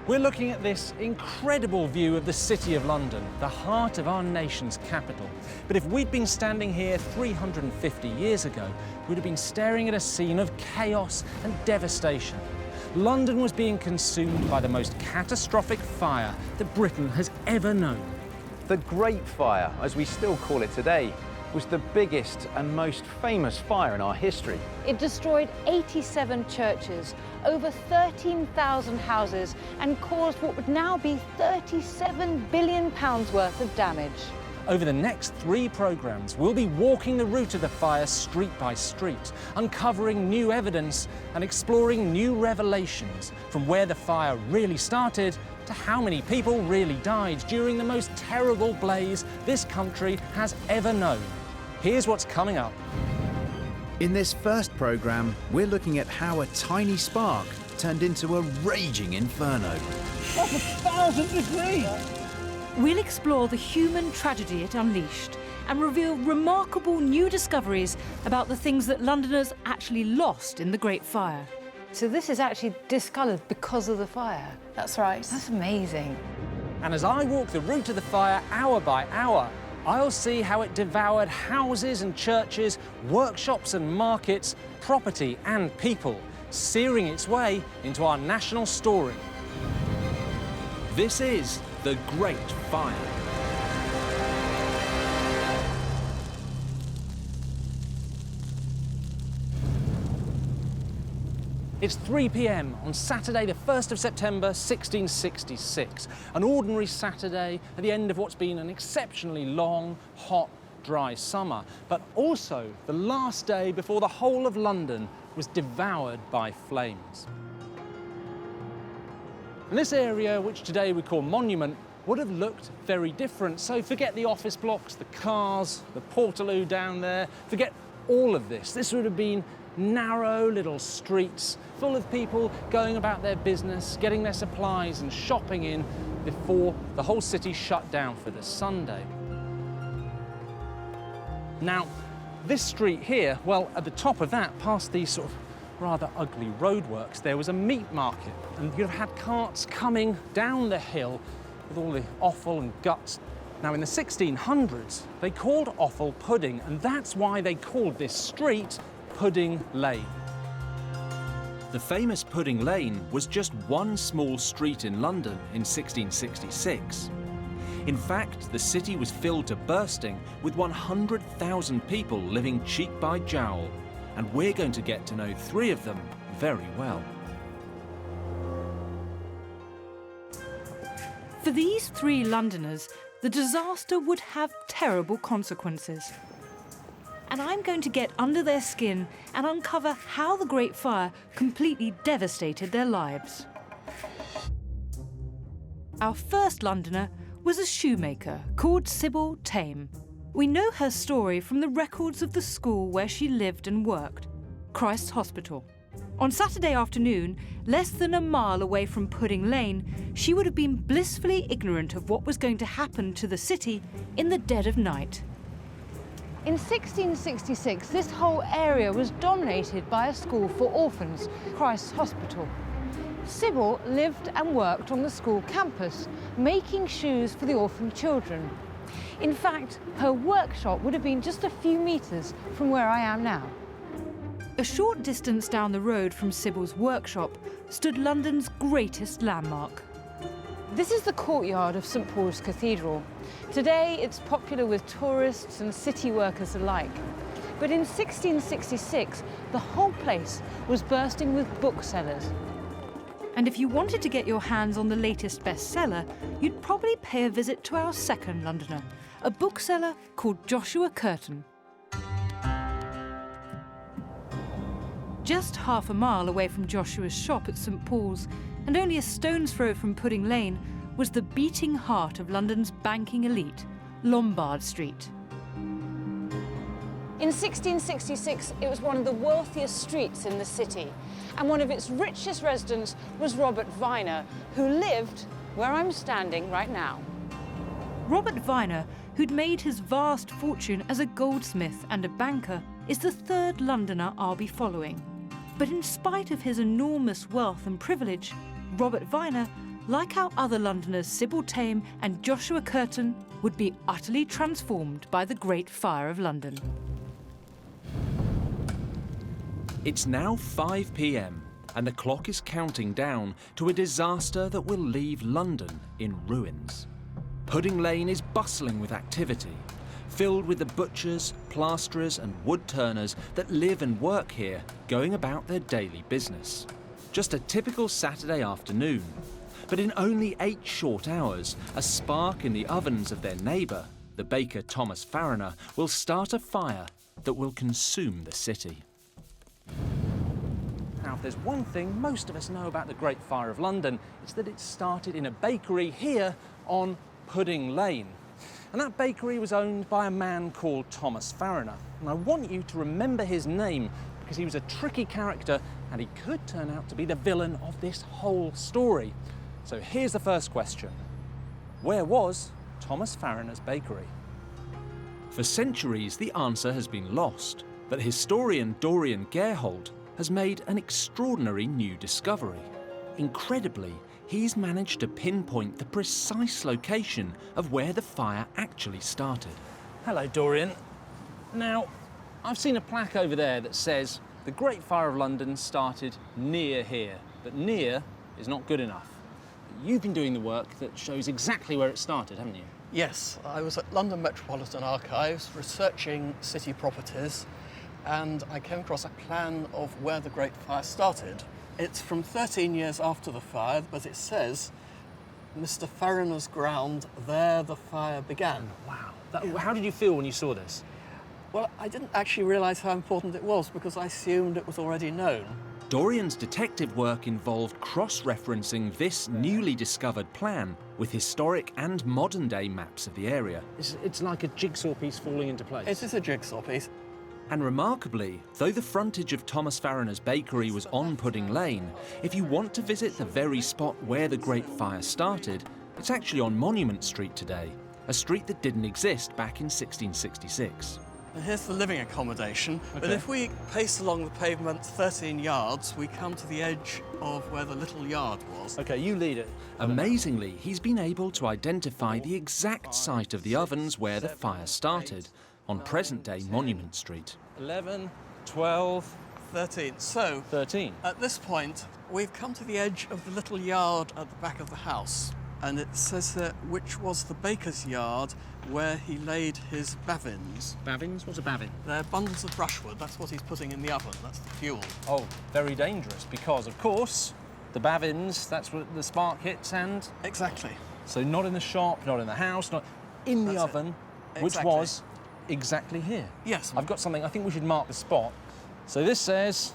We're looking at this incredible view of the City of London, the heart of our nation's capital. But if we'd been standing here 350 years ago, we'd have been staring at a scene of chaos and devastation. London was being consumed by the most catastrophic fire that Britain has ever known. The Great Fire, as we still call it today, was the biggest and most famous fire in our history. It destroyed 87 churches, over 13,000 houses, and caused what would now be £37 billion worth of damage. Over the next 3 programmes, we'll be walking the route of the fire street by street, uncovering new evidence and exploring new revelations, from where the fire really started to how many people really died during the most terrible blaze this country has ever known. Here's what's coming up. In this first programme, we're looking at how a tiny spark turned into a raging inferno. That's 1,000 degrees! We'll explore the human tragedy it unleashed and reveal remarkable new discoveries about the things that Londoners actually lost in the Great Fire. So this is actually discoloured because of the fire? That's right. That's amazing. And as I walk the route of the fire hour by hour, I'll see how it devoured houses and churches, workshops and markets, property and people, searing its way into our national story. This is the Great Fire. It's 3 p.m. on Saturday, the 1st of September, 1666. An ordinary Saturday at the end of what's been an exceptionally long, hot, dry summer, but also the last day before the whole of London was devoured by flames. And this area, which today we call Monument, would have looked very different. So forget the office blocks, the cars, the Portaloo down there, forget all of this. This would have been narrow little streets full of people going about their business, getting their supplies and shopping in before the whole city shut down for the Sunday. Now, this street here, well, at the top of that, past these sort of rather ugly roadworks, there was a meat market, and you'd have had carts coming down the hill with all the offal and guts. Now, in the 1600s, they called offal pudding, and that's why they called this street Pudding Lane. The famous Pudding Lane was just one small street in London in 1666. In fact, the city was filled to bursting with 100,000 people living cheek by jowl, and we're going to get to know 3 of them very well. For these 3 Londoners, the disaster would have terrible consequences. And I'm going to get under their skin and uncover how the Great Fire completely devastated their lives. Our first Londoner was a shoemaker called Sybil Tame. We know her story from the records of the school where she lived and worked, Christ's Hospital. On Saturday afternoon, less than a mile away from Pudding Lane, she would have been blissfully ignorant of what was going to happen to the city in the dead of night. In 1666, this whole area was dominated by a school for orphans, Christ's Hospital. Sybil lived and worked on the school campus, making shoes for the orphan children. In fact, her workshop would have been just a few metres from where I am now. A short distance down the road from Sybil's workshop stood London's greatest landmark. This is the courtyard of St Paul's Cathedral. Today, it's popular with tourists and city workers alike. But in 1666, the whole place was bursting with booksellers. And if you wanted to get your hands on the latest bestseller, you'd probably pay a visit to our second Londoner, a bookseller called Joshua Curtin. Just half a mile away from Joshua's shop at St Paul's, and only a stone's throw from Pudding Lane, was the beating heart of London's banking elite, Lombard Street. In 1666, it was one of the wealthiest streets in the city, and one of its richest residents was Robert Viner, who lived where I'm standing right now. Robert Viner, who'd made his vast fortune as a goldsmith and a banker, is the 3rd Londoner I'll be following. But in spite of his enormous wealth and privilege, Robert Viner like our other Londoners Sybil Tame and Joshua Curtin, would be utterly transformed by the Great Fire of London. It's now 5 p.m. and the clock is counting down to a disaster that will leave London in ruins. Pudding Lane is bustling with activity, filled with the butchers, plasterers and wood turners that live and work here, going about their daily business. Just a typical Saturday afternoon. But in only 8 short hours, a spark in the ovens of their neighbour, the baker Thomas Farriner, will start a fire that will consume the city. Now, if there's one thing most of us know about the Great Fire of London, it's that it started in a bakery here on Pudding Lane. And that bakery was owned by a man called Thomas Farriner. And I want you to remember his name because he was a tricky character and he could turn out to be the villain of this whole story. So here's the first question. Where was Thomas Farriner's bakery? For centuries, the answer has been lost, but historian Dorian Gerhold has made an extraordinary new discovery. Incredibly, he's managed to pinpoint the precise location of where the fire actually started. Hello, Dorian. Now, I've seen a plaque over there that says the Great Fire of London started near here, but near is not good enough. You've been doing the work that shows exactly where it started, haven't you? Yes, I was at London Metropolitan Archives researching city properties, and I came across a plan of where the Great Fire started. It's from 13 years after the fire, but it says, Mr. Farriner's ground, there the fire began. Wow. How did you feel when you saw this? Well, I didn't actually realise how important it was because I assumed it was already known. Dorian's detective work involved cross-referencing this newly discovered plan with historic and modern-day maps of the area. It's like a jigsaw piece falling into place. It is a jigsaw piece. And remarkably, though the frontage of Thomas Farriner's bakery was on Pudding Lane, if you want to visit the very spot where the Great Fire started, it's actually on Monument Street today, a street that didn't exist back in 1666. And here's the living accommodation, but Okay. if we pace along the pavement 13 yards, we come to the edge of where the little yard was. Okay, you lead it. Amazingly, he's been able to identify the exact site of the ovens where the fire started, on present-day Monument Street. 11, 12, 13. So, 13. at this point, we've come to the edge of the little yard at the back of the house. And it says there, which was the baker's yard where he laid his bavins. Bavins? What's a bavin? They're bundles of brushwood. That's what he's putting in the oven. That's the fuel. Oh, very dangerous because, of course, the bavins, that's what the spark hits and... Exactly. So not in the shop, not in the house, not in the That's it. oven, which Exactly. was exactly here. Yes. I've got something, I think we should mark the spot. So this says,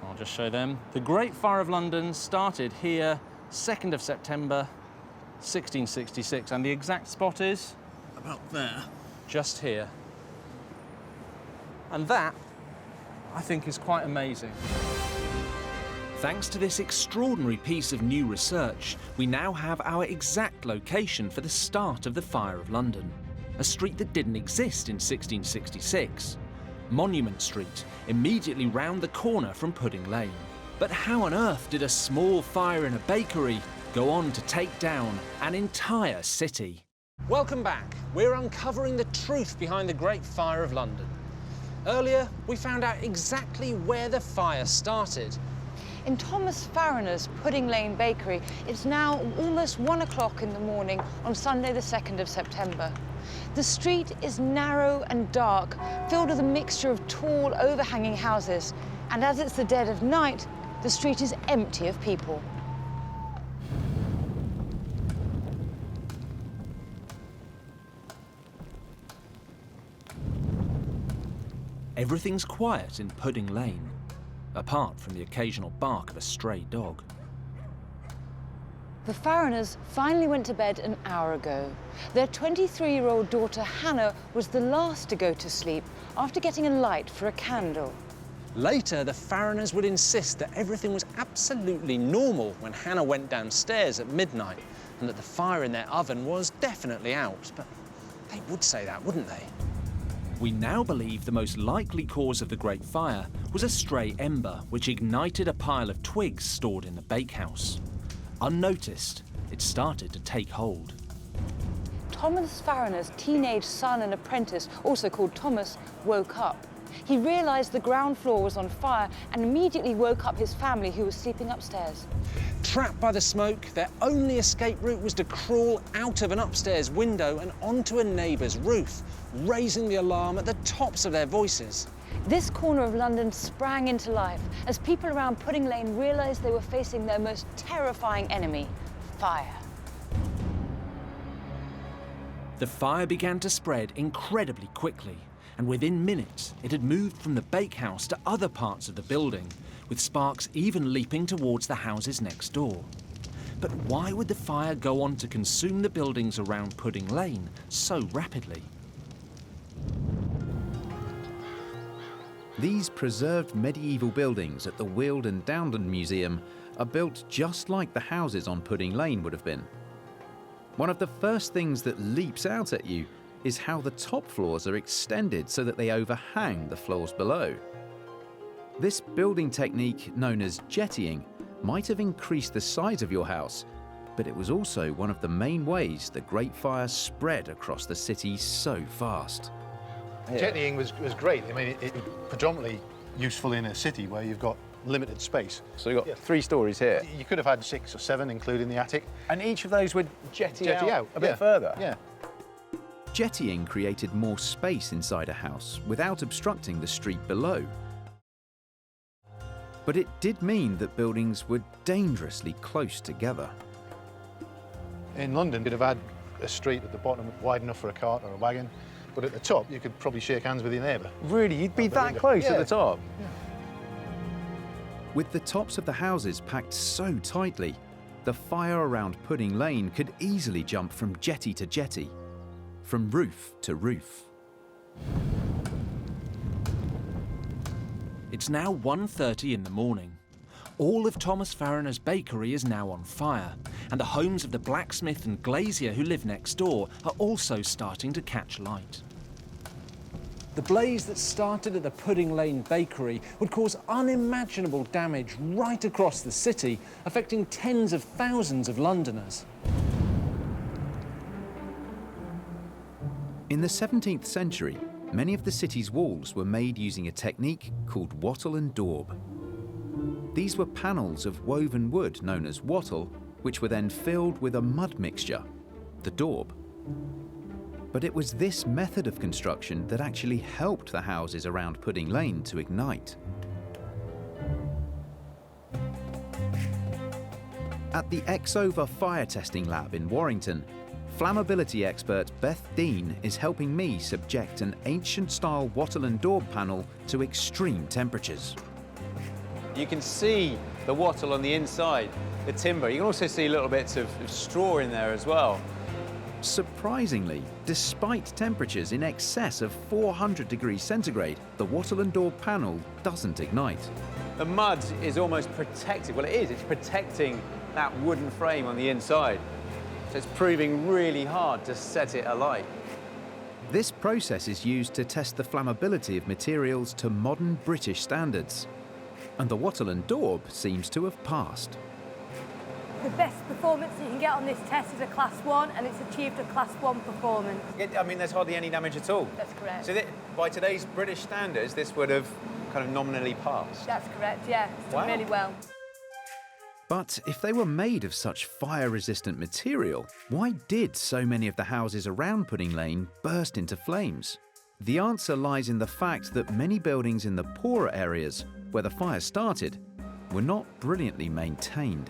I'll just show them, the Great Fire of London started here, 2nd of September, 1666, and the exact spot is About there. just here. And that, I think, is quite amazing. Thanks to this extraordinary piece of new research, we now have our exact location for the start of the Fire of London, a street that didn't exist in 1666. Monument Street, immediately round the corner from Pudding Lane. But how on earth did a small fire in a bakery go on to take down an entire city? Welcome back. We're uncovering the truth behind the Great Fire of London. Earlier, we found out exactly where the fire started. In Thomas Farriner's Pudding Lane Bakery, it's now almost 1 o'clock in the morning on Sunday the 2nd of September. The street is narrow and dark, filled with a mixture of tall, overhanging houses. And as it's the dead of night, the street is empty of people. Everything's quiet in Pudding Lane, apart from the occasional bark of a stray dog. The Farriners finally went to bed an hour ago. Their 23-year-old daughter Hannah was the last to go to sleep after getting a light for a candle. Later, the Farriners would insist that everything was absolutely normal when Hannah went downstairs at midnight and that the fire in their oven was definitely out. But they would say that, wouldn't they? We now believe the most likely cause of the Great Fire was a stray ember which ignited a pile of twigs stored in the bakehouse. Unnoticed, it started to take hold. Thomas Farriner's teenage son and apprentice, also called Thomas, woke up. He realised the ground floor was on fire and immediately woke up his family, who was sleeping upstairs. Trapped by the smoke, their only escape route was to crawl out of an upstairs window and onto a neighbour's roof, raising the alarm at the tops of their voices. This corner of London sprang into life as people around Pudding Lane realised they were facing their most terrifying enemy, fire. The fire began to spread incredibly quickly, and within minutes it had moved from the bakehouse to other parts of the building, with sparks even leaping towards the houses next door. But why would the fire go on to consume the buildings around Pudding Lane so rapidly? These preserved medieval buildings at the Weald and Downton Museum are built just like the houses on Pudding Lane would have been. One of the first things that leaps out at you is how the top floors are extended so that they overhang the floors below. This building technique, known as jettying, might have increased the size of your house, but it was also one of the main ways the Great Fire spread across the city so fast. Jettying was great. I mean, it was predominantly useful in a city where you've got limited space. So you've got 3 stories here. You could have had 6 or 7, including the attic. And each of those would jetty out a bit yeah. further? Yeah. Jettying created more space inside a house without obstructing the street below. But it did mean that buildings were dangerously close together. In London, you'd have had a street at the bottom wide enough for a cart or a wagon, but at the top, you could probably shake hands with your neighbour. Really? You'd be that close at the top? Yeah. With the tops of the houses packed so tightly, the fire around Pudding Lane could easily jump from jetty to jetty, from roof to roof. It's now 1:30 in the morning. All of Thomas Farriner's bakery is now on fire, and the homes of the blacksmith and glazier who live next door are also starting to catch light. The blaze that started at the Pudding Lane bakery would cause unimaginable damage right across the city, affecting tens of thousands of Londoners. In the 17th century, many of the city's walls were made using a technique called wattle and daub. These were panels of woven wood known as wattle, which were then filled with a mud mixture, the daub. But it was this method of construction that actually helped the houses around Pudding Lane to ignite. At the Exova fire testing lab in Warrington, flammability expert Beth Dean is helping me subject an ancient-style wattle and daub panel to extreme temperatures. You can see the wattle on the inside, the timber. You can also see little bits of straw in there as well. Surprisingly, despite temperatures in excess of 400 degrees centigrade, the wattle and daub panel doesn't ignite. The mud is almost protected. Well, it is. It's protecting that wooden frame on the inside. So it's proving really hard to set it alight. This process is used to test the flammability of materials to modern British standards. And the wattle and daub seems to have passed. The best performance you can get on this test is a Class 1, and it's achieved a Class 1 performance. I mean, there's hardly any damage at all. That's correct. So by today's British standards, this would have kind of nominally passed. That's correct, yeah. It's done really well. But if they were made of such fire-resistant material, why did so many of the houses around Pudding Lane burst into flames? The answer lies in the fact that many buildings in the poorer areas, where the fire started, were not brilliantly maintained.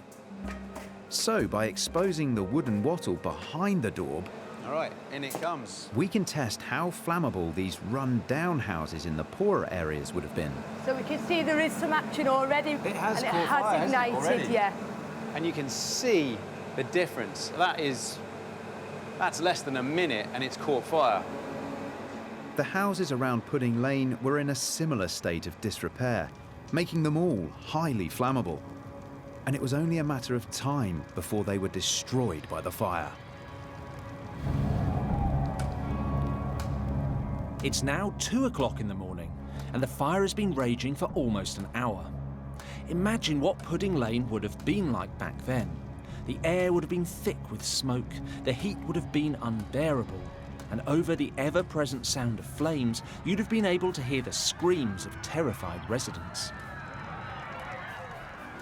So, by exposing the wooden wattle behind the daub, all right, in it comes, we can test how flammable these run-down houses in the poorer areas would have been. So we can see there is some action already. It has and caught fire, it has ignited, yeah. And you can see the difference. That's less than a minute and it's caught fire. The houses around Pudding Lane were in a similar state of disrepair, making them all highly flammable. And it was only a matter of time before they were destroyed by the fire. It's now 2 o'clock in the morning, and the fire has been raging for almost an hour. Imagine what Pudding Lane would have been like back then. The air would have been thick with smoke, the heat would have been unbearable, and over the ever-present sound of flames, you'd have been able to hear the screams of terrified residents.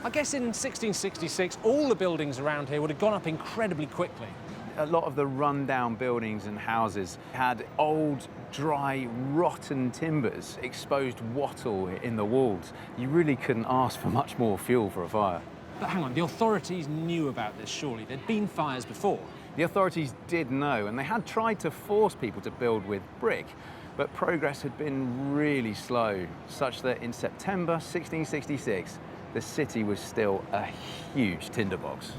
I guess in 1666, all the buildings around here would have gone up incredibly quickly. A lot of the rundown buildings and houses had old, dry, rotten timbers, exposed wattle in the walls. You really couldn't ask for much more fuel for a fire. But hang on, the authorities knew about this, surely? There'd been fires before. The authorities did know, and they had tried to force people to build with brick, but progress had been really slow, such that in September 1666, the city was still a huge tinderbox.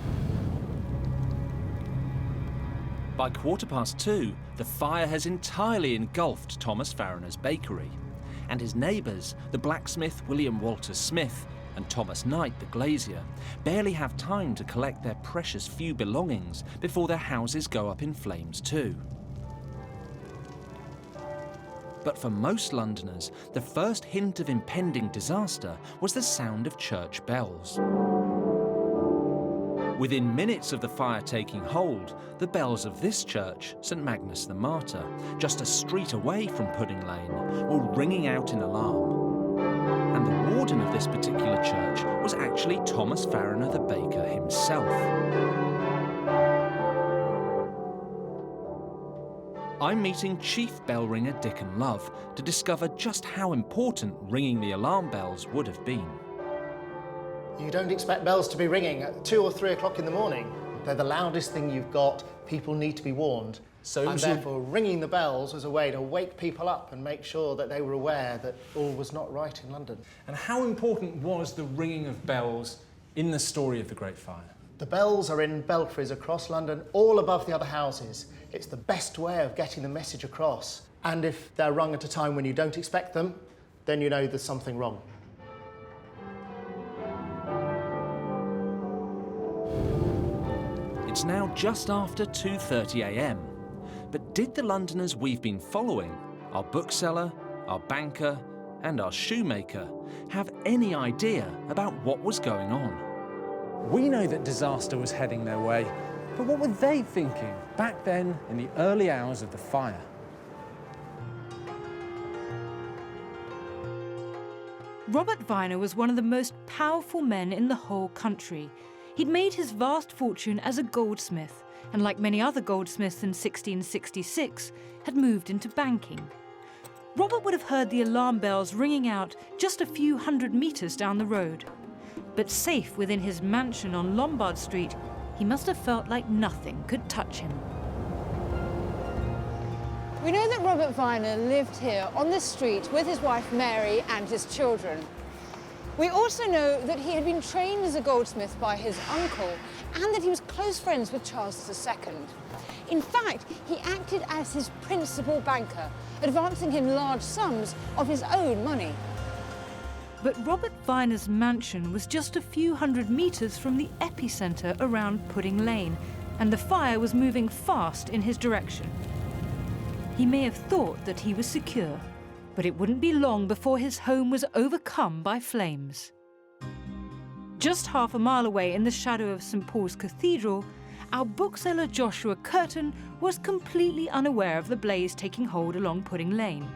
By 2:15, the fire has entirely engulfed Thomas Farriner's bakery, and his neighbours, the blacksmith William Walter Smith and Thomas Knight, the glazier, barely have time to collect their precious few belongings before their houses go up in flames too. But for most Londoners, the first hint of impending disaster was the sound of church bells. Within minutes of the fire taking hold, the bells of this church, St Magnus the Martyr, just a street away from Pudding Lane, were ringing out in alarm. And the warden of this particular church was actually Thomas Farriner the baker himself. I'm meeting Chief Bell Ringer Dickon Love to discover just how important ringing the alarm bells would have been. You don't expect bells to be ringing at 2 or 3 o'clock in the morning. They're the loudest thing you've got. People need to be warned. And therefore, ringing the bells was a way to wake people up and make sure that they were aware that all was not right in London. And how important was the ringing of bells in the story of the Great Fire? The bells are in belfries across London, all above the other houses. It's the best way of getting the message across. And if they're rung at a time when you don't expect them, then you know there's something wrong. It's now just after 2:30 a.m. But did the Londoners we've been following, our bookseller, our banker, and our shoemaker, have any idea about what was going on? We know that disaster was heading their way, but what were they thinking back then in the early hours of the fire? Robert Viner was one of the most powerful men in the whole country. He'd made his vast fortune as a goldsmith, and like many other goldsmiths in 1666, had moved into banking. Robert would have heard the alarm bells ringing out just a few hundred metres down the road. But safe within his mansion on Lombard Street, he must have felt like nothing could touch him. We know that Robert Viner lived here on this street with his wife Mary and his children. We also know that he had been trained as a goldsmith by his uncle and that he was close friends with Charles II. In fact, he acted as his principal banker, advancing him large sums of his own money. But Robert Viner's mansion was just a few hundred metres from the epicentre around Pudding Lane, and the fire was moving fast in his direction. He may have thought that he was secure, but it wouldn't be long before his home was overcome by flames. Just half a mile away in the shadow of St Paul's Cathedral, our bookseller Joshua Curtin was completely unaware of the blaze taking hold along Pudding Lane.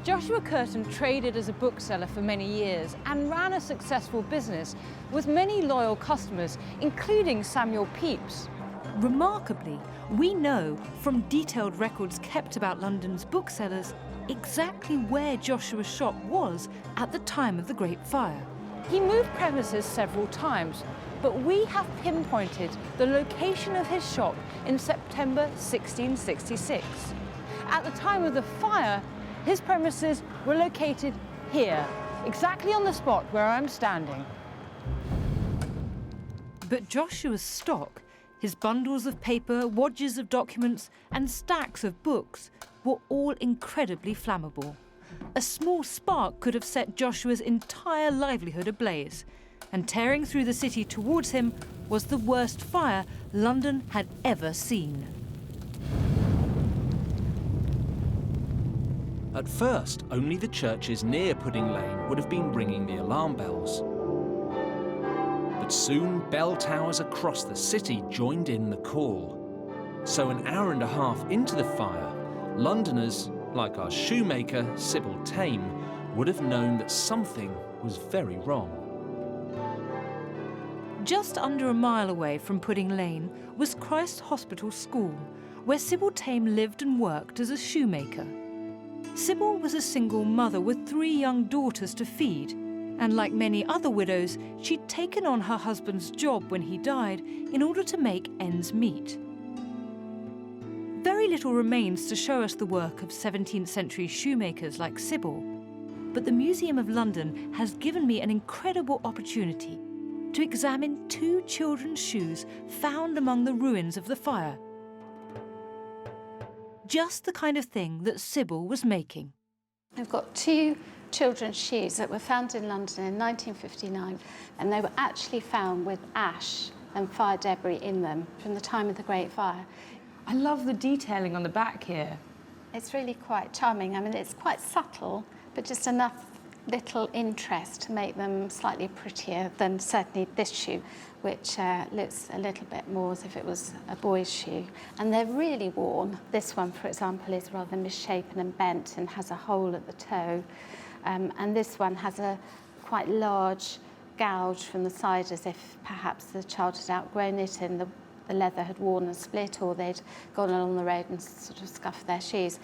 Joshua Curtin traded as a bookseller for many years and ran a successful business with many loyal customers, including Samuel Pepys. Remarkably, we know from detailed records kept about London's booksellers exactly where Joshua's shop was at the time of the Great Fire. He moved premises several times, but we have pinpointed the location of his shop in September 1666. At the time of the fire, his premises were located here, exactly on the spot where I'm standing. But Joshua's stock, his bundles of paper, wadges of documents, and stacks of books were all incredibly flammable. A small spark could have set Joshua's entire livelihood ablaze, and tearing through the city towards him was the worst fire London had ever seen. At first, only the churches near Pudding Lane would have been ringing the alarm bells. But soon bell towers across the city joined in the call. So an hour and a half into the fire, Londoners, like our shoemaker Sybil Tame, would have known that something was very wrong. Just under a mile away from Pudding Lane was Christ Hospital School, where Sybil Tame lived and worked as a shoemaker. Sybil was a single mother with 3 young daughters to feed, and like many other widows, she'd taken on her husband's job when he died in order to make ends meet. Very little remains to show us the work of 17th century shoemakers like Sybil, but the Museum of London has given me an incredible opportunity to examine 2 children's shoes found among the ruins of the fire. Just the kind of thing that Sybil was making. I've got 2 children's shoes that were found in London in 1959, and they were actually found with ash and fire debris in them from the time of the Great Fire. I love the detailing on the back here. It's really quite charming. I mean, it's quite subtle, but just enough little interest to make them slightly prettier than certainly this shoe, which looks a little bit more as if it was a boy's shoe. And they're really worn. This one, for example, is rather misshapen and bent and has a hole at the toe. And this one has a quite large gouge from the side, as if perhaps the child had outgrown it and the leather had worn and split, or they'd gone along the road and sort of scuffed their shoes.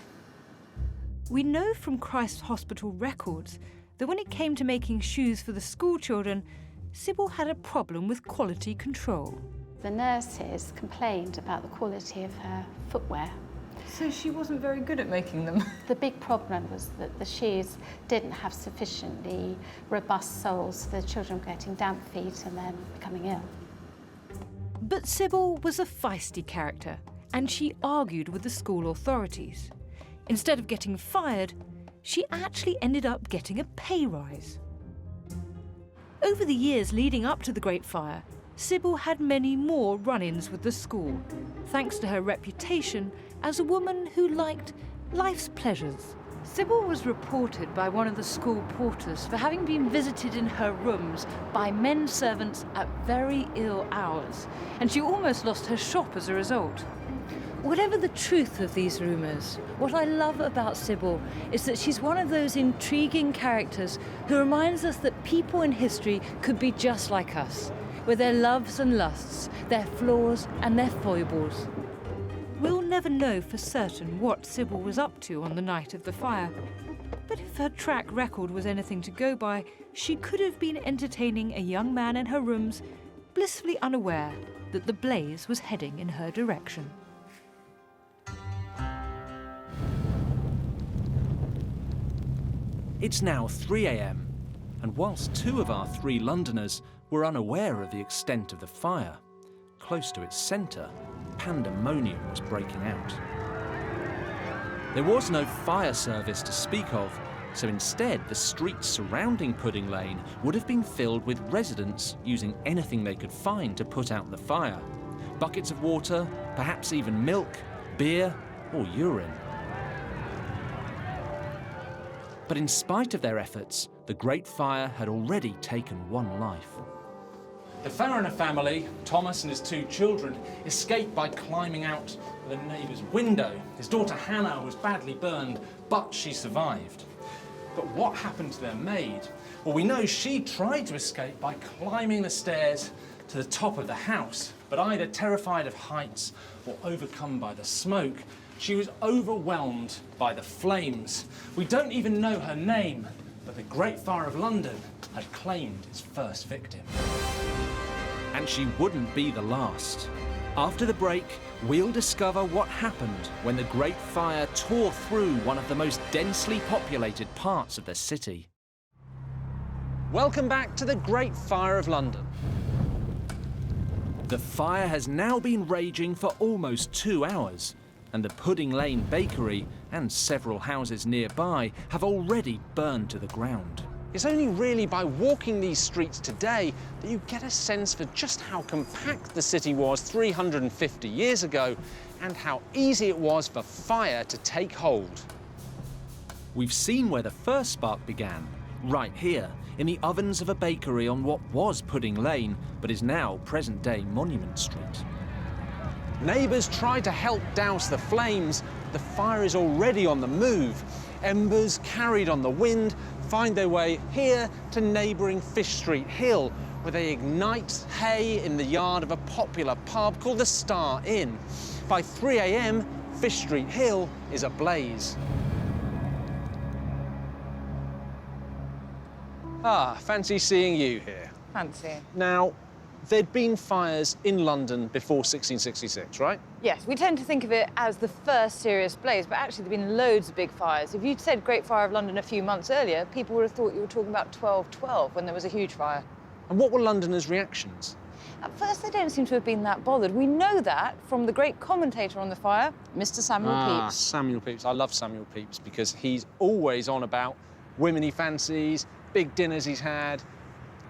We know from Christ Hospital records that when it came to making shoes for the school children, Sybil had a problem with quality control. The nurses complained about the quality of her footwear. So she wasn't very good at making them. The big problem was that the shoes didn't have sufficiently robust soles for the children getting damp feet and then becoming ill. But Sybil was a feisty character, and she argued with the school authorities. Instead of getting fired, she actually ended up getting a pay rise. Over the years leading up to the Great Fire, Sybil had many more run-ins with the school, thanks to her reputation as a woman who liked life's pleasures. Sybil was reported by one of the school porters for having been visited in her rooms by men servants at very ill hours, and she almost lost her shop as a result. Whatever the truth of these rumours, what I love about Sybil is that she's one of those intriguing characters who reminds us that people in history could be just like us, with their loves and lusts, their flaws and their foibles. We'll never know for certain what Sybil was up to on the night of the fire, but if her track record was anything to go by, she could have been entertaining a young man in her rooms, blissfully unaware that the blaze was heading in her direction. It's now 3 a.m, and whilst 2 of our 3 Londoners were unaware of the extent of the fire, close to its centre, pandemonium was breaking out. There was no fire service to speak of, so instead the streets surrounding Pudding Lane would have been filled with residents using anything they could find to put out the fire. Buckets of water, perhaps even milk, beer or urine. But in spite of their efforts, the Great Fire had already taken 1 life. The Fariner family, Thomas and his 2 children, escaped by climbing out of a neighbour's window. His daughter Hannah was badly burned, but she survived. But what happened to their maid? Well, we know she tried to escape by climbing the stairs to the top of the house, but either terrified of heights or overcome by the smoke, she was overwhelmed by the flames. We don't even know her name, but the Great Fire of London had claimed its first victim. And she wouldn't be the last. After the break, we'll discover what happened when the Great Fire tore through one of the most densely populated parts of the city. Welcome back to the Great Fire of London. The fire has now been raging for almost 2 hours, and the Pudding Lane bakery and several houses nearby have already burned to the ground. It's only really by walking these streets today that you get a sense for just how compact the city was 350 years ago and how easy it was for fire to take hold. We've seen where the first spark began, right here, in the ovens of a bakery on what was Pudding Lane, but is now present-day Monument Street. Neighbours tried to help douse the flames. The fire is already on the move. Embers carried on the wind find their way here to neighbouring Fish Street Hill, where they ignite hay in the yard of a popular pub called the Star Inn. By 3 a.m, Fish Street Hill is ablaze. Ah, fancy seeing you here. Fancy. Now, there'd been fires in London before 1666, right? Yes, we tend to think of it as the first serious blaze, but actually there've been loads of big fires. If you'd said Great Fire of London a few months earlier, people would have thought you were talking about 1212 when there was a huge fire. And what were Londoners' reactions? At first, they don't seem to have been that bothered. We know that from the great commentator on the fire, Mr. Samuel Pepys. Samuel Pepys. I love Samuel Pepys because he's always on about women he fancies, big dinners he's had,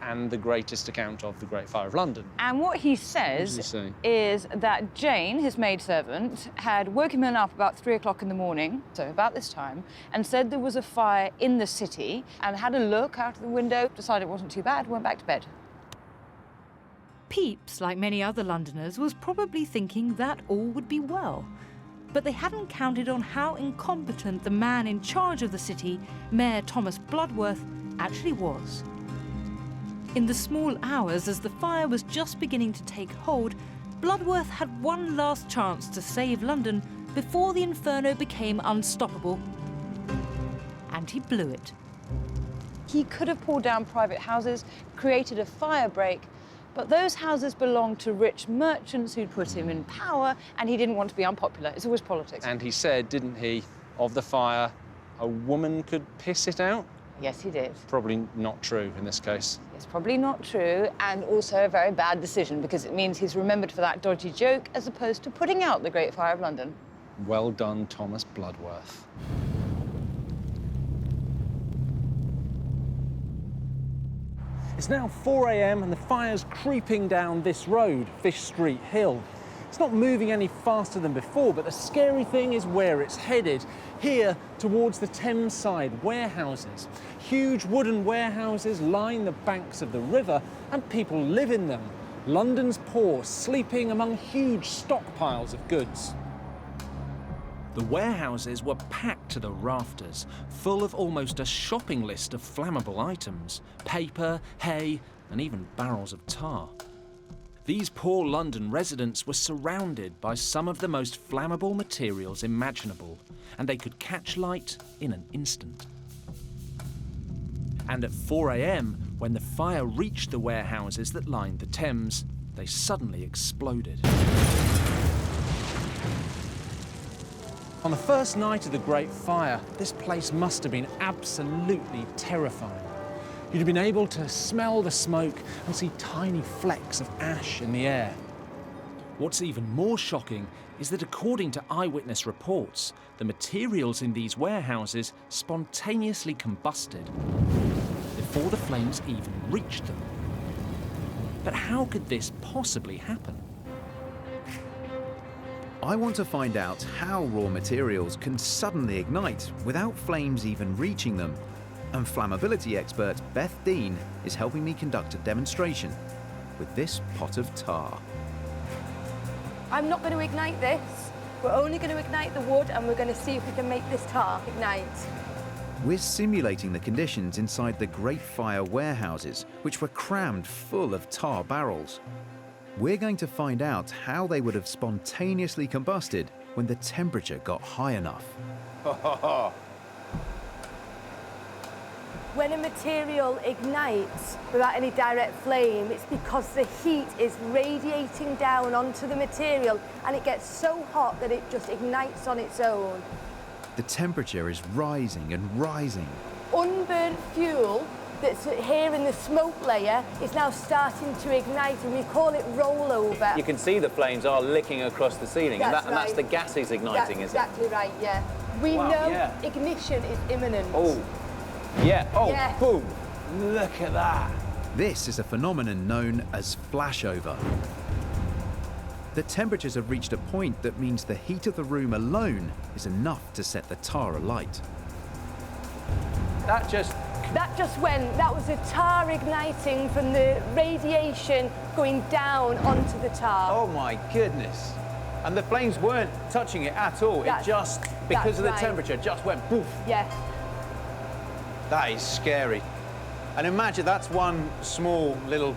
and the greatest account of the Great Fire of London. And what he says is that Jane, his maidservant, had woken him up about 3 o'clock in the morning, so about this time, and said there was a fire in the city, and had a look out of the window, decided it wasn't too bad, went back to bed. Pepys, like many other Londoners, was probably thinking that all would be well. But they hadn't counted on how incompetent the man in charge of the city, Mayor Thomas Bloodworth, actually was. In the small hours as the fire was just beginning to take hold, Bloodworth had one last chance to save London before the Inferno became unstoppable. And he blew it. He could have pulled down private houses, created a fire break, but those houses belonged to rich merchants who'd put him in power, and he didn't want to be unpopular. It's always politics. And he said, didn't he, of the fire, a woman could piss it out? Yes, he did. Probably not true in this case. It's probably not true, and also a very bad decision, because it means he's remembered for that dodgy joke as opposed to putting out the Great Fire of London. Well done, Thomas Bloodworth. It's now 4 a.m. and the fire's creeping down this road, Fish Street Hill. It's not moving any faster than before, but the scary thing is where it's headed. Here, towards the Thames side warehouses. Huge wooden warehouses line the banks of the river, and people live in them. London's poor, sleeping among huge stockpiles of goods. The warehouses were packed to the rafters, full of almost a shopping list of flammable items, paper, hay, and even barrels of tar. These poor London residents were surrounded by some of the most flammable materials imaginable, and they could catch light in an instant. And at 4 a.m, when the fire reached the warehouses that lined the Thames, they suddenly exploded. On the first night of the Great Fire, this place must have been absolutely terrifying. You'd have been able to smell the smoke and see tiny flecks of ash in the air. What's even more shocking is that according to eyewitness reports, the materials in these warehouses spontaneously combusted before the flames even reached them. But how could this possibly happen? I want to find out how raw materials can suddenly ignite without flames even reaching them. And flammability expert Beth Dean is helping me conduct a demonstration with this pot of tar. I'm not going to ignite this. We're only going to ignite the wood, and we're going to see if we can make this tar ignite. We're simulating the conditions inside the Great Fire warehouses, which were crammed full of tar barrels. We're going to find out how they would have spontaneously combusted when the temperature got high enough. When a material ignites without any direct flame, it's because the heat is radiating down onto the material, and it gets so hot that it just ignites on its own. The temperature is rising and rising. Unburnt fuel that's here in the smoke layer is now starting to ignite, and we call it rollover. You can see the flames are licking across the ceiling, That's and that's the gases igniting, That's is it? exactly right, yeah. We know ignition is imminent. Oh, yeah, oh, Yeah. boom. Look at that. This is a phenomenon known as flashover. The temperatures have reached a point that means the heat of the room alone is enough to set the tar alight. That just That just went, that was the tar igniting from the radiation going down onto the tar. Oh my goodness. And the flames weren't touching it at all. It just, because of the temperature, just went poof. Yes. That is scary. And imagine that's one small little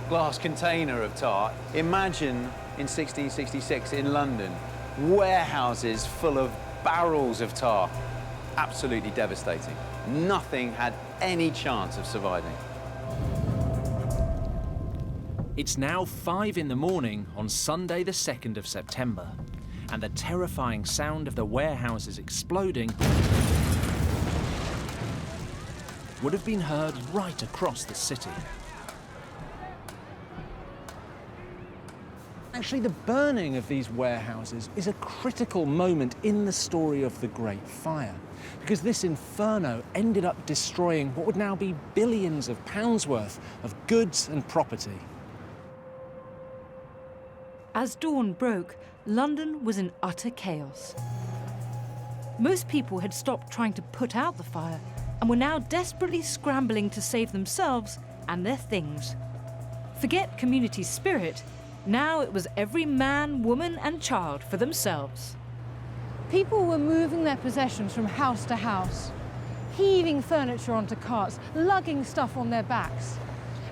glass container of tar. Imagine in 1666 in London, warehouses full of barrels of tar. Absolutely devastating. Nothing had any chance of surviving. It's now 5 in the morning on Sunday the 2nd of September, and the terrifying sound of the warehouses exploding would have been heard right across the city. Actually, the burning of these warehouses is a critical moment in the story of the Great Fire, because this inferno ended up destroying what would now be billions of pounds worth of goods and property. As dawn broke, London was in utter chaos. Most people had stopped trying to put out the fire and were now desperately scrambling to save themselves and their things. Forget community spirit, now it was every man, woman and child for themselves. People were moving their possessions from house to house, heaving furniture onto carts, lugging stuff on their backs.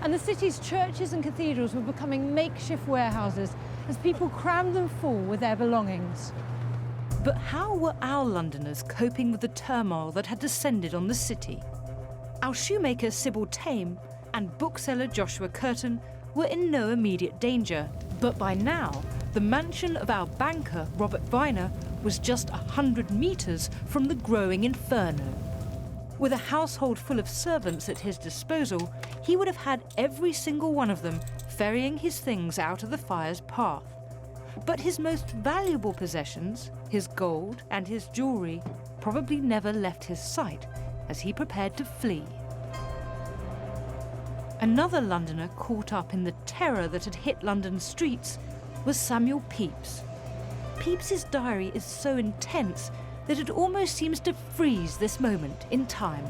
And the city's churches and cathedrals were becoming makeshift warehouses as people crammed them full with their belongings. But how were our Londoners coping with the turmoil that had descended on the city? Our shoemaker Sybil Tame and bookseller Joshua Curtin were in no immediate danger, but by now, the mansion of our banker Robert Viner was just 100 metres from the growing Inferno. With a household full of servants at his disposal, he would have had every single one of them ferrying his things out of the fire's path. But his most valuable possessions, his gold and his jewellery, probably never left his sight as he prepared to flee. Another Londoner caught up in the terror that had hit London's streets was Samuel Pepys. Pepys's diary is so intense that it almost seems to freeze this moment in time.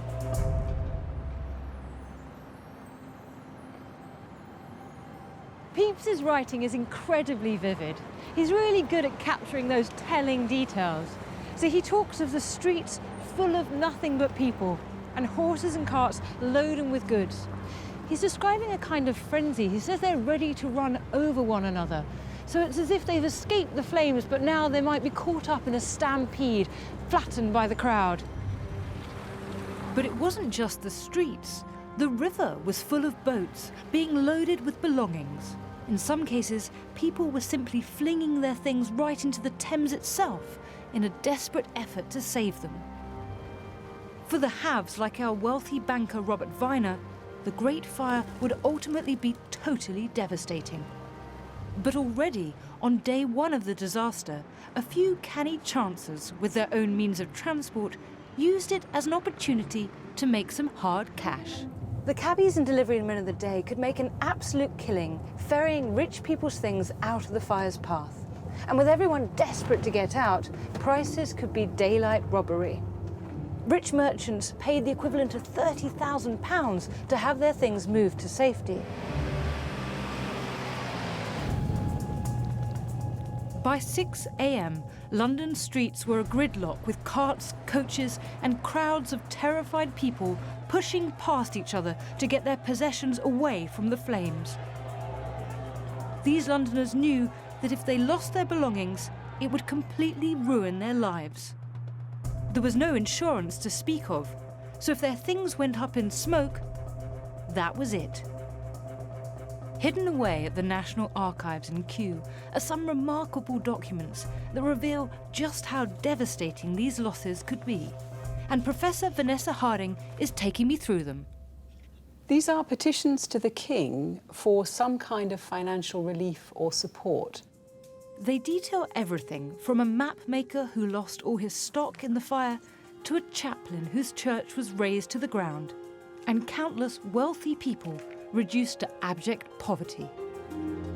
Pepys's writing is incredibly vivid. He's really good at capturing those telling details. So he talks of the streets full of nothing but people and horses and carts loaded with goods. He's describing a kind of frenzy. He says they're ready to run over one another. So it's as if they've escaped the flames, but now they might be caught up in a stampede, flattened by the crowd. But it wasn't just the streets. The river was full of boats, being loaded with belongings. In some cases, people were simply flinging their things right into the Thames itself in a desperate effort to save them. For the haves, like our wealthy banker Robert Viner, the Great Fire would ultimately be totally devastating. But already, on day one of the disaster, a few canny chancers with their own means of transport used it as an opportunity to make some hard cash. The cabbies and delivery men of the day could make an absolute killing ferrying rich people's things out of the fire's path. And with everyone desperate to get out, prices could be daylight robbery. Rich merchants paid the equivalent of £30,000 to have their things moved to safety. By 6 a.m, London streets were a gridlock with carts, coaches and crowds of terrified people pushing past each other to get their possessions away from the flames. These Londoners knew that if they lost their belongings, it would completely ruin their lives. There was no insurance to speak of, so if their things went up in smoke, that was it. Hidden away at the National Archives in Kew are some remarkable documents that reveal just how devastating these losses could be. And Professor Vanessa Harding is taking me through them. These are petitions to the King for some kind of financial relief or support. They detail everything from a map maker who lost all his stock in the fire to a chaplain whose church was razed to the ground, and countless wealthy people reduced to abject poverty.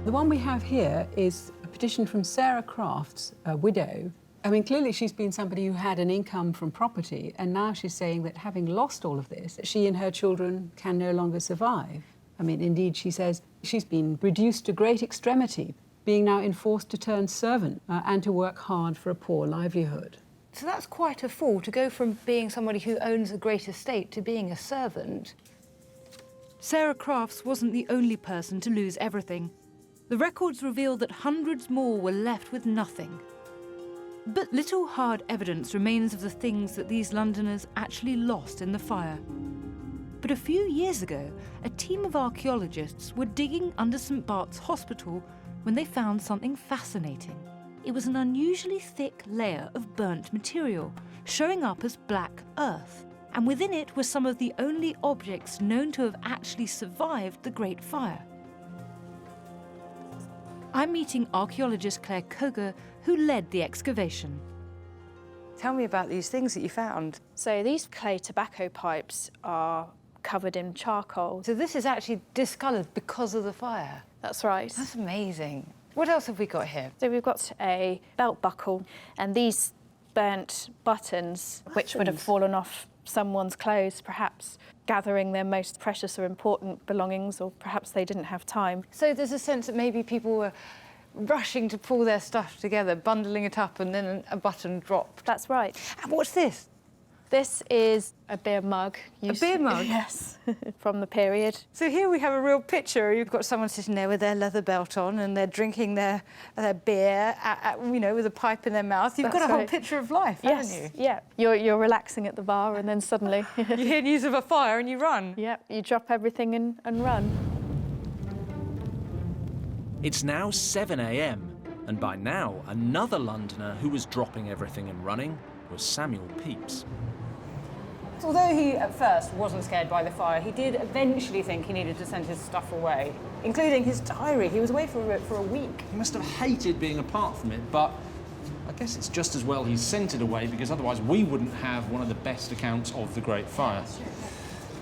The one we have here is a petition from Sarah Crafts, a widow, I mean, clearly she's been somebody who had an income from property, and now she's saying that having lost all of this, she and her children can no longer survive. I mean, indeed, she says she's been reduced to great extremity, being now enforced to turn servant and to work hard for a poor livelihood. So that's quite a fall, to go from being somebody who owns a great estate to being a servant. Sarah Crafts wasn't the only person to lose everything. The records reveal that hundreds more were left with nothing. But little hard evidence remains of the things that these Londoners actually lost in the fire. But a few years ago, a team of archaeologists were digging under St Bart's Hospital when they found something fascinating. It was an unusually thick layer of burnt material, showing up as black earth, and within it were some of the only objects known to have actually survived the Great Fire. I'm meeting archaeologist Claire Koger, who led the excavation. Tell me about these things that you found. So these clay tobacco pipes are covered in charcoal. So this is actually discoloured because of the fire? That's right. That's amazing. What else have we got here? So we've got a belt buckle and these burnt buttons, which would have fallen off someone's clothes, perhaps gathering their most precious or important belongings, or perhaps they didn't have time. So there's a sense that maybe people were rushing to pull their stuff together, bundling it up, and then a button dropped. That's right. And what's this? This is a beer mug. A beer mug? Yes, from the period. So here we have a real picture. You've got someone sitting there with their leather belt on and they're drinking their beer, you know, with a pipe in their mouth. You've got a whole picture of life, haven't you? Yeah. You're relaxing at the bar and then suddenly... you hear news of a fire and you run. Yeah, you drop everything and run. It's now 7 a.m, and by now, another Londoner who was dropping everything and running was Samuel Pepys. Although he, at first, wasn't scared by the fire, he did eventually think he needed to send his stuff away, including his diary. He was away for a week. He must have hated being apart from it, but I guess it's just as well he sent it away, because otherwise we wouldn't have one of the best accounts of the Great Fire.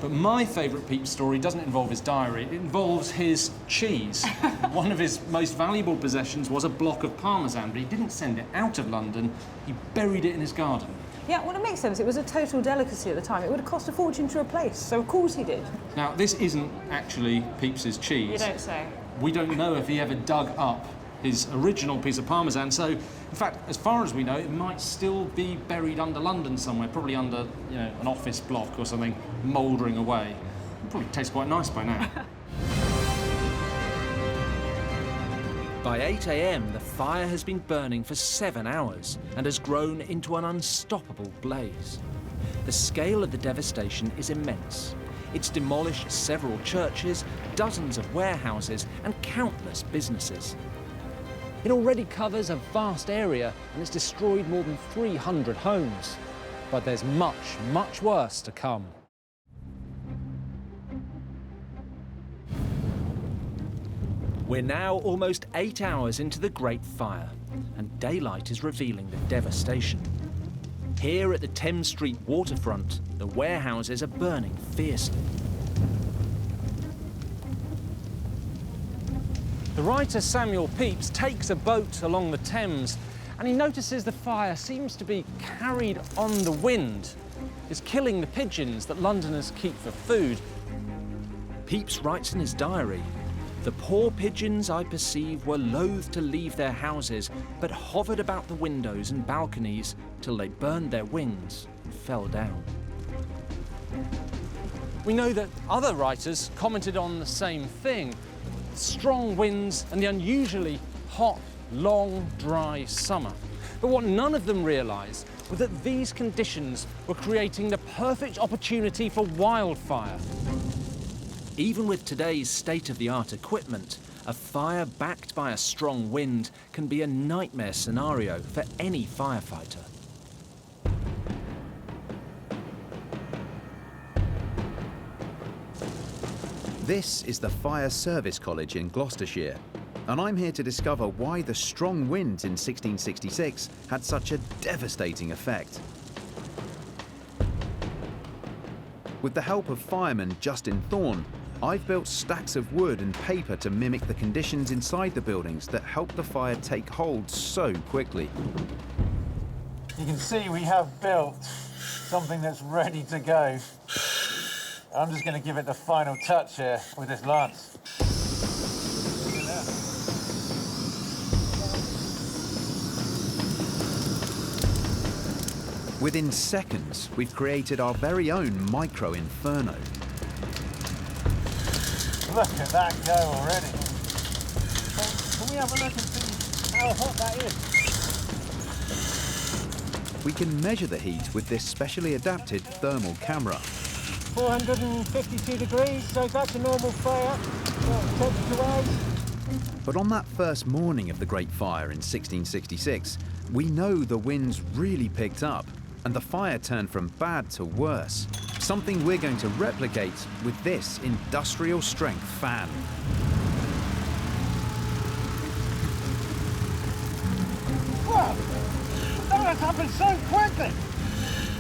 But my favourite Pepys story doesn't involve his diary, it involves his cheese. One of his most valuable possessions was a block of Parmesan, but he didn't send it out of London, he buried it in his garden. Yeah, well, it makes sense. It was a total delicacy at the time. It would have cost a fortune to replace, so of course he did. Now, this isn't actually Pepys's cheese. You don't say. We don't know if he ever dug up his original piece of Parmesan, so, in fact, as far as we know, it might still be buried under London somewhere, probably under, you know, an office block or something, mouldering away. It probably tastes quite nice by now. By 8 a.m, the fire has been burning for 7 hours and has grown into an unstoppable blaze. The scale of the devastation is immense. It's demolished several churches, dozens of warehouses, and countless businesses. It already covers a vast area and it's destroyed more than 300 homes. But there's much, much worse to come. We're now almost 8 hours into the Great Fire, and daylight is revealing the devastation. Here at the Thames Street waterfront, the warehouses are burning fiercely. The writer Samuel Pepys takes a boat along the Thames and he notices the fire seems to be carried on the wind. It's killing the pigeons that Londoners keep for food. Pepys writes in his diary, "The poor pigeons I perceive were loath to leave their houses, but hovered about the windows and balconies till they burned their wings and fell down." We know that other writers commented on the same thing. Strong winds and the unusually hot, long, dry summer. But what none of them realised was that these conditions were creating the perfect opportunity for wildfire. Even with today's state-of-the-art equipment, a fire backed by a strong wind can be a nightmare scenario for any firefighter. This is the Fire Service College in Gloucestershire, and I'm here to discover why the strong winds in 1666 had such a devastating effect. With the help of fireman Justin Thorne, I've built stacks of wood and paper to mimic the conditions inside the buildings that helped the fire take hold so quickly. You can see we have built something that's ready to go. I'm just going to give it the final touch here with this lance. Within seconds, we've created our very own micro-inferno. Look at that go already. Can we have a look and see how hot that is? We can measure the heat with this specially adapted thermal camera. 452 degrees, so that's a normal fire, temperature-wise. But on that first morning of the Great Fire in 1666, we know the winds really picked up and the fire turned from bad to worse. Something we're going to replicate with this industrial strength fan. Wow! That has happened so quickly!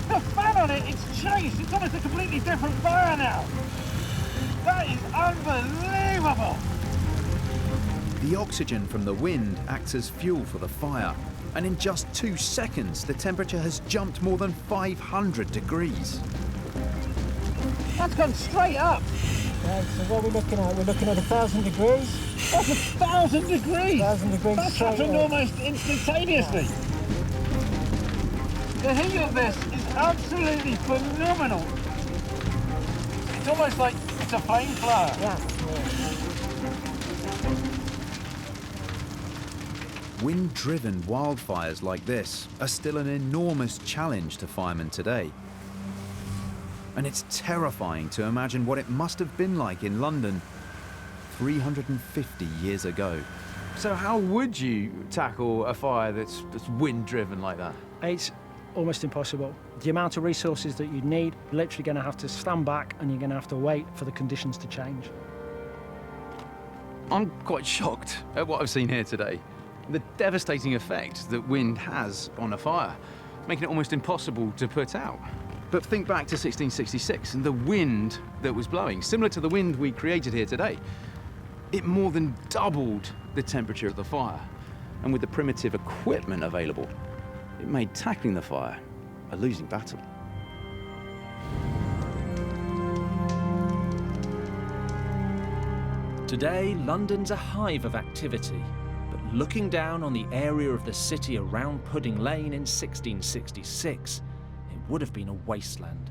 The fan on it, it's changed. It's almost a completely different fire now. That is unbelievable! The oxygen from the wind acts as fuel for the fire, and in just 2 seconds, the temperature has jumped more than 500 degrees. That's gone straight up. Right, so what are we looking at? We're looking at 1,000 degrees. That's 1,000 degrees! 1,000 degrees. That's happened almost instantaneously. The heat of this is absolutely phenomenal. It's almost like it's a flamethrower. Yeah. Wind-driven wildfires like this are still an enormous challenge to firemen today. And it's terrifying to imagine what it must have been like in London 350 years ago. So how would you tackle a fire that's wind-driven like that? It's almost impossible. The amount of resources that you'd need, you're literally going to have to stand back and you're going to have to wait for the conditions to change. I'm quite shocked at what I've seen here today. The devastating effect that wind has on a fire, making it almost impossible to put out. But think back to 1666 and the wind that was blowing, similar to the wind we created here today. It more than doubled the temperature of the fire. And with the primitive equipment available, it made tackling the fire a losing battle. Today, London's a hive of activity. But looking down on the area of the city around Pudding Lane in 1666, it would have been a wasteland.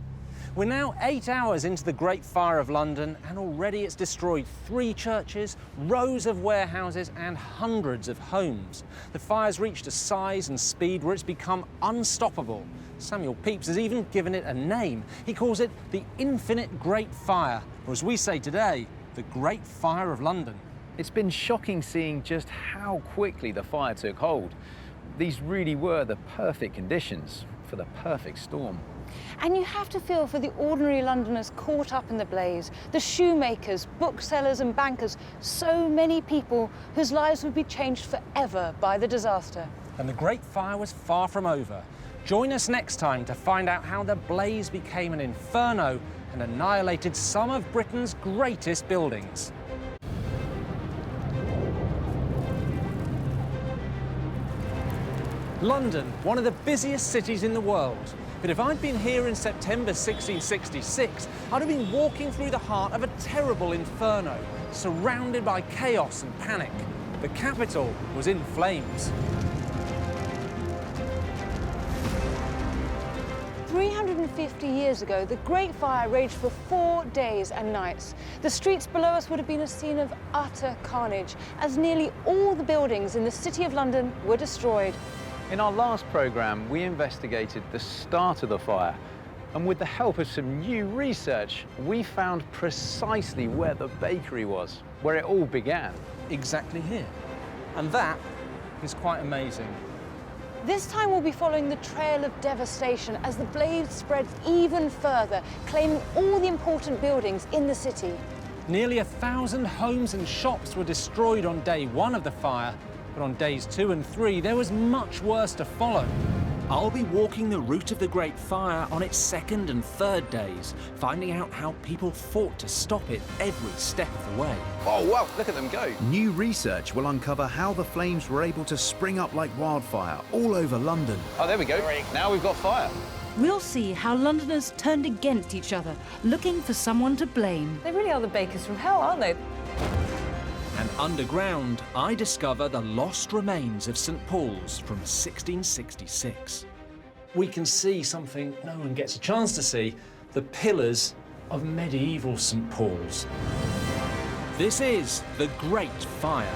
We're now 8 hours into the Great Fire of London, and already it's destroyed 3 churches, rows of warehouses, and hundreds of homes. The fire's reached a size and speed where it's become unstoppable. Samuel Pepys has even given it a name. He calls it the Infinite Great Fire, or as we say today, the Great Fire of London. It's been shocking seeing just how quickly the fire took hold. These really were the perfect conditions for the perfect storm. And you have to feel for the ordinary Londoners caught up in the blaze, the shoemakers, booksellers and bankers, so many people whose lives would be changed forever by the disaster. And the Great Fire was far from over. Join us next time to find out how the blaze became an inferno and annihilated some of Britain's greatest buildings. London, one of the busiest cities in the world. But if I'd been here in September 1666, I'd have been walking through the heart of a terrible inferno, surrounded by chaos and panic. The capital was in flames. 350 years ago, the Great Fire raged for 4 days and nights. The streets below us would have been a scene of utter carnage, as nearly all the buildings in the City of London were destroyed. In our last programme, we investigated the start of the fire, and with the help of some new research, we found precisely where the bakery was, where it all began. Exactly here. And that is quite amazing. This time we'll be following the trail of devastation as the blaze spreads even further, claiming all the important buildings in the city. Nearly 1,000 homes and shops were destroyed on day 1 of the fire, but on days 2 and 3 there was much worse to follow. I'll be walking the route of the Great Fire on its second and third days, finding out how people fought to stop it every step of the way. Oh, wow, look at them go. New research will uncover how the flames were able to spring up like wildfire all over London. Oh, there we go. Now we've got fire. We'll see how Londoners turned against each other, looking for someone to blame. They really are the bakers from hell, aren't they? And underground, I discover the lost remains of St Paul's from 1666. We can see something no one gets a chance to see, the pillars of medieval St Paul's. This is the Great Fire.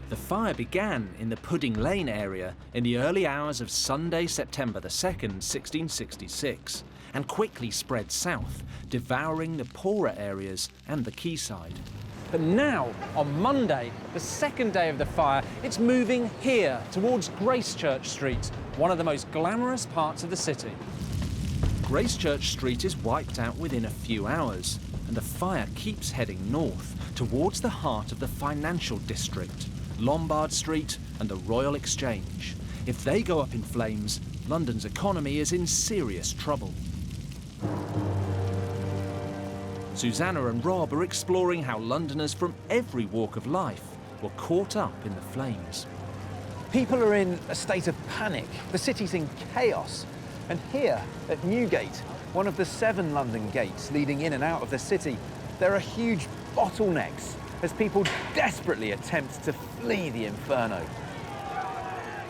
The fire began in the Pudding Lane area in the early hours of Sunday, September the 2nd, 1666, and quickly spread south, devouring the poorer areas and the quayside. But now, on Monday, the second day of the fire, it's moving here, towards Gracechurch Street, one of the most glamorous parts of the city. Gracechurch Street is wiped out within a few hours, and the fire keeps heading north, towards the heart of the financial district, Lombard Street and the Royal Exchange. If they go up in flames, London's economy is in serious trouble. Susanna and Rob are exploring how Londoners from every walk of life were caught up in the flames. People are in a state of panic. The city's in chaos. And here at Newgate, one of the 7 London gates leading in and out of the city, there are huge bottlenecks as people desperately attempt to flee the Inferno.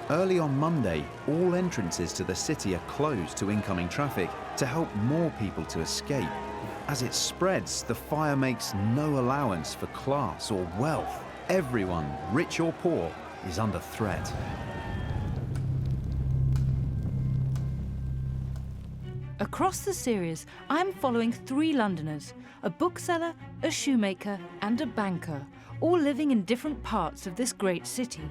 Early on Monday, all entrances to the city are closed to incoming traffic to help more people to escape. As it spreads, the fire makes no allowance for class or wealth. Everyone, rich or poor, is under threat. Across the series, I'm following 3 Londoners, a bookseller, a shoemaker and a banker, all living in different parts of this great city.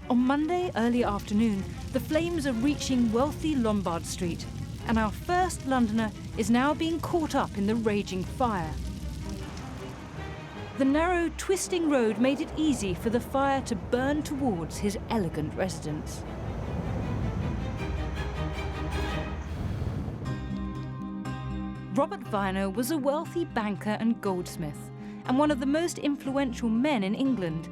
On Monday early afternoon, the flames are reaching wealthy Lombard Street, and our first Londoner is now being caught up in the raging fire. The narrow, twisting road made it easy for the fire to burn towards his elegant residence. Robert Viner was a wealthy banker and goldsmith, and one of the most influential men in England.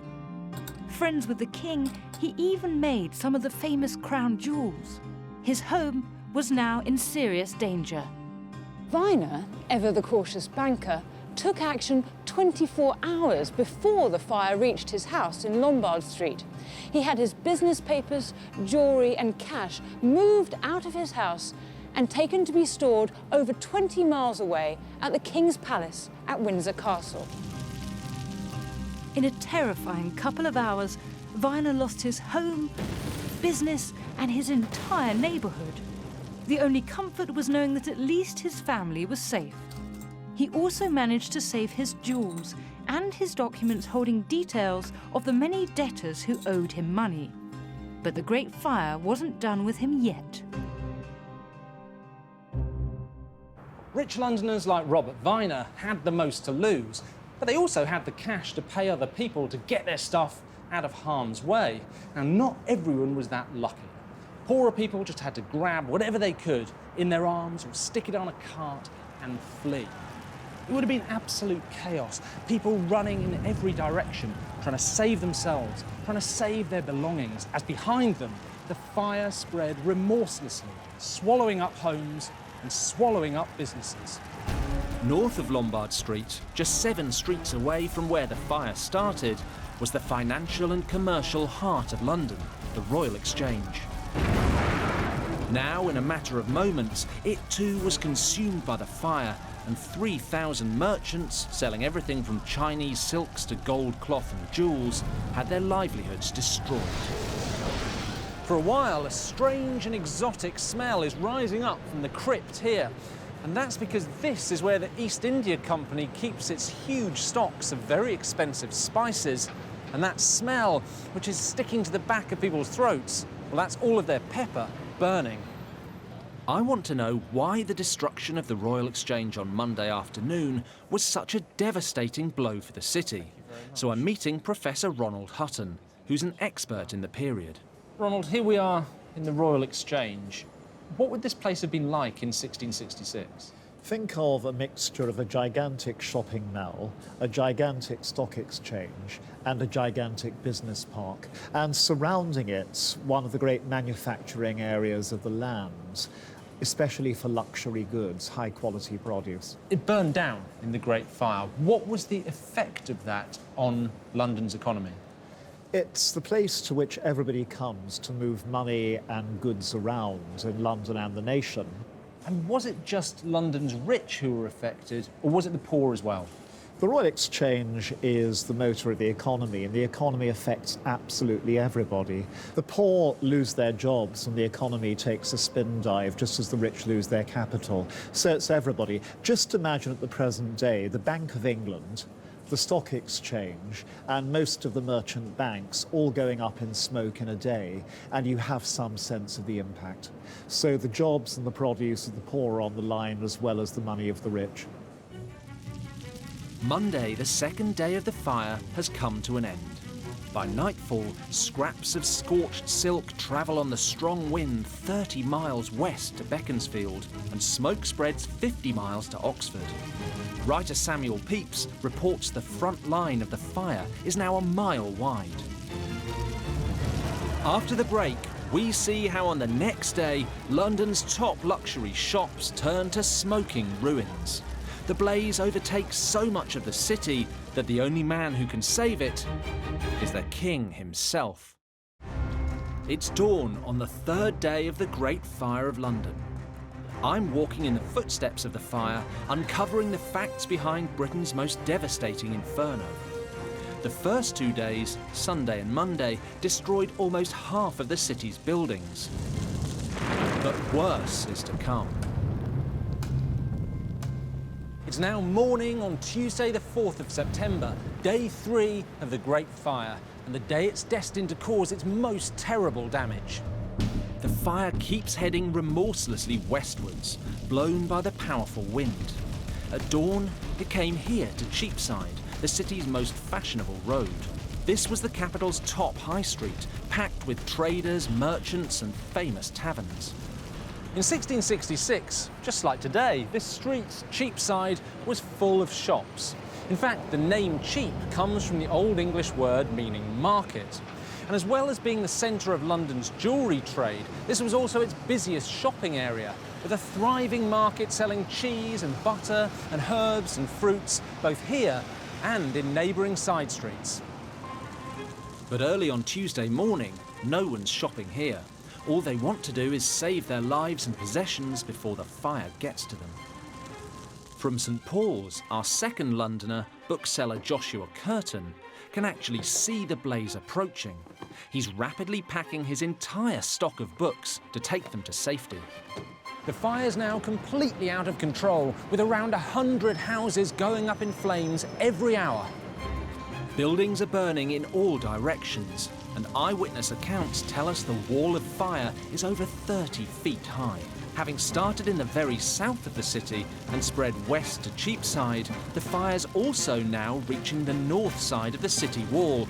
Friends with the king, he even made some of the famous crown jewels. His home was now in serious danger. Viner, ever the cautious banker, took action 24 hours before the fire reached his house in Lombard Street. He had his business papers, jewellery and cash moved out of his house and taken to be stored over 20 miles away at the King's Palace at Windsor Castle. In a terrifying couple of hours, Viner lost his home, business and his entire neighbourhood. The only comfort was knowing that at least his family was safe. He also managed to save his jewels and his documents holding details of the many debtors who owed him money. But the Great Fire wasn't done with him yet. Rich Londoners like Robert Viner had the most to lose, but they also had the cash to pay other people to get their stuff out of harm's way. Now, not everyone was that lucky. Poorer people just had to grab whatever they could in their arms or stick it on a cart and flee. It would have been absolute chaos, people running in every direction, trying to save themselves, trying to save their belongings, as behind them, the fire spread remorselessly, swallowing up homes and swallowing up businesses. North of Lombard Street, just 7 streets away from where the fire started, was the financial and commercial heart of London, the Royal Exchange. Now, in a matter of moments, it too was consumed by the fire, and 3,000 merchants, selling everything from Chinese silks to gold cloth and jewels, had their livelihoods destroyed. For a while, a strange and exotic smell is rising up from the crypt here. And that's because this is where the East India Company keeps its huge stocks of very expensive spices. And that smell, which is sticking to the back of people's throats, well, that's all of their pepper burning. I want to know why the destruction of the Royal Exchange on Monday afternoon was such a devastating blow for the city. So I'm meeting Professor Ronald Hutton, who's an expert in the period. Ronald, here we are in the Royal Exchange. What would this place have been like in 1666? Think of a mixture of a gigantic shopping mall, a gigantic stock exchange, and a gigantic business park. And surrounding it, one of the great manufacturing areas of the land, especially for luxury goods, high-quality produce. It burned down in the Great Fire. What was the effect of that on London's economy? It's the place to which everybody comes to move money and goods around in London and the nation. And was it just London's rich who were affected, or was it the poor as well? The Royal Exchange is the motor of the economy, and the economy affects absolutely everybody. The poor lose their jobs, and the economy takes a spin dive, just as the rich lose their capital. So it's everybody. Just imagine at the present day, the Bank of England, the stock exchange, and most of the merchant banks all going up in smoke in a day, and you have some sense of the impact. So the jobs and the produce of the poor are on the line, as well as the money of the rich. Monday, the second day of the fire, has come to an end. By nightfall, scraps of scorched silk travel on the strong wind 30 miles west to Beaconsfield, and smoke spreads 50 miles to Oxford. Writer Samuel Pepys reports the front line of the fire is now a mile wide. After the break, we see how on the next day, London's top luxury shops turn to smoking ruins. The blaze overtakes so much of the city that the only man who can save it is the king himself. It's dawn on the third day of the Great Fire of London. I'm walking in the footsteps of the fire, uncovering the facts behind Britain's most devastating inferno. The first 2 days, Sunday and Monday, destroyed almost half of the city's buildings. But worse is to come. It's now morning on Tuesday the 4th of September, day 3 of the Great Fire, and the day it's destined to cause its most terrible damage. The fire keeps heading remorselessly westwards, blown by the powerful wind. At dawn, it came here to Cheapside, the city's most fashionable road. This was the capital's top high street, packed with traders, merchants, and famous taverns. In 1666, just like today, this street, Cheapside, was full of shops. In fact, the name cheap comes from the Old English word meaning market. And as well as being the centre of London's jewellery trade, this was also its busiest shopping area, with a thriving market selling cheese and butter and herbs and fruits, both here and in neighbouring side streets. But early on Tuesday morning, no one's shopping here. All they want to do is save their lives and possessions before the fire gets to them. From St Paul's, our second Londoner, bookseller Joshua Curtin, can actually see the blaze approaching. He's rapidly packing his entire stock of books to take them to safety. The fire's now completely out of control, with around 100 houses going up in flames every hour. Buildings are burning in all directions, and eyewitness accounts tell us the wall of fire is over 30 feet high. Having started in the very south of the city and spread west to Cheapside, the fire's also now reaching the north side of the city wall.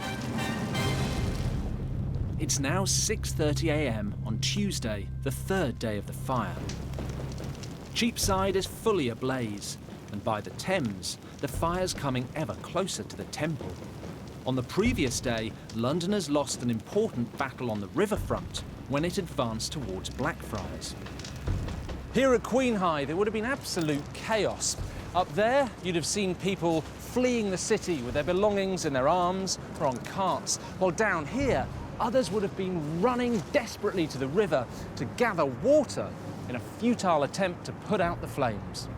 It's now 6:30 a.m. on Tuesday, the third day of the fire. Cheapside is fully ablaze, and by the Thames, the fire's coming ever closer to the Temple. On the previous day, Londoners lost an important battle on the riverfront when it advanced towards Blackfriars. Here at Queen High, there would have been absolute chaos. Up there, you'd have seen people fleeing the city with their belongings in their arms or on carts, while down here, others would have been running desperately to the river to gather water in a futile attempt to put out the flames.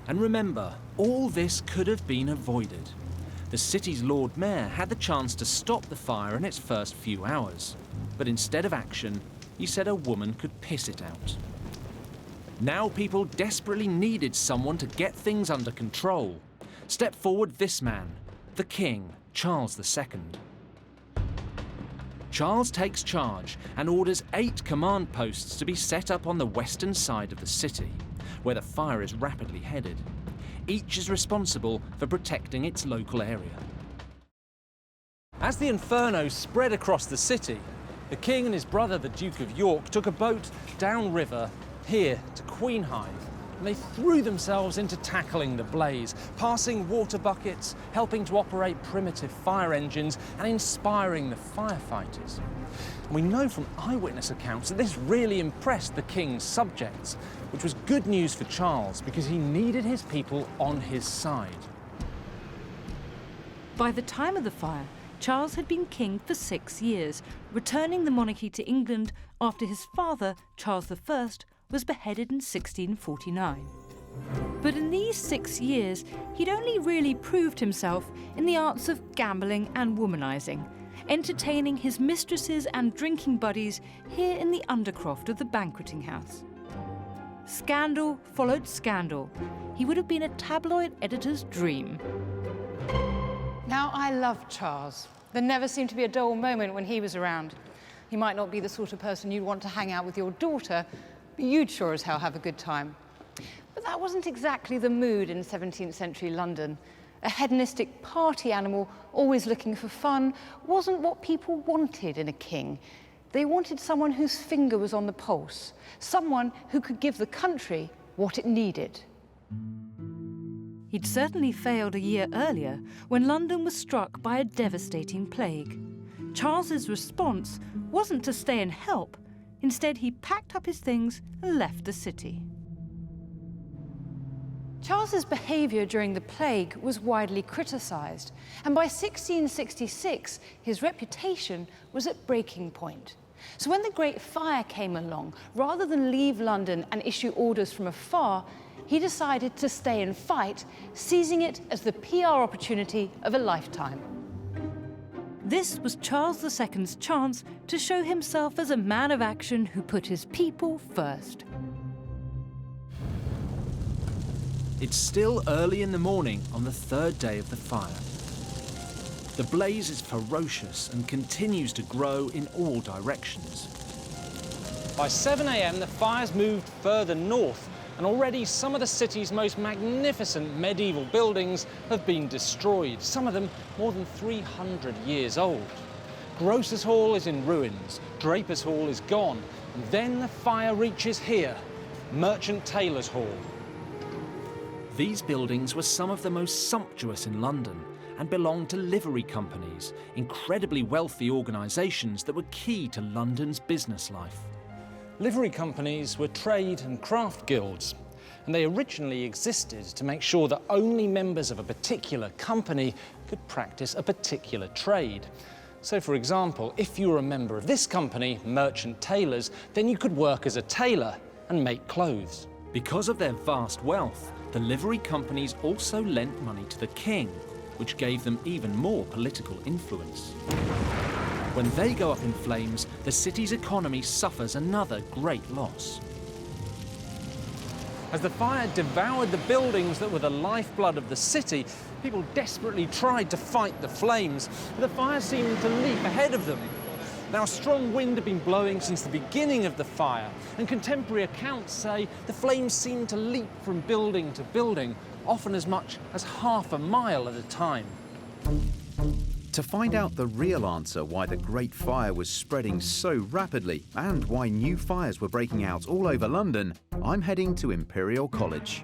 And remember, all this could have been avoided. The city's Lord Mayor had the chance to stop the fire in its first few hours, but instead of action, he said a woman could piss it out. Now people desperately needed someone to get things under control. Step forward this man, the King, Charles II. Charles takes charge and orders 8 command posts to be set up on the western side of the city, where the fire is rapidly headed. Each is responsible for protecting its local area. As the Inferno spread across the city, the king and his brother, the Duke of York, took a boat downriver here to Queenhithe, and they threw themselves into tackling the blaze, passing water buckets, helping to operate primitive fire engines, and inspiring the firefighters. And we know from eyewitness accounts that this really impressed the king's subjects, which was good news for Charles because he needed his people on his side. By the time of the fire, Charles had been king for 6 years, returning the monarchy to England after his father, Charles I, was beheaded in 1649. But in these 6 years, he'd only really proved himself in the arts of gambling and womanizing, entertaining his mistresses and drinking buddies here in the undercroft of the banqueting house. Scandal followed scandal. He would have been a tabloid editor's dream. Now, I loved Charles. There never seemed to be a dull moment when he was around. He might not be the sort of person you'd want to hang out with your daughter, but you'd sure as hell have a good time. But that wasn't exactly the mood in 17th century London. A hedonistic party animal, always looking for fun, wasn't what people wanted in a king. They wanted someone whose finger was on the pulse, someone who could give the country what it needed. He'd certainly failed a year earlier when London was struck by a devastating plague. Charles's response wasn't to stay and help. Instead, he packed up his things and left the city. Charles's behaviour during the plague was widely criticised, and by 1666, his reputation was at breaking point. So when the Great Fire came along, rather than leave London and issue orders from afar, he decided to stay and fight, seizing it as the PR opportunity of a lifetime. This was Charles II's chance to show himself as a man of action who put his people first. It's still early in the morning on the 3rd day of the fire. The blaze is ferocious and continues to grow in all directions. By 7 a.m, the fire's moved further north, and already some of the city's most magnificent medieval buildings have been destroyed, some of them more than 300 years old. Grocers' Hall is in ruins, Drapers' Hall is gone, and then the fire reaches here, Merchant Taylors' Hall. These buildings were some of the most sumptuous in London and belonged to livery companies, incredibly wealthy organisations that were key to London's business life. Livery companies were trade and craft guilds, and they originally existed to make sure that only members of a particular company could practice a particular trade. So, for example, if you were a member of this company, Merchant Taylors, then you could work as a tailor and make clothes. Because of their vast wealth, the livery companies also lent money to the king, which gave them even more political influence. When they go up in flames, the city's economy suffers another great loss. As the fire devoured the buildings that were the lifeblood of the city, people desperately tried to fight the flames, but the fire seemed to leap ahead of them. Now, a strong wind had been blowing since the beginning of the fire, and contemporary accounts say the flames seemed to leap from building to building, often as much as half a mile at a time. To find out the real answer why the Great Fire was spreading so rapidly and why new fires were breaking out all over London, I'm heading to Imperial College.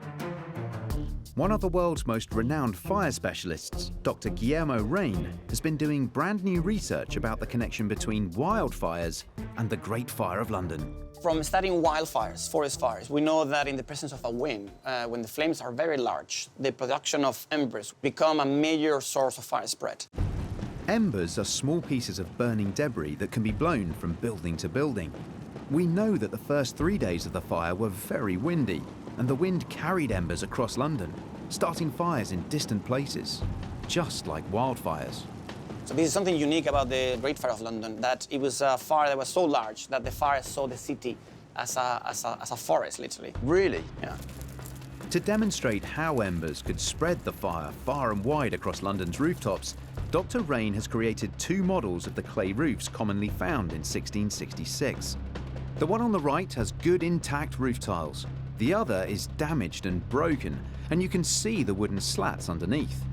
One of the world's most renowned fire specialists, Dr. Guillermo Rain, has been doing brand new research about the connection between wildfires and the Great Fire of London. From studying wildfires, forest fires, we know that in the presence of a wind, when the flames are very large, the production of embers become a major source of fire spread. Embers are small pieces of burning debris that can be blown from building to building. We know that the first 3 days of the fire were very windy, and the wind carried embers across London, starting fires in distant places, just like wildfires. So this is something unique about the Great Fire of London, that it was a fire that was so large that the fire saw the city as a forest, literally. Really? Yeah. To demonstrate how embers could spread the fire far and wide across London's rooftops, Dr. Rain has created 2 models of the clay roofs commonly found in 1666. The one on the right has good intact roof tiles. The other is damaged and broken, and you can see the wooden slats underneath.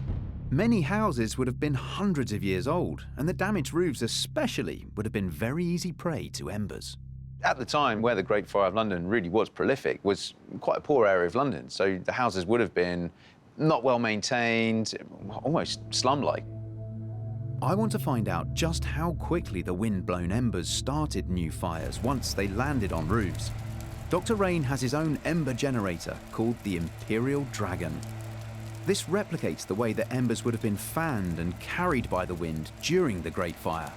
Many houses would have been hundreds of years old, and the damaged roofs especially would have been very easy prey to embers. At the time where the Great Fire of London really was prolific was quite a poor area of London, so the houses would have been not well maintained, almost slum-like. I want to find out just how quickly the wind-blown embers started new fires once they landed on roofs. Dr. Rain has his own ember generator called the Imperial Dragon. This replicates the way that embers would have been fanned and carried by the wind during the Great Fire.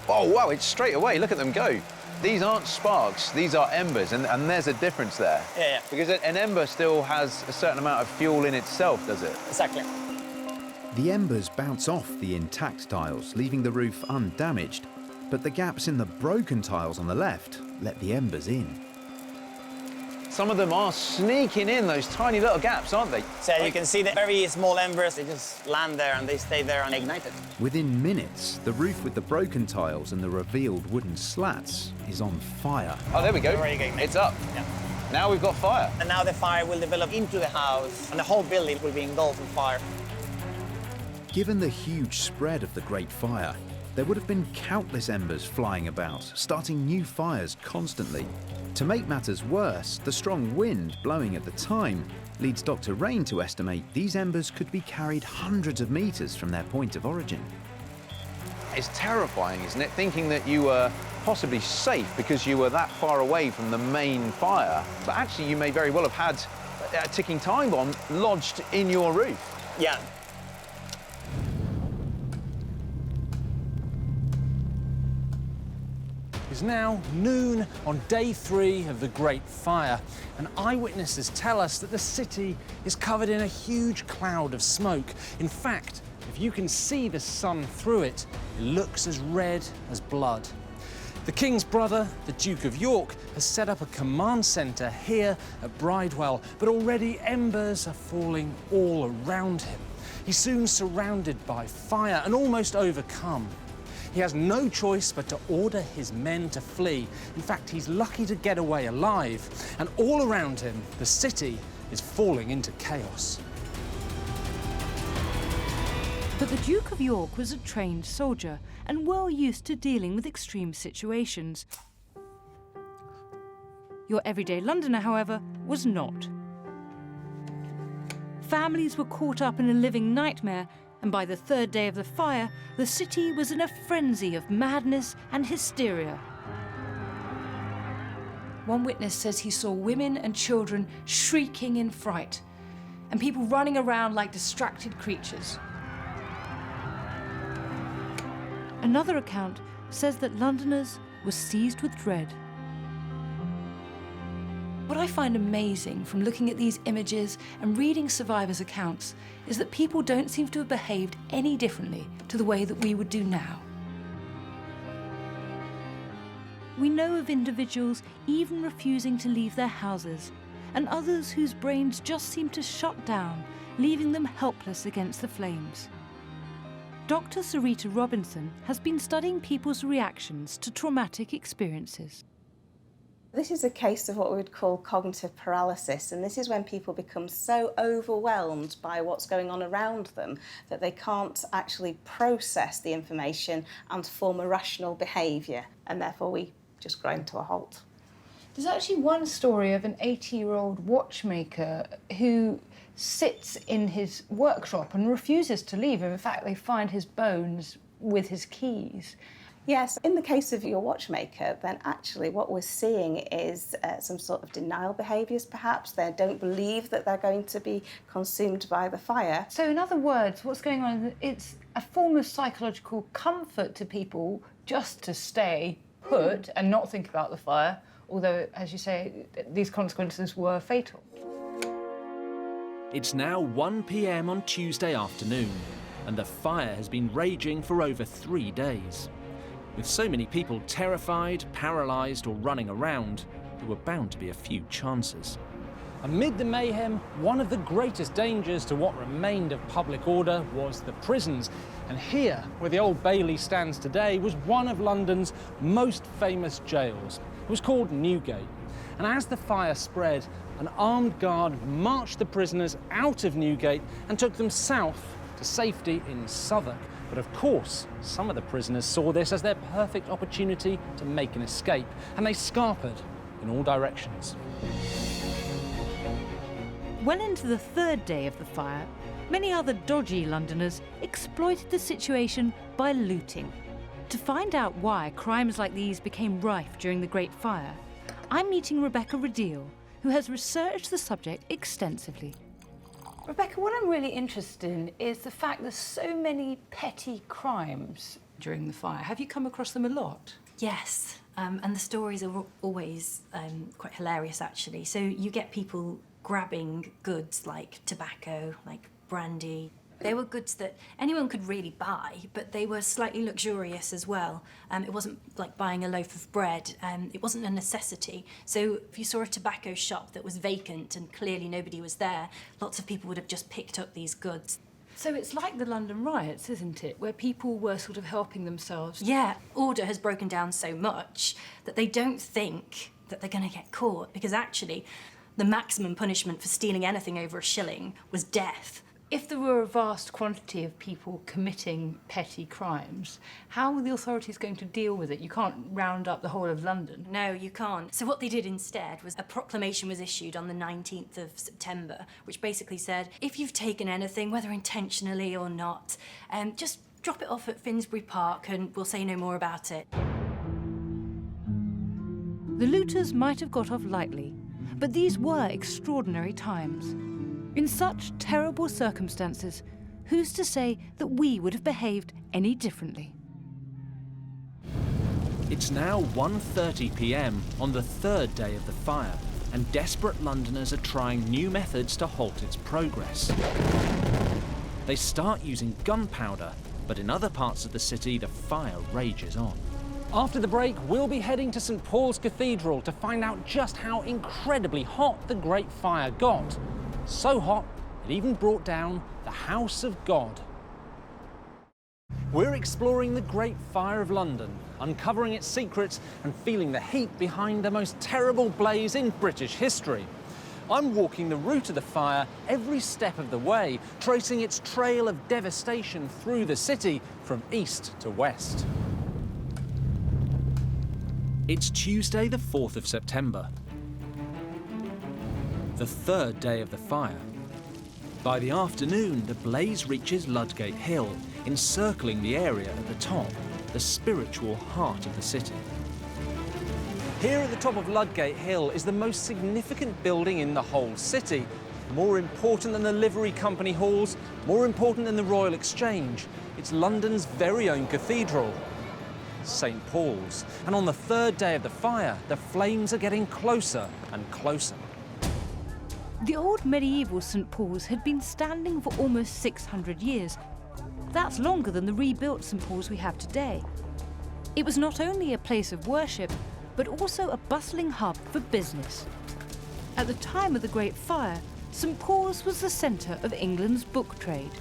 Oh, wow, it's straight away. Look at them go. These aren't sparks, these are embers, and there's a difference there. Yeah. Because an ember still has a certain amount of fuel in itself, does it? Exactly. The embers bounce off the intact tiles, leaving the roof undamaged, but the gaps in the broken tiles on the left let the embers in. Some of them are sneaking in those tiny little gaps, aren't they? So you can see the very small embers, they just land there and they stay there unignited. Within minutes, the roof with the broken tiles and the revealed wooden slats is on fire. Oh, there we go. It's up. Yeah. Now we've got fire. And now the fire will develop into the house and the whole building will be engulfed in fire. Given the huge spread of the Great Fire, there would have been countless embers flying about, starting new fires constantly. To make matters worse, the strong wind blowing at the time leads Dr. Rain to estimate these embers could be carried hundreds of meters from their point of origin. It's terrifying, isn't it? Thinking that you were possibly safe because you were that far away from the main fire, but actually you may very well have had a ticking time bomb lodged in your roof. Yeah. It's now noon on day 3 of the Great Fire, and eyewitnesses tell us that the city is covered in a huge cloud of smoke. In fact, if you can see the sun through it, it looks as red as blood. The King's brother, the Duke of York, has set up a command centre here at Bridewell, but already embers are falling all around him. He's soon surrounded by fire and almost overcome. He has no choice but to order his men to flee. In fact, he's lucky to get away alive. And all around him, the city is falling into chaos. But the Duke of York was a trained soldier and well used to dealing with extreme situations. Your everyday Londoner, however, was not. Families were caught up in a living nightmare, and by the 3rd day of the fire, the city was in a frenzy of madness and hysteria. One witness says he saw women and children shrieking in fright, and people running around like distracted creatures. Another account says that Londoners were seized with dread. What I find amazing from looking at these images and reading survivors' accounts is that people don't seem to have behaved any differently to the way that we would do now. We know of individuals even refusing to leave their houses, and others whose brains just seem to shut down, leaving them helpless against the flames. Dr. Sarita Robinson has been studying people's reactions to traumatic experiences. This is a case of what we would call cognitive paralysis, and this is when people become so overwhelmed by what's going on around them that they can't actually process the information and form a rational behaviour, and therefore we just grind to a halt. There's actually one story of an 80-year-old watchmaker who sits in his workshop and refuses to leave. In fact, they find his bones with his keys. Yes, in the case of your watchmaker, then actually what we're seeing is some sort of denial behaviours, perhaps. They don't believe that they're going to be consumed by the fire. So in other words, what's going on, it's a form of psychological comfort to people just to stay put and not think about the fire, although, as you say, these consequences were fatal. It's now 1 p.m. on Tuesday afternoon, and the fire has been raging for over 3 days. With so many people terrified, paralysed or running around, there were bound to be a few chances. Amid the mayhem, one of the greatest dangers to what remained of public order was the prisons. And here, where the Old Bailey stands today, was one of London's most famous jails. It was called Newgate. And as the fire spread, an armed guard marched the prisoners out of Newgate and took them south to safety in Southwark. But of course, some of the prisoners saw this as their perfect opportunity to make an escape, and they scarpered in all directions. Well into the third day of the fire, many other dodgy Londoners exploited the situation by looting. To find out why crimes like these became rife during the Great Fire, I'm meeting Rebecca Radil, who has researched the subject extensively. Rebecca, what I'm really interested in is the fact there's so many petty crimes during the fire. Have you come across them a lot? Yes, and the stories are always quite hilarious, actually. So you get people grabbing goods like tobacco, like brandy. They were goods that anyone could really buy, but they were slightly luxurious as well. It wasn't like buying a loaf of bread. It wasn't a necessity. So if you saw a tobacco shop that was vacant and clearly nobody was there, lots of people would have just picked up these goods. So it's like the London riots, isn't it, where people were sort of helping themselves? Yeah, order has broken down so much that they don't think that they're going to get caught, because actually the maximum punishment for stealing anything over a shilling was death. If there were a vast quantity of people committing petty crimes, how were the authorities going to deal with it? You can't round up the whole of London. No, you can't. So what they did instead was a proclamation was issued on the 19th of September, which basically said, if you've taken anything, whether intentionally or not, just drop it off at Finsbury Park and we'll say no more about it. The looters might have got off lightly, but these were extraordinary times. In such terrible circumstances, who's to say that we would have behaved any differently? It's now 1:30 p.m. on the third day of the fire, and desperate Londoners are trying new methods to halt its progress. They start using gunpowder, but in other parts of the city, the fire rages on. After the break, we'll be heading to St Paul's Cathedral to find out just how incredibly hot the Great Fire got. So hot, it even brought down the House of God. We're exploring the Great Fire of London, uncovering its secrets and feeling the heat behind the most terrible blaze in British history. I'm walking the route of the fire every step of the way, tracing its trail of devastation through the city from east to west. It's Tuesday, the 4th of September. The third day of the fire. By the afternoon, the blaze reaches Ludgate Hill, encircling the area at the top, the spiritual heart of the city. Here at the top of Ludgate Hill is the most significant building in the whole city. More important than the livery company halls, more important than the Royal Exchange. It's London's very own cathedral, St Paul's. And on the third day of the fire, the flames are getting closer and closer. The old medieval St Paul's had been standing for almost 600 years. That's longer than the rebuilt St Paul's we have today. It was not only a place of worship, but also a bustling hub for business. At the time of the Great Fire, St Paul's was the centre of England's book trade.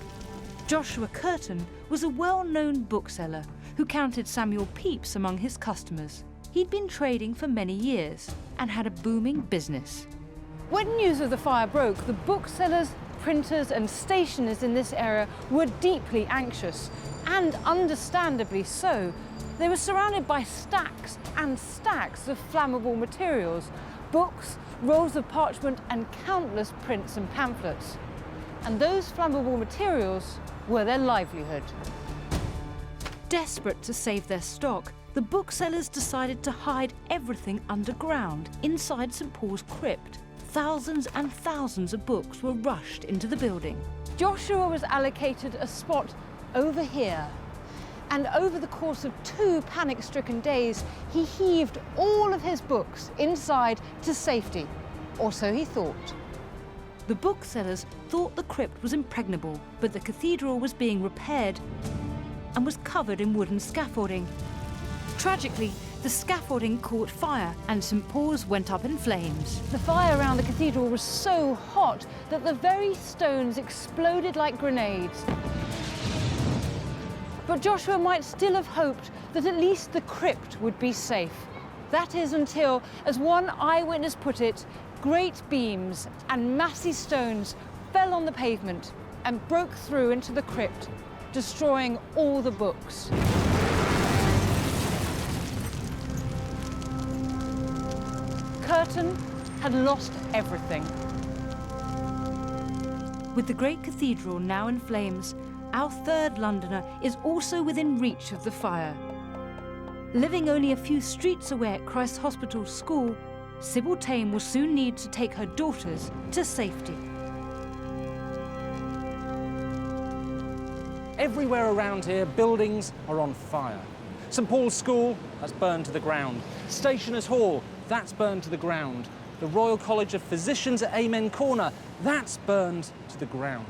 Joshua Curtin was a well-known bookseller who counted Samuel Pepys among his customers. He'd been trading for many years and had a booming business. When news of the fire broke, the booksellers, printers and stationers in this area were deeply anxious, and understandably so. They were surrounded by stacks and stacks of flammable materials, books, rolls of parchment and countless prints and pamphlets. And those flammable materials were their livelihood. Desperate to save their stock, the booksellers decided to hide everything underground, inside St Paul's crypt. Thousands and thousands of books were rushed into the building. Joshua was allocated a spot over here. And over the course of 2 panic-stricken days, he heaved all of his books inside to safety, or so he thought. The booksellers thought the crypt was impregnable, but the cathedral was being repaired and was covered in wooden scaffolding. Tragically, the scaffolding caught fire and St Paul's went up in flames. The fire around the cathedral was so hot that the very stones exploded like grenades. But Joshua might still have hoped that at least the crypt would be safe. That is until, as one eyewitness put it, great beams and massy stones fell on the pavement and broke through into the crypt, destroying all the books. Curtin had lost everything. With the great cathedral now in flames, our third Londoner is also within reach of the fire. Living only a few streets away at Christ Hospital School, Sybil Tame will soon need to take her daughters to safety. Everywhere around here, buildings are on fire. St Paul's School, that's burned to the ground. Stationers' Hall, that's burned to the ground. The Royal College of Physicians at Amen Corner, that's burned to the ground.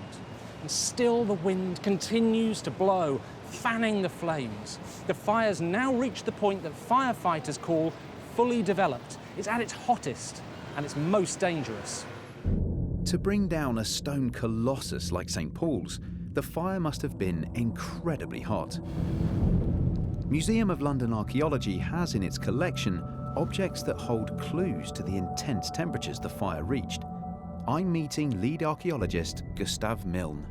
And still the wind continues to blow, fanning the flames. The fire's now reached the point that firefighters call fully developed. It's at its hottest and it's most dangerous. To bring down a stone colossus like St Paul's, the fire must have been incredibly hot. Museum of London Archaeology has in its collection objects that hold clues to the intense temperatures the fire reached. I'm meeting lead archaeologist Gustav Milne.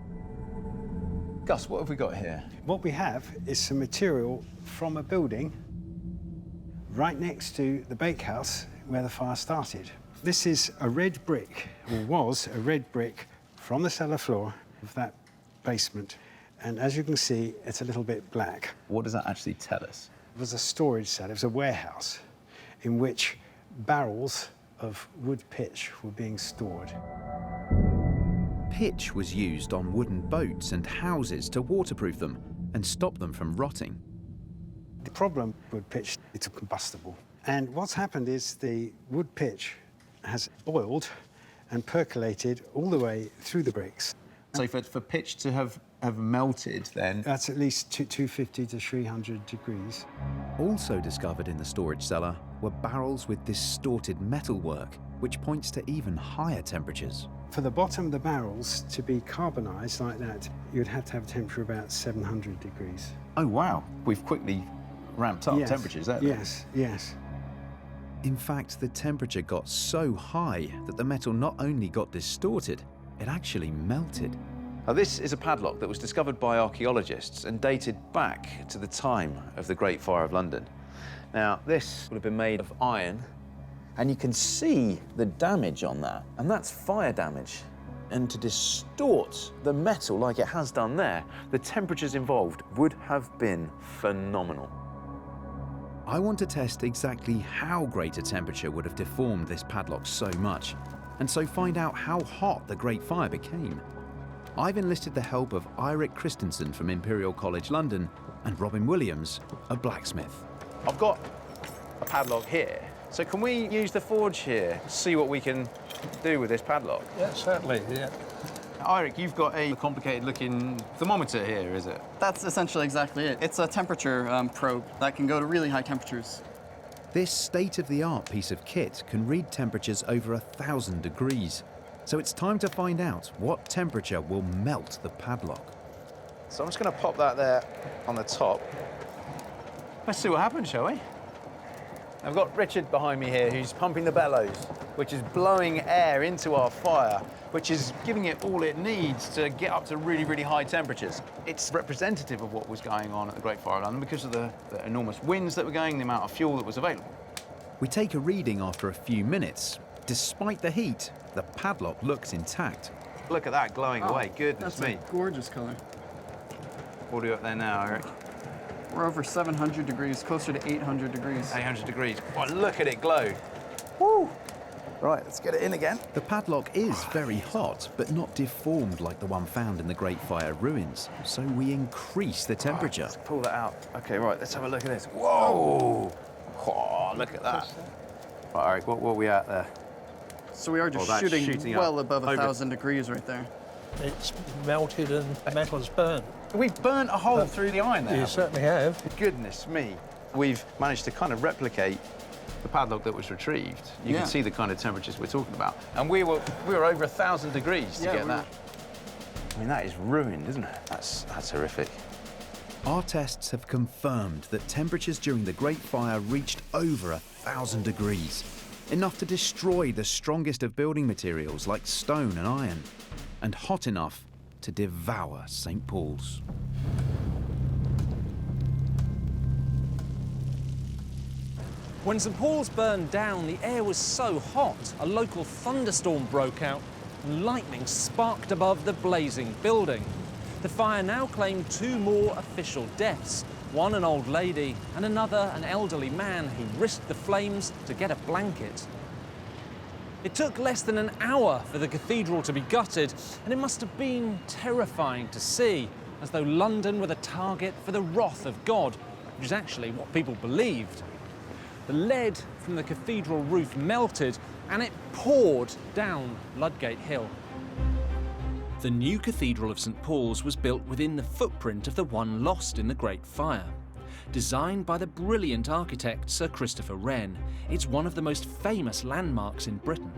Gus, what have we got here? What we have is some material from a building right next to the bakehouse where the fire started. This is a red brick, or was a red brick, from the cellar floor of that basement. And as you can see, it's a little bit black. What does that actually tell us? It was a storage cell, it was a warehouse in which barrels of wood pitch were being stored. Pitch was used on wooden boats and houses to waterproof them and stop them from rotting. The problem with pitch, it's combustible. And what's happened is the wood pitch has boiled and percolated all the way through the bricks. So for pitch to have melted then? That's at least 250 to 300 degrees. Also discovered in the storage cellar were barrels with distorted metalwork, which points to even higher temperatures. For the bottom of the barrels to be carbonised like that, you'd have to have a temperature about 700 degrees. Oh, wow. We've quickly ramped up temperatures there. Yes, yes. In fact, the temperature got so high that the metal not only got distorted, it actually melted. Now, this is a padlock that was discovered by archaeologists and dated back to the time of the Great Fire of London. Now, this would have been made of iron, and you can see the damage on that, and that's fire damage. And to distort the metal like it has done there, the temperatures involved would have been phenomenal. I want to test exactly how great a temperature would have deformed this padlock so much, and so find out how hot the Great Fire became. I've enlisted the help of Eirik Christensen from Imperial College London and Robin Williams, a blacksmith. I've got a padlock here, so can we use the forge here, see what we can do with this padlock? Yeah, certainly, yeah. Eirik, you've got a complicated-looking thermometer here, is it? That's essentially exactly it. It's a temperature probe that can go to really high temperatures. This state-of-the-art piece of kit can read temperatures over 1,000 degrees. So it's time to find out what temperature will melt the padlock. So I'm just going to pop that there on the top. Let's see what happens, shall we? I've got Richard behind me here who's pumping the bellows, which is blowing air into our fire, which is giving it all it needs to get up to really, really high temperatures. It's representative of what was going on at the Great Fire of London because of the enormous winds that were going, the amount of fuel that was available. We take a reading after a few minutes. Despite the heat, the padlock looks intact. Look at that glowing away, goodness me. That's a gorgeous colour. What are you up there now, Eirik? We're over 700 degrees, closer to 800 degrees. 800 degrees. Oh, look at it glow. Woo! Right, let's get it in again. The padlock is very hot, but not deformed like the one found in the Great Fire ruins. So we increase the temperature. Right, let's pull that out. Okay, right, let's have a look at this. Whoa! Oh, look at that. Right, Eirik, what are we at there? So we are just shooting well above 1,000 degrees right there. It's melted and metal's burnt. We've burnt a hole through the iron there. You certainly have. Goodness me. We've managed to kind of replicate the padlock that was retrieved. You can see the kind of temperatures we're talking about. And we were over 1,000 degrees to get that. I mean, that is ruined, isn't it? That's horrific. Our tests have confirmed that temperatures during the Great Fire reached over 1,000 degrees, enough to destroy the strongest of building materials like stone and iron, and hot enough to devour St. Paul's. When St. Paul's burned down, the air was so hot, a local thunderstorm broke out and lightning sparked above the blazing building. The fire now claimed 2 more official deaths, one an old lady and another an elderly man who risked the flames to get a blanket. It took less than an hour for the cathedral to be gutted, and it must have been terrifying to see, as though London were the target for the wrath of God, which is actually what people believed. The lead from the cathedral roof melted and it poured down Ludgate Hill. The new Cathedral of St. Paul's was built within the footprint of the one lost in the Great Fire. Designed by the brilliant architect Sir Christopher Wren, it's one of the most famous landmarks in Britain.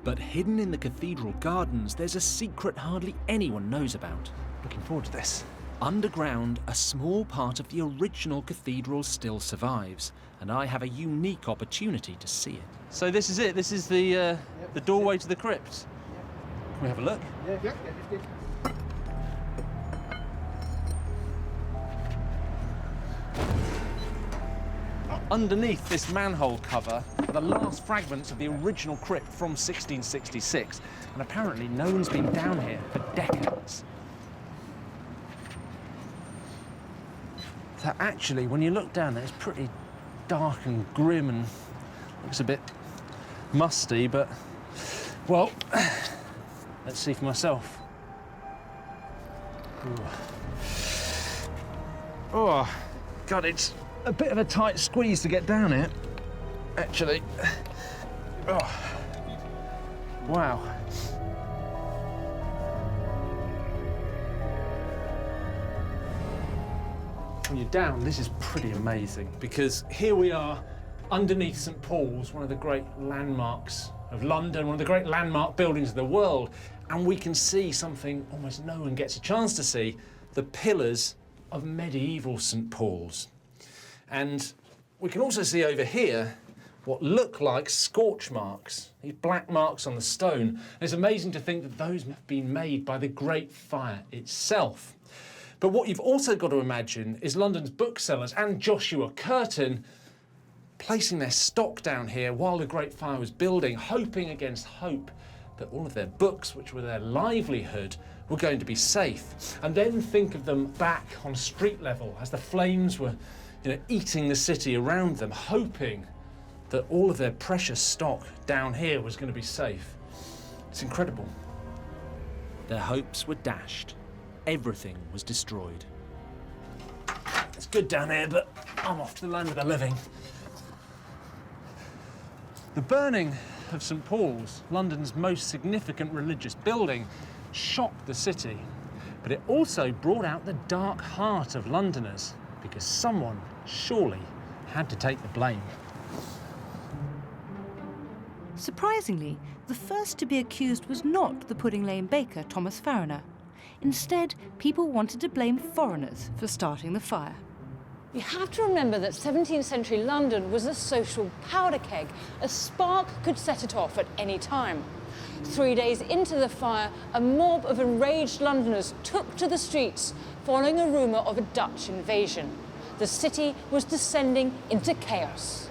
But hidden in the cathedral gardens, there's a secret hardly anyone knows about. Looking forward to this. Underground, a small part of the original cathedral still survives, and I have a unique opportunity to see it. So this is it? This is the doorway to the crypt? Can we have a look? Yeah. Underneath this manhole cover are the last fragments of the original crypt from 1666, and apparently no one's been down here for decades. So actually, when you look down there, it's pretty dark and grim and looks a bit musty, but, well, let's see for myself. Ooh. Oh, God, it's a bit of a tight squeeze to get down here, actually. Oh. Wow. When you're down, this is pretty amazing, because here we are underneath St. Paul's, one of the great landmarks of London, one of the great landmark buildings of the world, and we can see something almost no one gets a chance to see, the pillars of medieval St. Paul's. And we can also see over here what look like scorch marks, these black marks on the stone. And it's amazing to think that those have been made by the Great Fire itself. But what you've also got to imagine is London's booksellers and Joshua Curtin placing their stock down here while the Great Fire was building, hoping against hope that all of their books, which were their livelihood, were going to be safe. And then think of them back on street level as the flames were, eating the city around them, hoping that all of their precious stock down here was going to be safe. It's incredible. Their hopes were dashed. Everything was destroyed. It's good down here, but I'm off to the land of the living. The burning of St. Paul's, London's most significant religious building, shocked the city, but it also brought out the dark heart of Londoners, because someone surely had to take the blame. Surprisingly, the first to be accused was not the Pudding Lane baker, Thomas Fariner. Instead, people wanted to blame foreigners for starting the fire. You have to remember that 17th century London was a social powder keg. A spark could set it off at any time. 3 days into the fire, a mob of enraged Londoners took to the streets following a rumour of a Dutch invasion. The city was descending into chaos.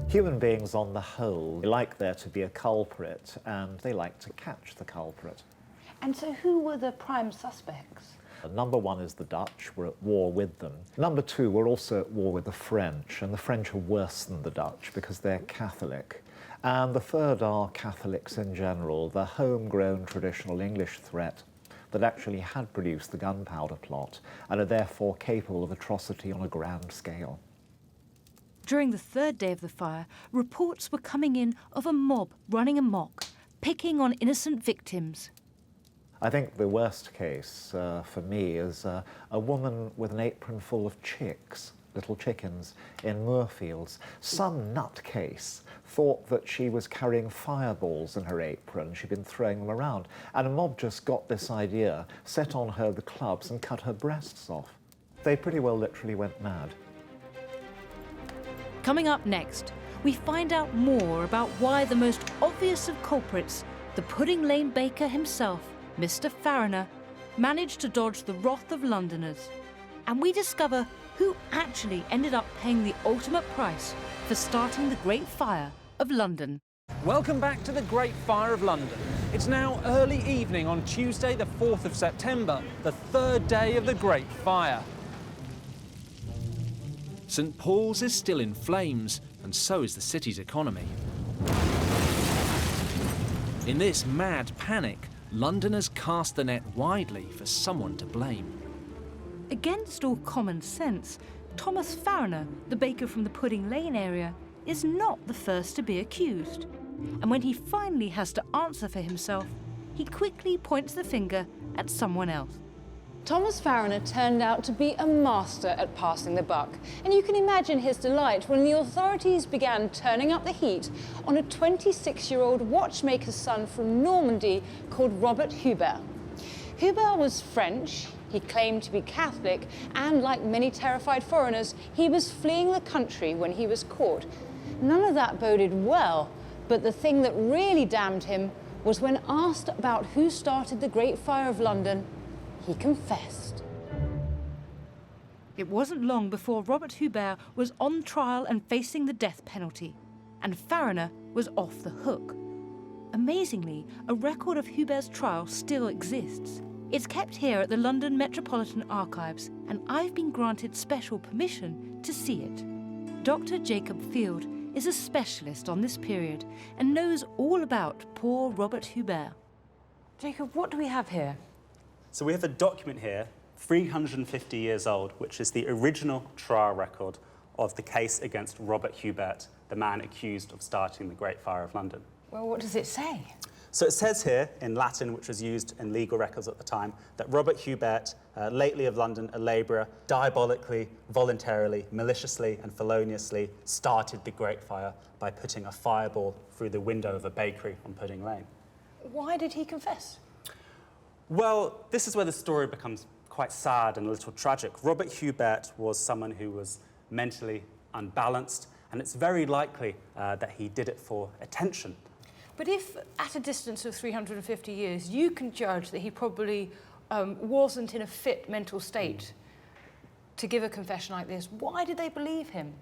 Human beings on the whole like there to be a culprit, and they like to catch the culprit. And so who were the prime suspects? Number one is the Dutch. We're at war with them. Number two, we're also at war with the French, and the French are worse than the Dutch because they're Catholic. And the third are Catholics in general, the homegrown traditional English threat that actually had produced the gunpowder plot and are therefore capable of atrocity on a grand scale. During the third day of the fire, reports were coming in of a mob running amok, picking on innocent victims. I think the worst case for me is a woman with an apron full of chicks. little chickens in Moorfields. Some nutcase thought that she was carrying fireballs in her apron. She'd been throwing them around. And a mob just got this idea, set on her the clubs and cut her breasts off. They pretty well literally went mad. Coming up next, we find out more about why the most obvious of culprits, the Pudding Lane baker himself, Mr. Fariner, managed to dodge the wrath of Londoners. And we discover who actually ended up paying the ultimate price for starting the Great Fire of London. Welcome back to the Great Fire of London. It's now early evening on Tuesday, the 4th of September, the third day of the Great Fire. St Paul's is still in flames, and so is the city's economy. In this mad panic, Londoners cast the net widely for someone to blame. Against all common sense, Thomas Fariner, the baker from the Pudding Lane area, is not the first to be accused. And when he finally has to answer for himself, he quickly points the finger at someone else. Thomas Fariner turned out to be a master at passing the buck, and you can imagine his delight when the authorities began turning up the heat on a 26-year-old watchmaker's son from Normandy called Robert Hubert. Hubert was French, he claimed to be Catholic, and like many terrified foreigners, he was fleeing the country when he was caught. None of that boded well, but the thing that really damned him was when asked about who started the Great Fire of London, he confessed. It wasn't long before Robert Hubert was on trial and facing the death penalty, and Fariner was off the hook. Amazingly, a record of Hubert's trial still exists. It's kept here at the London Metropolitan Archives, and I've been granted special permission to see it. Dr. Jacob Field is a specialist on this period and knows all about poor Robert Hubert. Jacob, what do we have here? So we have a document here, 350 years old, which is the original trial record of the case against Robert Hubert, the man accused of starting the Great Fire of London. Well, what does it say? So it says here, in Latin, which was used in legal records at the time, that Robert Hubert, lately of London, a labourer, diabolically, voluntarily, maliciously and feloniously started the Great Fire by putting a fireball through the window of a bakery on Pudding Lane. Why did he confess? Well, this is where the story becomes quite sad and a little tragic. Robert Hubert was someone who was mentally unbalanced, and it's very likely that he did it for attention. But if, at a distance of 350 years, you can judge that he probably wasn't in a fit mental state to give a confession like this, why did they believe him?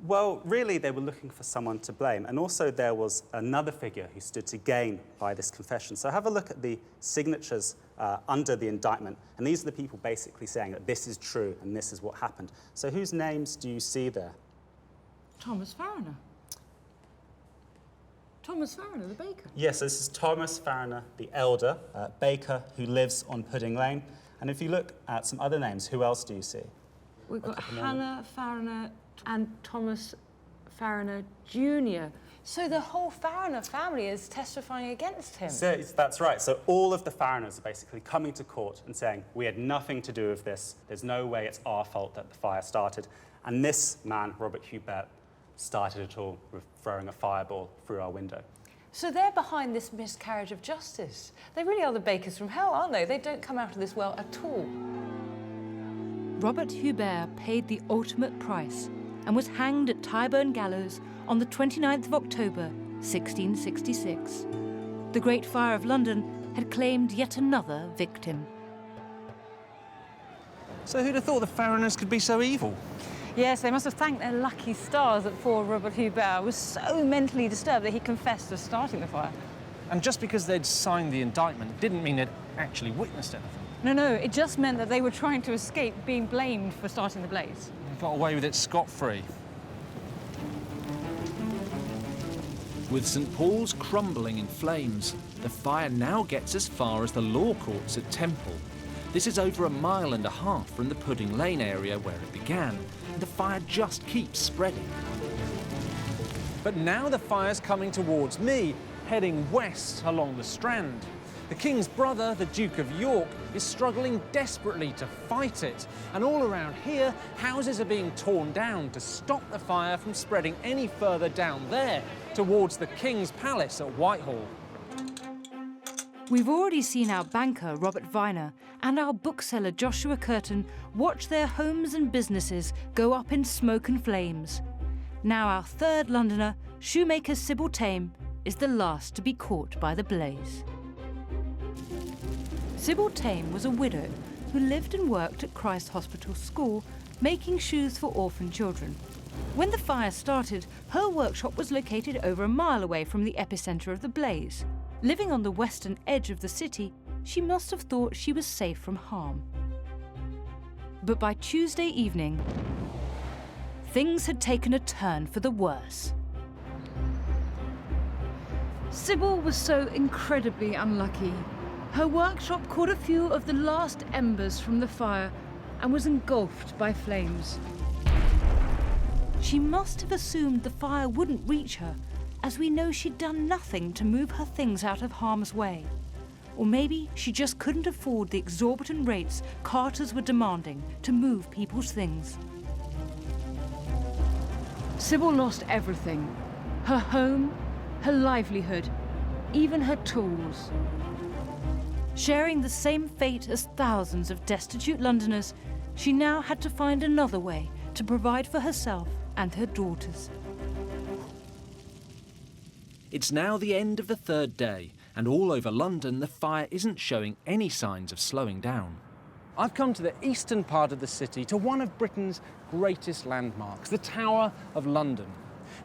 Well, really, they were looking for someone to blame. And also there was another figure who stood to gain by this confession. So have a look at the signatures under the indictment. And these are the people basically saying that this is true and this is what happened. So whose names do you see there? Thomas Fariner. Thomas Fariner, the baker. Yes, this is Thomas Fariner, the elder, baker who lives on Pudding Lane. And if you look at some other names, who else do you see? We've got Hannah Fariner and Thomas Fariner Jr. So the whole Fariner family is testifying against him. So, that's right. So all of the Fariners are basically coming to court and saying, we had nothing to do with this. There's no way it's our fault that the fire started. And this man, Robert Hubert, started it all with throwing a fireball through our window. So they're behind this miscarriage of justice. They really are the bakers from hell, aren't they? They don't come out of this well at all. Robert Hubert paid the ultimate price and was hanged at Tyburn Gallows on the 29th of October, 1666. The Great Fire of London had claimed yet another victim. So who'd have thought the Fariners could be so evil? Yes, they must have thanked their lucky stars that poor Robert Hubert was so mentally disturbed that he confessed to starting the fire. And just because they'd signed the indictment didn't mean they'd actually witnessed anything. No, it just meant that they were trying to escape being blamed for starting the blaze. They got away with it scot-free. With St Paul's crumbling in flames, the fire now gets as far as the law courts at Temple. This is over 1.5 miles from the Pudding Lane area where it began. The fire just keeps spreading. But now the fire's coming towards me, heading west along the Strand. The King's brother, the Duke of York, is struggling desperately to fight it. And all around here, houses are being torn down to stop the fire from spreading any further down there, towards the King's Palace at Whitehall. We've already seen our banker, Robert Viner, and our bookseller, Joshua Curtin, watch their homes and businesses go up in smoke and flames. Now our third Londoner, shoemaker Sybil Tame, is the last to be caught by the blaze. Sybil Tame was a widow who lived and worked at Christ Hospital School, making shoes for orphan children. When the fire started, her workshop was located over a mile away from the epicentre of the blaze. Living on the western edge of the city, she must have thought she was safe from harm. But by Tuesday evening, things had taken a turn for the worse. Sybil was so incredibly unlucky. Her workshop caught a few of the last embers from the fire and was engulfed by flames. She must have assumed the fire wouldn't reach her, as we know she'd done nothing to move her things out of harm's way. Or maybe she just couldn't afford the exorbitant rates carters were demanding to move people's things. Sybil lost everything. Her home, her livelihood, even her tools. Sharing the same fate as thousands of destitute Londoners, she now had to find another way to provide for herself and her daughters. It's now the end of the third day, and all over London the fire isn't showing any signs of slowing down. I've come to the eastern part of the city, to one of Britain's greatest landmarks, the Tower of London.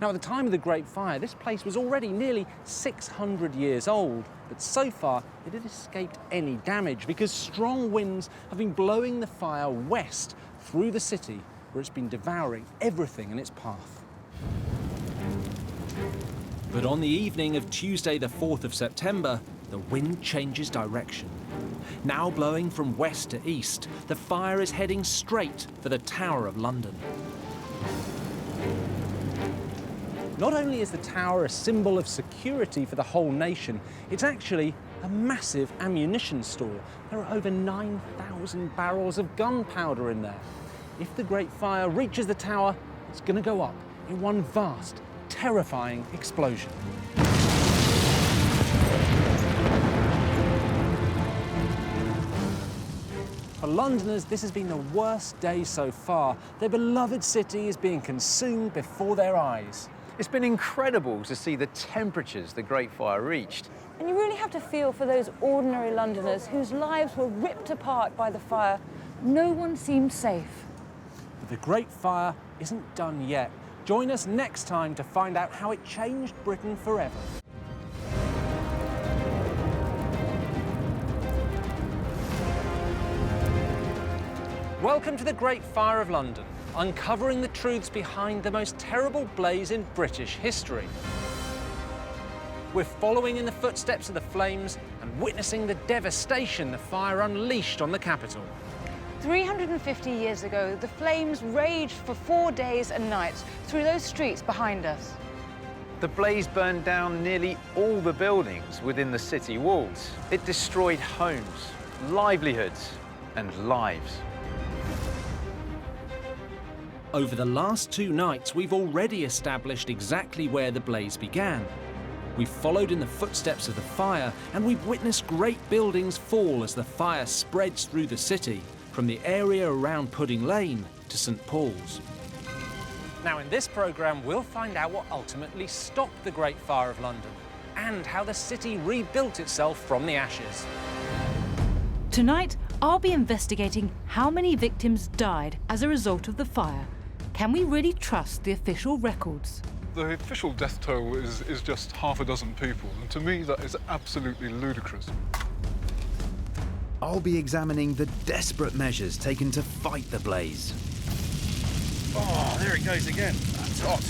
Now, at the time of the Great Fire, this place was already nearly 600 years old, but so far it had escaped any damage because strong winds have been blowing the fire west through the city, where it's been devouring everything in its path. But on the evening of Tuesday the 4th of September, the wind changes direction. Now blowing from west to east, the fire is heading straight for the Tower of London. Not only is the tower a symbol of security for the whole nation, it's actually a massive ammunition store. There are over 9,000 barrels of gunpowder in there. If the Great Fire reaches the tower, it's going to go up in one vast, terrifying explosion. For Londoners, this has been the worst day so far. Their beloved city is being consumed before their eyes. It's been incredible to see the temperatures the Great Fire reached. And you really have to feel for those ordinary Londoners whose lives were ripped apart by the fire. No one seemed safe. But the Great Fire isn't done yet. Join us next time to find out how it changed Britain forever. Welcome to the Great Fire of London, uncovering the truths behind the most terrible blaze in British history. We're following in the footsteps of the flames and witnessing the devastation the fire unleashed on the capital. 350 years ago, the flames raged for 4 days and nights through those streets behind us. The blaze burned down nearly all the buildings within the city walls. It destroyed homes, livelihoods, and lives. Over the last 2 nights, we've already established exactly where the blaze began. We've followed in the footsteps of the fire, and we've witnessed great buildings fall as the fire spreads through the city, from the area around Pudding Lane to St Paul's. Now, in this programme, we'll find out what ultimately stopped the Great Fire of London and how the city rebuilt itself from the ashes. Tonight, I'll be investigating how many victims died as a result of the fire. Can we really trust the official records? The official death toll is just half a dozen people, and to me that is absolutely ludicrous. I'll be examining the desperate measures taken to fight the blaze. Oh, there it goes again. That's hot.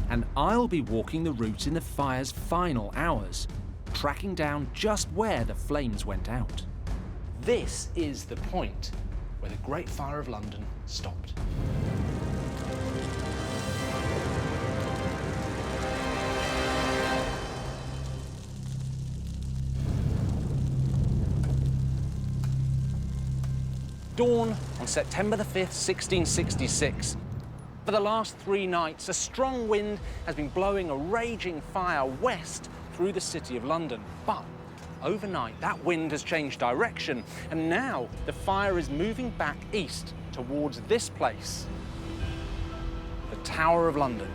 And I'll be walking the route in the fire's final hours, tracking down just where the flames went out. This is the point where the Great Fire of London stopped. dawn on September the 5th, 1666. For the last 3 nights, a strong wind has been blowing a raging fire west through the city of London. But overnight, that wind has changed direction, and now the fire is moving back east towards this place, the Tower of London.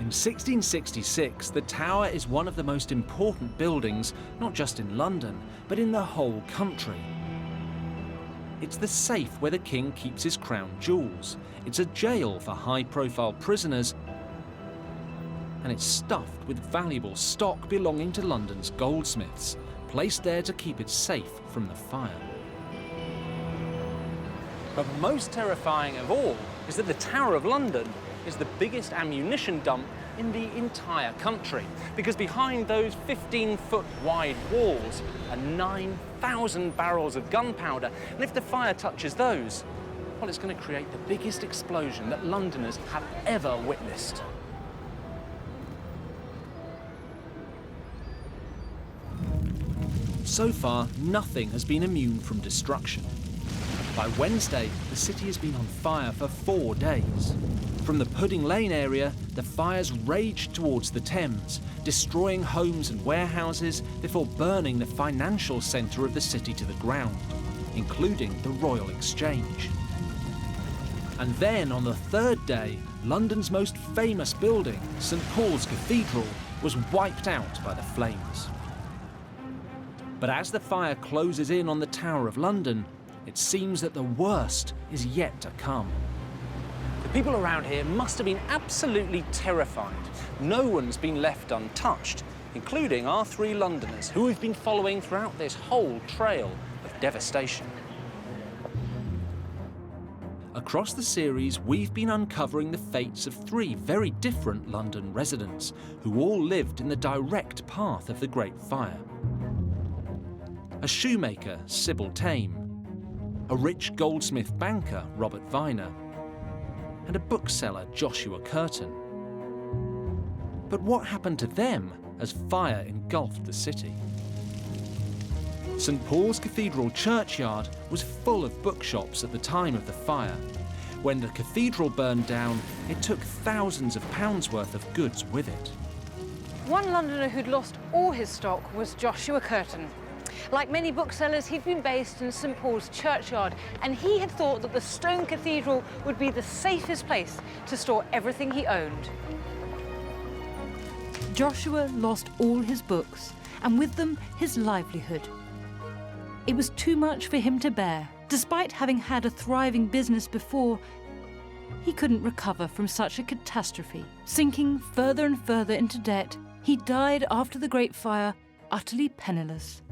In 1666, the Tower is one of the most important buildings, not just in London, but in the whole country. It's the safe where the king keeps his crown jewels. It's a jail for high-profile prisoners, and it's stuffed with valuable stock belonging to London's goldsmiths, placed there to keep it safe from the fire. But most terrifying of all is that the Tower of London is the biggest ammunition dump in the entire country, because behind those 15-foot wide walls are 9,000 barrels of gunpowder, and if the fire touches those, well, it's going to create the biggest explosion that Londoners have ever witnessed. So far, nothing has been immune from destruction. By Wednesday, the city has been on fire for 4 days. From the Pudding Lane area, the fires raged towards the Thames, destroying homes and warehouses before burning the financial centre of the city to the ground, including the Royal Exchange. And then, on the 3rd day, London's most famous building, St Paul's Cathedral, was wiped out by the flames. But as the fire closes in on the Tower of London, it seems that the worst is yet to come. The people around here must have been absolutely terrified. No one's been left untouched, including our 3 Londoners, who we've been following throughout this whole trail of devastation. Across the series, we've been uncovering the fates of 3 very different London residents, who all lived in the direct path of the Great Fire. A shoemaker, Sybil Tame, a rich goldsmith banker, Robert Viner, and a bookseller, Joshua Curtin. But what happened to them as fire engulfed the city? St Paul's Cathedral churchyard was full of bookshops at the time of the fire. When the cathedral burned down, it took thousands of pounds worth of goods with it. One Londoner who'd lost all his stock was Joshua Curtin. Like many booksellers, he'd been based in St Paul's churchyard, and he had thought that the stone cathedral would be the safest place to store everything he owned. Joshua lost all his books, and with them his livelihood. It was too much for him to bear. Despite having had a thriving business before, he couldn't recover from such a catastrophe. Sinking further and further into debt, he died after the Great Fire, utterly penniless.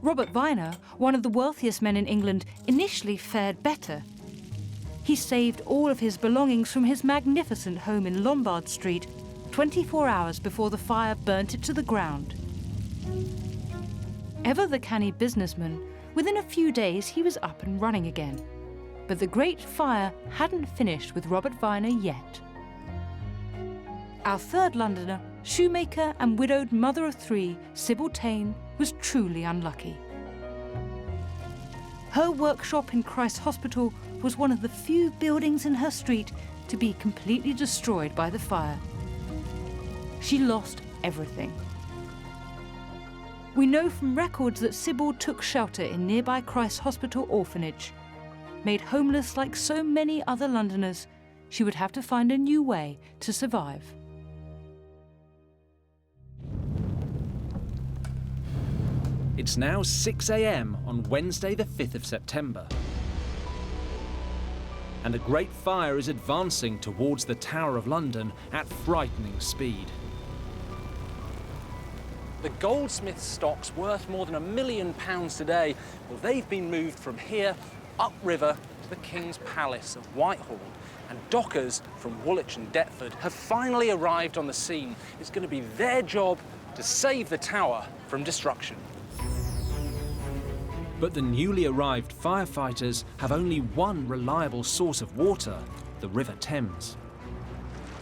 Robert Viner, one of the wealthiest men in England, initially fared better. He saved all of his belongings from his magnificent home in Lombard Street 24 hours before the fire burnt it to the ground. Ever the canny businessman, within a few days he was up and running again. But the Great Fire hadn't finished with Robert Viner yet. Our 3rd Londoner, shoemaker and widowed mother of 3, Sybil Tame, was truly unlucky. Her workshop in Christ's Hospital was one of the few buildings in her street to be completely destroyed by the fire. She lost everything. We know from records that Sybil took shelter in nearby Christ's Hospital orphanage. Made homeless like so many other Londoners, she would have to find a new way to survive. It's now 6 a.m. on Wednesday the 5th of September. And a great fire is advancing towards the Tower of London at frightening speed. The goldsmith stocks worth more than £1 million today, well, they've been moved from here upriver to the King's Palace of Whitehall. And dockers from Woolwich and Deptford have finally arrived on the scene. It's going to be their job to save the tower from destruction. But the newly arrived firefighters have only one reliable source of water, the River Thames.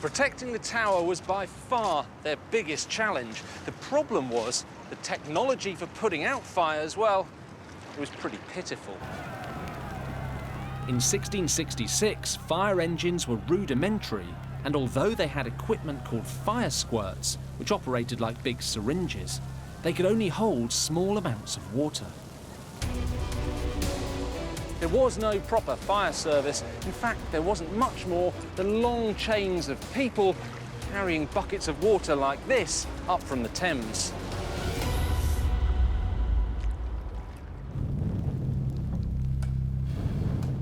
Protecting the tower was by far their biggest challenge. The problem was the technology for putting out fires, well, it was pretty pitiful. In 1666, fire engines were rudimentary, and although they had equipment called fire squirts, which operated like big syringes, they could only hold small amounts of water. There was no proper fire service. In fact, there wasn't much more than long chains of people carrying buckets of water like this up from the Thames.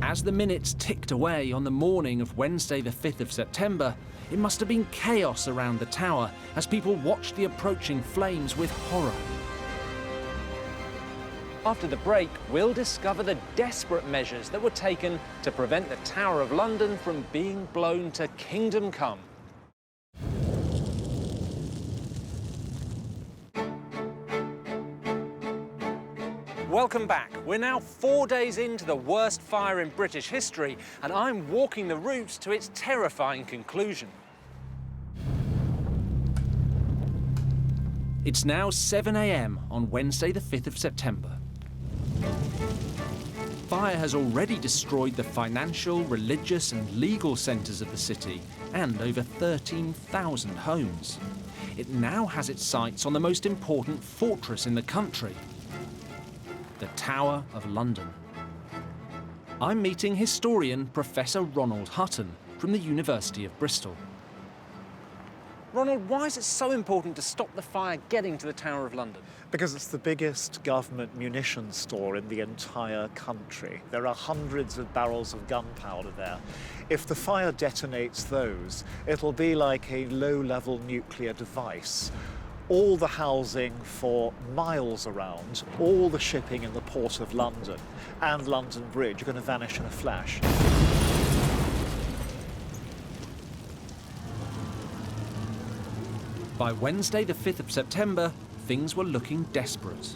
As the minutes ticked away on the morning of Wednesday the 5th of September, it must have been chaos around the tower as people watched the approaching flames with horror. After the break, we'll discover the desperate measures that were taken to prevent the Tower of London from being blown to kingdom come. Welcome back. We're now 4 days into the worst fire in British history, and I'm walking the route to its terrifying conclusion. It's now 7 a.m. on Wednesday the 5th of September. Fire has already destroyed the financial, religious and legal centres of the city and over 13,000 homes. It now has its sights on the most important fortress in the country, the Tower of London. I'm meeting historian Professor Ronald Hutton from the University of Bristol. Ronald, why is it so important to stop the fire getting to the Tower of London? Because it's the biggest government munitions store in the entire country. There are hundreds of barrels of gunpowder there. If the fire detonates those, it'll be like a low-level nuclear device. All the housing for miles around, all the shipping in the Port of London and London Bridge are going to vanish in a flash. By Wednesday the 5th of September, things were looking desperate.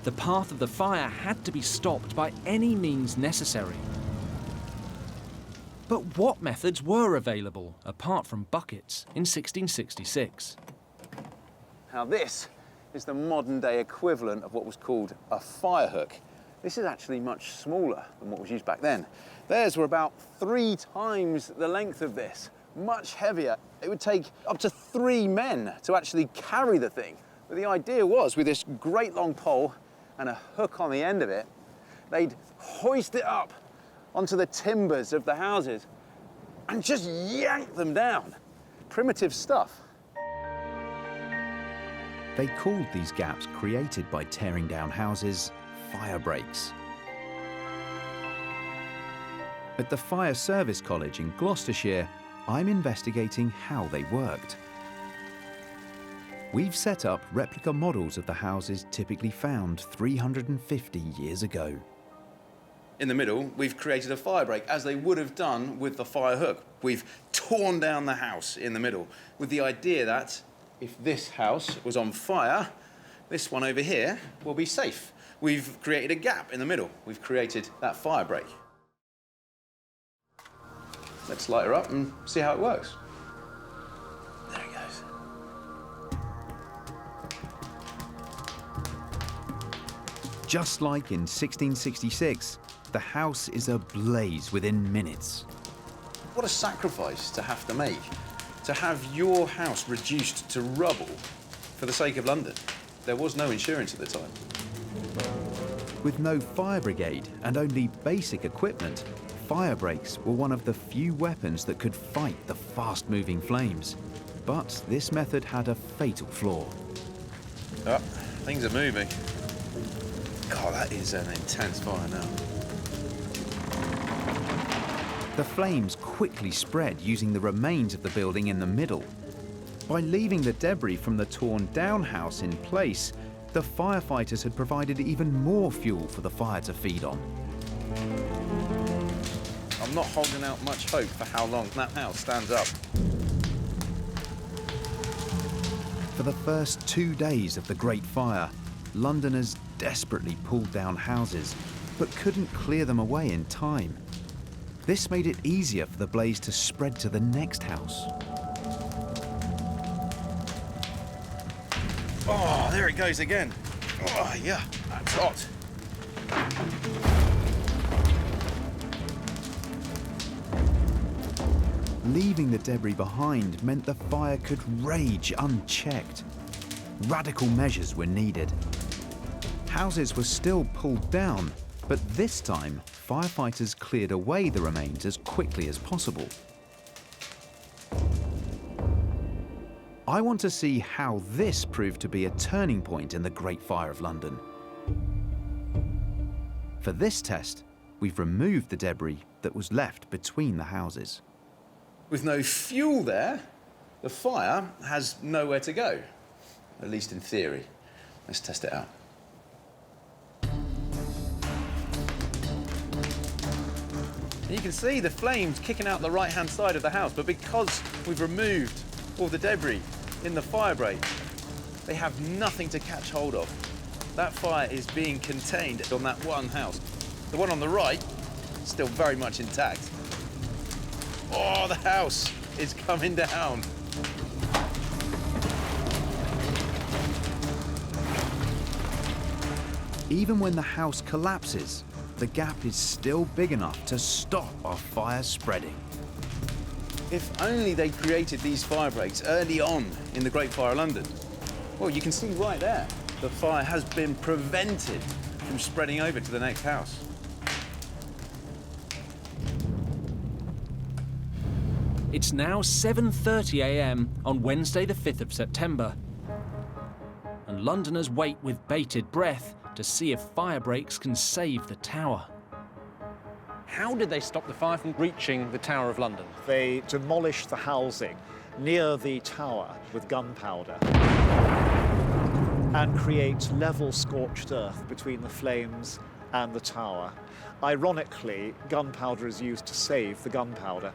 The path of the fire had to be stopped by any means necessary. But what methods were available, apart from buckets, in 1666? Now this is the modern day equivalent of what was called a fire hook. This is actually much smaller than what was used back then. Theirs were about 3 times the length of this, much heavier. It would take up to 3 men to actually carry the thing. But the idea was, with this great long pole and a hook on the end of it, they'd hoist it up onto the timbers of the houses and just yank them down. Primitive stuff. They called these gaps created by tearing down houses fire breaks. At the Fire Service College in Gloucestershire, I'm investigating how they worked. We've set up replica models of the houses typically found 350 years ago. In the middle, we've created a fire break, as they would have done with the fire hook. We've torn down the house in the middle, with the idea that if this house was on fire, this one over here will be safe. We've created a gap in the middle. We've created that fire break. Let's light her up and see how it works. There it goes. Just like in 1666, the house is ablaze within minutes. What a sacrifice to have to make, to have your house reduced to rubble for the sake of London. There was no insurance at the time. With no fire brigade and only basic equipment, fire breaks were one of the few weapons that could fight the fast-moving flames. But this method had a fatal flaw. Oh, things are moving. God, that is an intense fire now. The flames quickly spread using the remains of the building in the middle. By leaving the debris from the torn-down house in place, the firefighters had provided even more fuel for the fire to feed on. I'm not holding out much hope for how long that house stands up. For the first 2 days of the Great Fire, Londoners desperately pulled down houses, but couldn't clear them away in time. This made it easier for the blaze to spread to the next house. Oh, there it goes again. Oh, yeah, that's hot. Leaving the debris behind meant the fire could rage unchecked. Radical measures were needed. Houses were still pulled down, but this time, firefighters cleared away the remains as quickly as possible. I want to see how this proved to be a turning point in the Great Fire of London. For this test, we've removed the debris that was left between the houses. With no fuel there, the fire has nowhere to go, at least in theory. Let's test it out. You can see the flames kicking out the right-hand side of the house, but because we've removed all the debris in the fire break, they have nothing to catch hold of. That fire is being contained on that one house. The one on the right, still very much intact. Oh, the house is coming down. Even when the house collapses, the gap is still big enough to stop our fire spreading. If only they created these fire breaks early on in the Great Fire of London. Well, you can see right there, the fire has been prevented from spreading over to the next house. It's now 7:30 a.m. on Wednesday the 5th of September. And Londoners wait with bated breath to see if fire breaks can save the tower. How did they stop the fire from reaching the Tower of London? They demolished the housing near the tower with gunpowder and create level scorched earth between the flames and the tower. Ironically, gunpowder is used to save the gunpowder.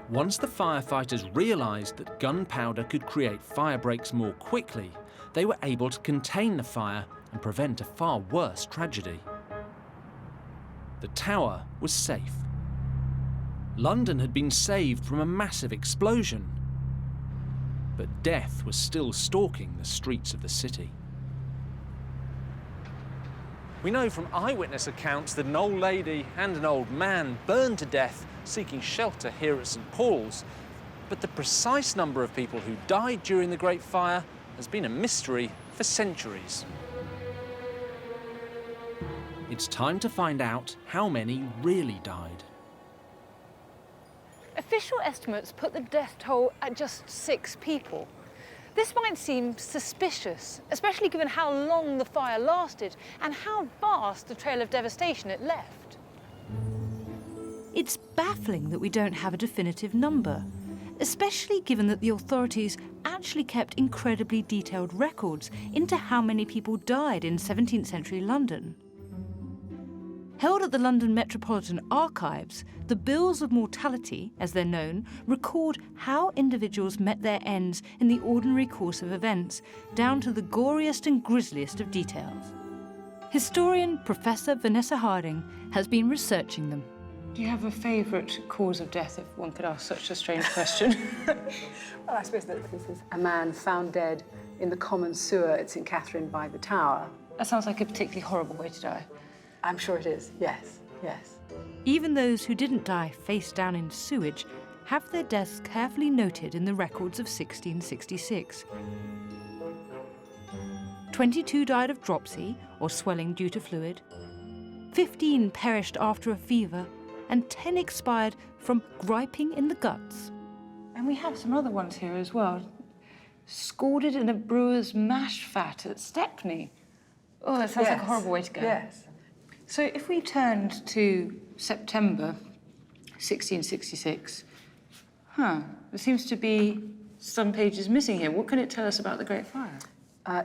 Once the firefighters realised that gunpowder could create fire breaks more quickly, they were able to contain the fire and prevent a far worse tragedy. The tower was safe. London had been saved from a massive explosion, but death was still stalking the streets of the city. We know from eyewitness accounts that an old lady and an old man burned to death seeking shelter here at St Paul's, but the precise number of people who died during the Great Fire has been a mystery for centuries. It's time to find out how many really died. Official estimates put the death toll at just 6 people. This might seem suspicious, especially given how long the fire lasted and how vast a trail of devastation it left. It's baffling that we don't have a definitive number, especially given that the authorities actually kept incredibly detailed records into how many people died in 17th century London. Held at the London Metropolitan Archives, the Bills of Mortality, as they're known, record how individuals met their ends in the ordinary course of events, down to the goriest and grisliest of details. Historian Professor Vanessa Harding has been researching them. Do you have a favourite cause of death, if one could ask such a strange question? Well, I suppose that this is a man found dead in the common sewer at St Catherine by the Tower. That sounds like a particularly horrible way to die. I'm sure it is, yes, yes. Even those who didn't die face down in sewage have their deaths carefully noted in the records of 1666. 22 died of dropsy, or swelling due to fluid. 15 perished after a fever, and 10 expired from griping in the guts. And we have some other ones here as well. Scalded in a brewer's mash vat at Stepney. Oh, that sounds like a horrible way to go. Yes. So if we turned to September 1666, there seems to be some pages missing here. What can it tell us about the Great Fire?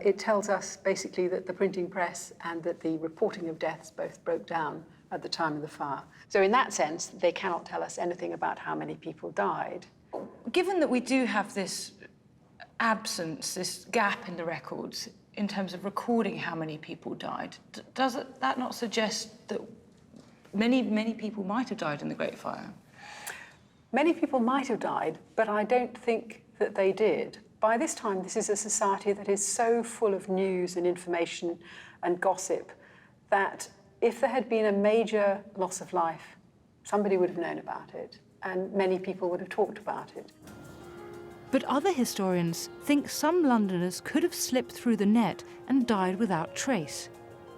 It tells us basically that the printing press and that the reporting of deaths both broke down at the time of the fire. So in that sense, they cannot tell us anything about how many people died. Given that we do have this absence, this gap in the records in terms of recording how many people died, does that not suggest that many people might have died in the Great Fire? Many people might have died, but I don't think that they did. By this time, this is a society that is so full of news and information and gossip that if there had been a major loss of life, somebody would have known about it, and many people would have talked about it. But other historians think some Londoners could have slipped through the net and died without trace.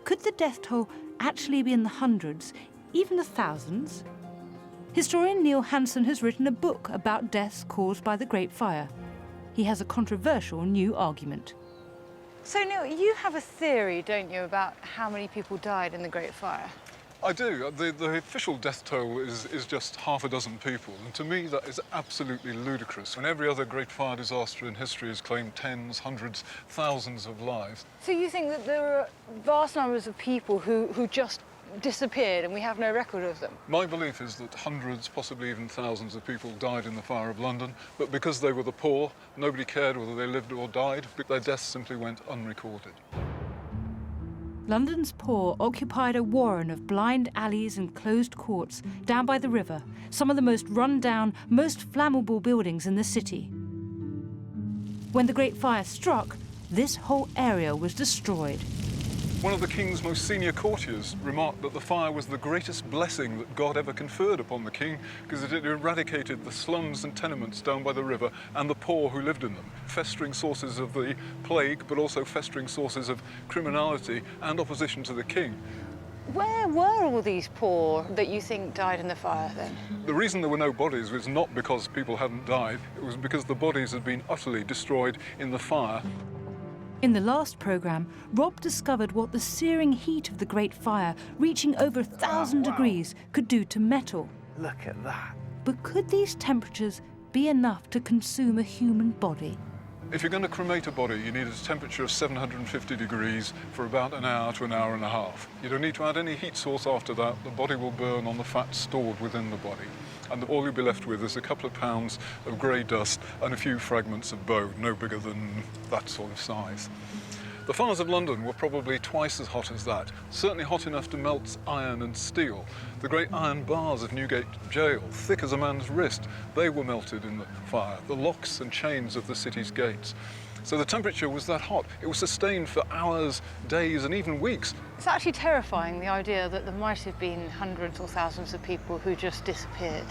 Could the death toll actually be in the hundreds, even the thousands? Historian Neil Hansen has written a book about deaths caused by the Great Fire. He has a controversial new argument. So, Neil, you have a theory, don't you, about how many people died in the Great Fire? I do. The official death toll is just half a dozen people, and to me that is absolutely ludicrous. When every other great fire disaster in history has claimed tens, hundreds, thousands of lives. So you think that there are vast numbers of people who just disappeared and we have no record of them? My belief is that hundreds, possibly even thousands of people died in the fire of London, but because they were the poor, nobody cared whether they lived or died, but their deaths simply went unrecorded. London's poor occupied a warren of blind alleys and closed courts down by the river, some of the most run-down, most flammable buildings in the city. When the Great Fire struck, this whole area was destroyed. One of the king's most senior courtiers remarked that the fire was the greatest blessing that God ever conferred upon the king, because it had eradicated the slums and tenements down by the river and the poor who lived in them, festering sources of the plague, but also festering sources of criminality and opposition to the king. Where were all these poor that you think died in the fire, then? The reason there were no bodies was not because people hadn't died, it was because the bodies had been utterly destroyed in the fire. In the last programme, Rob discovered what the searing heat of the Great Fire, reaching over 1,000 degrees, could do to metal. Look at that. But could these temperatures be enough to consume a human body? If you're going to cremate a body, you need a temperature of 750 degrees for about an hour to an hour and a half. You don't need to add any heat source after that. The body will burn on the fat stored within the body. And all you'll be left with is a couple of pounds of grey dust and a few fragments of bone, no bigger than that sort of size. The fires of London were probably twice as hot as that, certainly hot enough to melt iron and steel. The great iron bars of Newgate Jail, thick as a man's wrist, they were melted in the fire, the locks and chains of the city's gates. So the temperature was that hot. It was sustained for hours, days, and even weeks. It's actually terrifying, the idea that there might have been hundreds or thousands of people who just disappeared.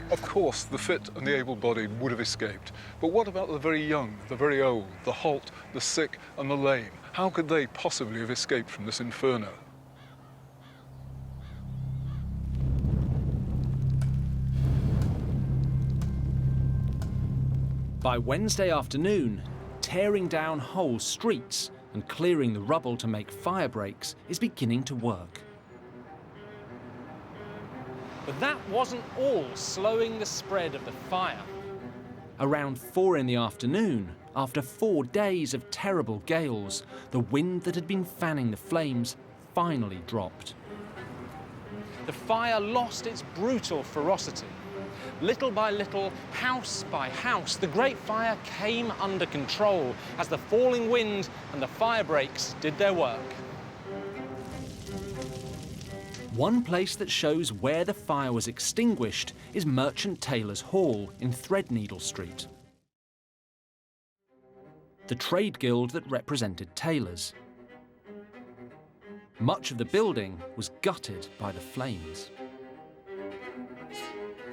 Of course, the fit and the able-bodied would have escaped. But what about the very young, the very old, the halt, the sick, and the lame? How could they possibly have escaped from this inferno? By Wednesday afternoon, tearing down whole streets and clearing the rubble to make fire breaks is beginning to work. But that wasn't all slowing the spread of the fire. Around 4 in the afternoon, after 4 days of terrible gales, the wind that had been fanning the flames finally dropped. The fire lost its brutal ferocity. Little by little, house by house, the Great Fire came under control as the falling wind and the fire breaks did their work. One place that shows where the fire was extinguished is Merchant Taylors' Hall in Threadneedle Street, the trade guild that represented tailors. Much of the building was gutted by the flames.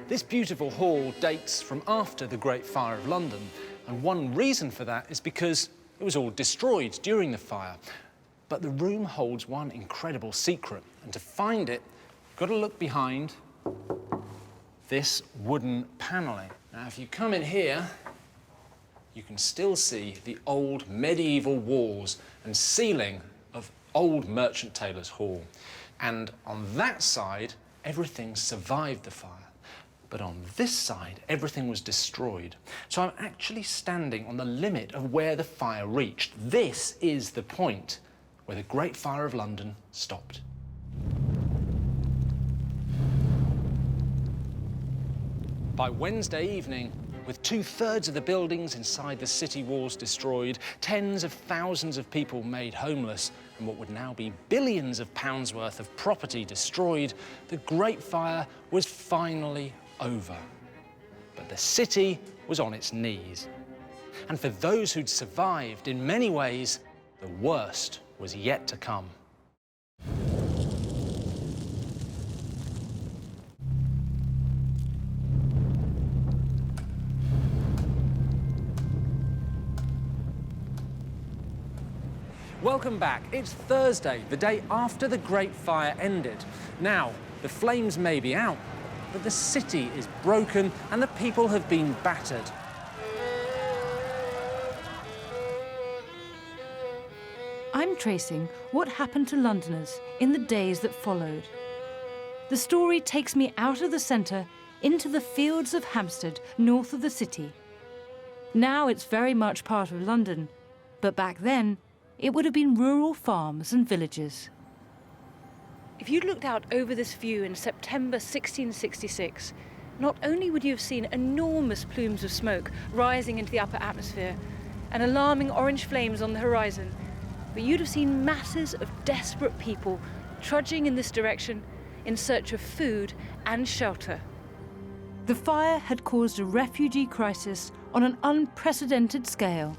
This beautiful hall dates from after the Great Fire of London, and one reason for that is because it was all destroyed during the fire. But the room holds one incredible secret, and to find it, you've got to look behind this wooden panelling. Now, if you come in here, you can still see the old medieval walls and ceiling of old Merchant Taylors' Hall. And on that side, everything survived the fire. But on this side, everything was destroyed. So I'm actually standing on the limit of where the fire reached. This is the point where the Great Fire of London stopped. By Wednesday evening, with 2/3 of the buildings inside the city walls destroyed, tens of thousands of people made homeless, and what would now be billions of pounds worth of property destroyed, the Great Fire was finally over. But the city was on its knees. And for those who'd survived, in many ways, the worst was yet to come. Welcome back. It's Thursday, the day after the Great Fire ended. Now, the flames may be out, but the city is broken and the people have been battered. I'm tracing what happened to Londoners in the days that followed. The story takes me out of the centre into the fields of Hampstead, north of the city. Now it's very much part of London, but back then it would have been rural farms and villages. If you'd looked out over this view in September 1666, not only would you have seen enormous plumes of smoke rising into the upper atmosphere and alarming orange flames on the horizon, but you'd have seen masses of desperate people trudging in this direction in search of food and shelter. The fire had caused a refugee crisis on an unprecedented scale.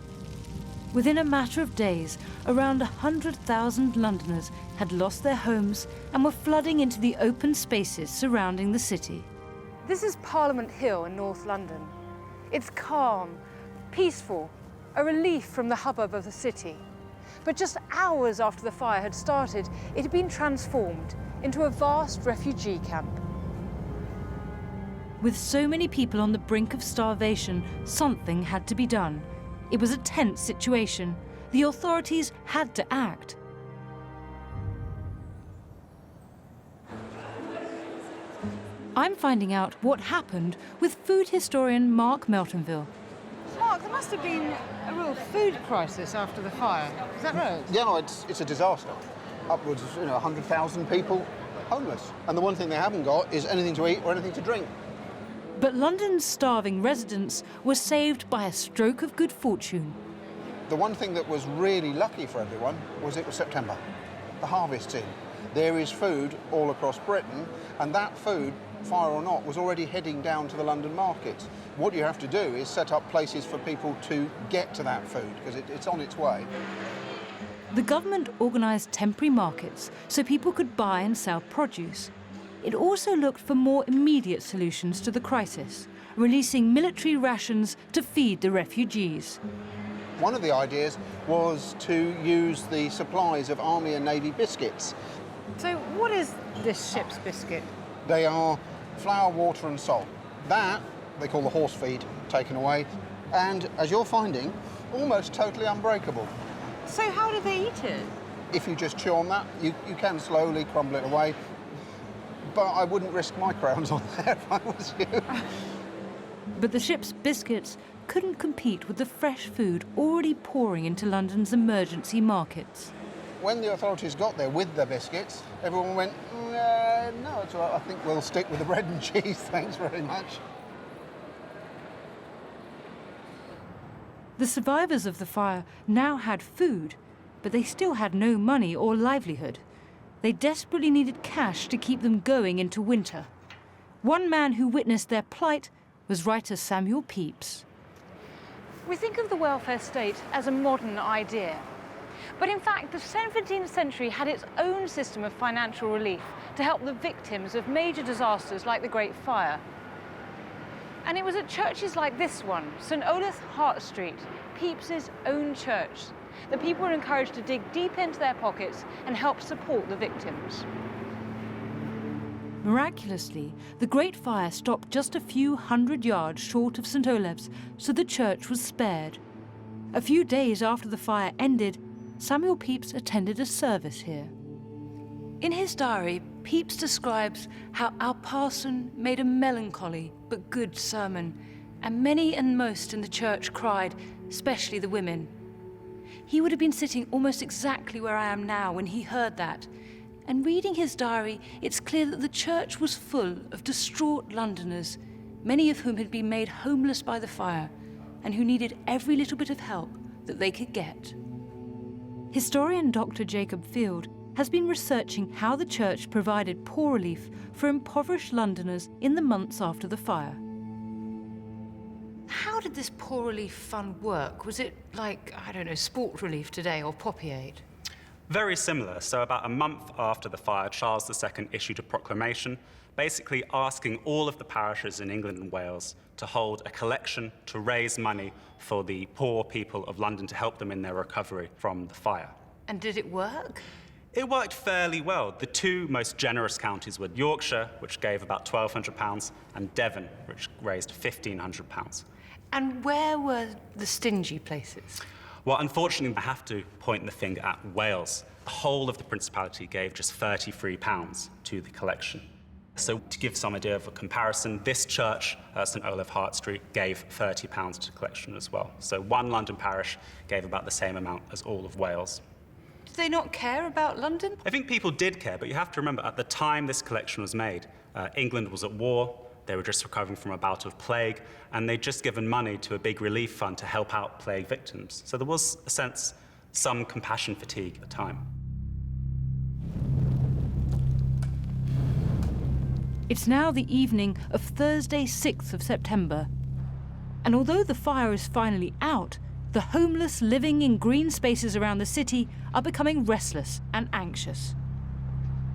Within a matter of days, around 100,000 Londoners had lost their homes and were flooding into the open spaces surrounding the city. This is Parliament Hill in North London. It's calm, peaceful, a relief from the hubbub of the city. But just hours after the fire had started, it had been transformed into a vast refugee camp. With so many people on the brink of starvation, something had to be done. It was a tense situation. The authorities had to act. I'm finding out what happened with food historian Mark Meltonville. Mark, there must have been a real food crisis after the fire. Is that right? Yeah, no, it's a disaster. Upwards of 100,000 people homeless. And the one thing they haven't got is anything to eat or anything to drink. But London's starving residents were saved by a stroke of good fortune. The one thing that was really lucky for everyone was it was September, the harvest's in. There is food all across Britain, and that food, fire or not, was already heading down to the London market. What you have to do is set up places for people to get to that food, because it's on its way. The government organised temporary markets so people could buy and sell produce. It also looked for more immediate solutions to the crisis, releasing military rations to feed the refugees. One of the ideas was to use the supplies of Army and Navy biscuits. So what is this ship's biscuit? They are flour, water and salt. That they call the horse feed taken away, and as you're finding, almost totally unbreakable. So how do they eat it? If you just chew on that, you can slowly crumble it away. But I wouldn't risk my crowns on there if I was you. But the ship's biscuits couldn't compete with the fresh food already pouring into London's emergency markets. When the authorities got there with their biscuits, everyone went, no, it's all right, I think we'll stick with the bread and cheese, thanks very much. The survivors of the fire now had food, but they still had no money or livelihood. They desperately needed cash to keep them going into winter. One man who witnessed their plight was writer Samuel Pepys. We think of the welfare state as a modern idea. But in fact, the 17th century had its own system of financial relief to help the victims of major disasters like the Great Fire. And it was at churches like this one, St Olaf Hart Street, Pepys's own church, that people were encouraged to dig deep into their pockets and help support the victims. Miraculously, the Great Fire stopped just a few hundred yards short of St Olaf's, so the church was spared. A few days after the fire ended, Samuel Pepys attended a service here. In his diary, Pepys describes how our parson made a melancholy but good sermon, and many and most in the church cried, especially the women. He would have been sitting almost exactly where I am now when he heard that. And reading his diary, it's clear that the church was full of distraught Londoners, many of whom had been made homeless by the fire, and who needed every little bit of help that they could get. Historian Dr. Jacob Field has been researching how the church provided poor relief for impoverished Londoners in the months after the fire. How did this Poor Relief Fund work? Was it like, I don't know, Sport Relief today or Poppy Aid? Very similar. So about a month after the fire, Charles II issued a proclamation basically asking all of the parishes in England and Wales to hold a collection to raise money for the poor people of London to help them in their recovery from the fire. And did it work? It worked fairly well. The two most generous counties were Yorkshire, which gave about £1,200, and Devon, which raised £1,500. And where were the stingy places? Well, unfortunately, I have to point the finger at Wales. The whole of the Principality gave just £33 to the collection. So to give some idea of a comparison, this church, St Olaf Hart Street, gave £30 to the collection as well. So one London parish gave about the same amount as all of Wales. Did they not care about London? I think people did care, but you have to remember, at the time this collection was made, England was at war, they were just recovering from a bout of plague, and they'd just given money to a big relief fund to help out plague victims. So there was, a sense, some compassion fatigue at the time. It's now the evening of Thursday, 6th of September. And although the fire is finally out, the homeless living in green spaces around the city are becoming restless and anxious.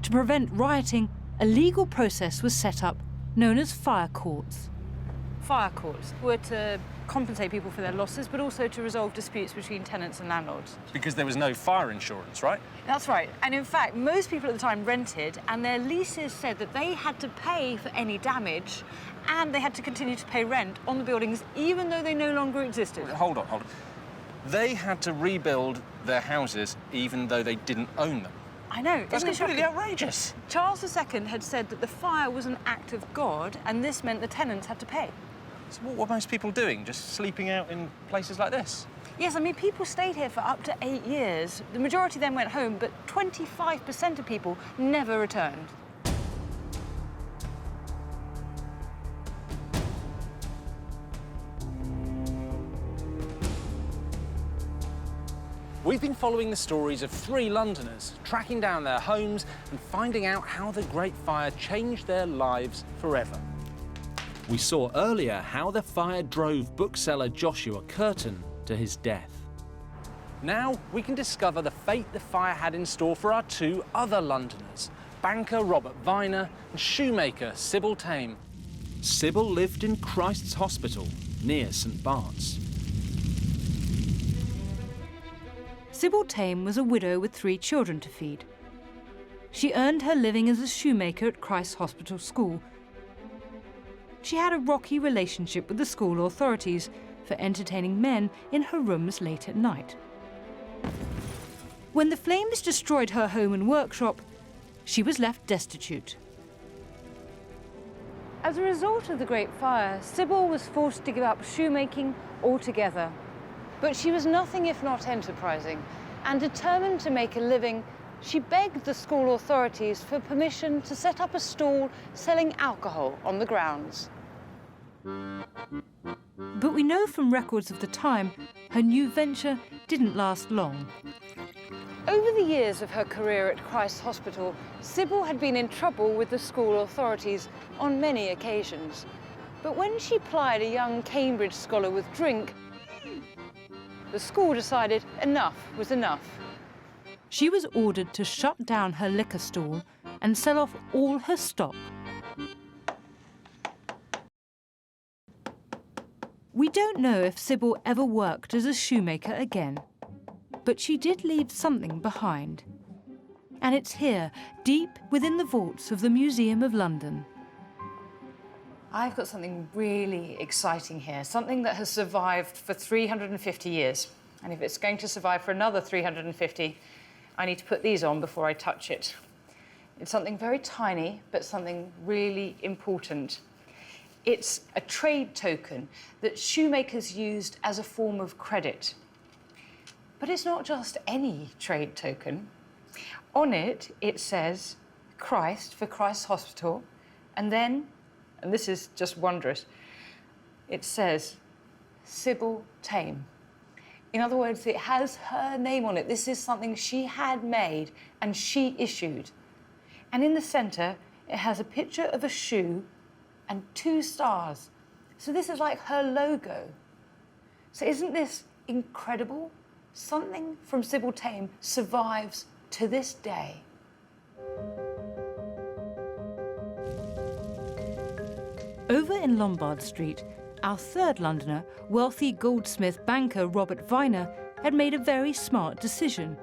To prevent rioting, a legal process was set up known as fire courts. Fire courts were to compensate people for their losses, but also to resolve disputes between tenants and landlords. Because there was no fire insurance, right? That's right. And in fact, most people at the time rented, and their leases said that they had to pay for any damage, and they had to continue to pay rent on the buildings, even though they no longer existed. Hold on. They had to rebuild their houses even though they didn't own them. I know. That's isn't it completely shocking? outrageous. Charles II had said that the fire was an act of God, and this meant the tenants had to pay. So what were most people doing? Just sleeping out in places like this? Yes, I mean, people stayed here for up to 8 years. The majority then went home, but 25% of people never returned. We've been following the stories of 3 Londoners, tracking down their homes and finding out how the Great Fire changed their lives forever. We saw earlier how the fire drove bookseller Joshua Curtin to his death. Now we can discover the fate the fire had in store for our 2 other Londoners, banker Robert Viner and shoemaker Sybil Tame. Sybil lived in Christ's Hospital, near St Bart's. Sybil Tame was a widow with 3 children to feed. She earned her living as a shoemaker at Christ's Hospital School. She had a rocky relationship with the school authorities for entertaining men in her rooms late at night. When the flames destroyed her home and workshop, she was left destitute. As a result of the Great Fire, Sybil was forced to give up shoemaking altogether. But she was nothing if not enterprising, and determined to make a living, she begged the school authorities for permission to set up a stall selling alcohol on the grounds. But we know from records of the time, her new venture didn't last long. Over the years of her career at Christ's Hospital, Sybil had been in trouble with the school authorities on many occasions. But when she plied a young Cambridge scholar with drink, the school decided enough was enough. She was ordered to shut down her liquor stall and sell off all her stock. We don't know if Sybil ever worked as a shoemaker again, but she did leave something behind. And it's here, deep within the vaults of the Museum of London. I've got something really exciting here, something that has survived for 350 years. And if it's going to survive for another 350, I need to put these on before I touch it. It's something very tiny, but something really important. It's a trade token that shoemakers used as a form of credit. But it's not just any trade token. On it, it says Christ for Christ's Hospital, and then, and this is just wondrous, it says Sybil Tame. In other words, it has her name on it. This is something she had made and she issued. And in the centre, it has a picture of a shoe and 2 stars, So this is like her logo. So isn't this incredible? Something from Sybil Tame survives to this day. Over in Lombard Street, our third Londoner, wealthy goldsmith banker Robert Viner, had made a very smart decision.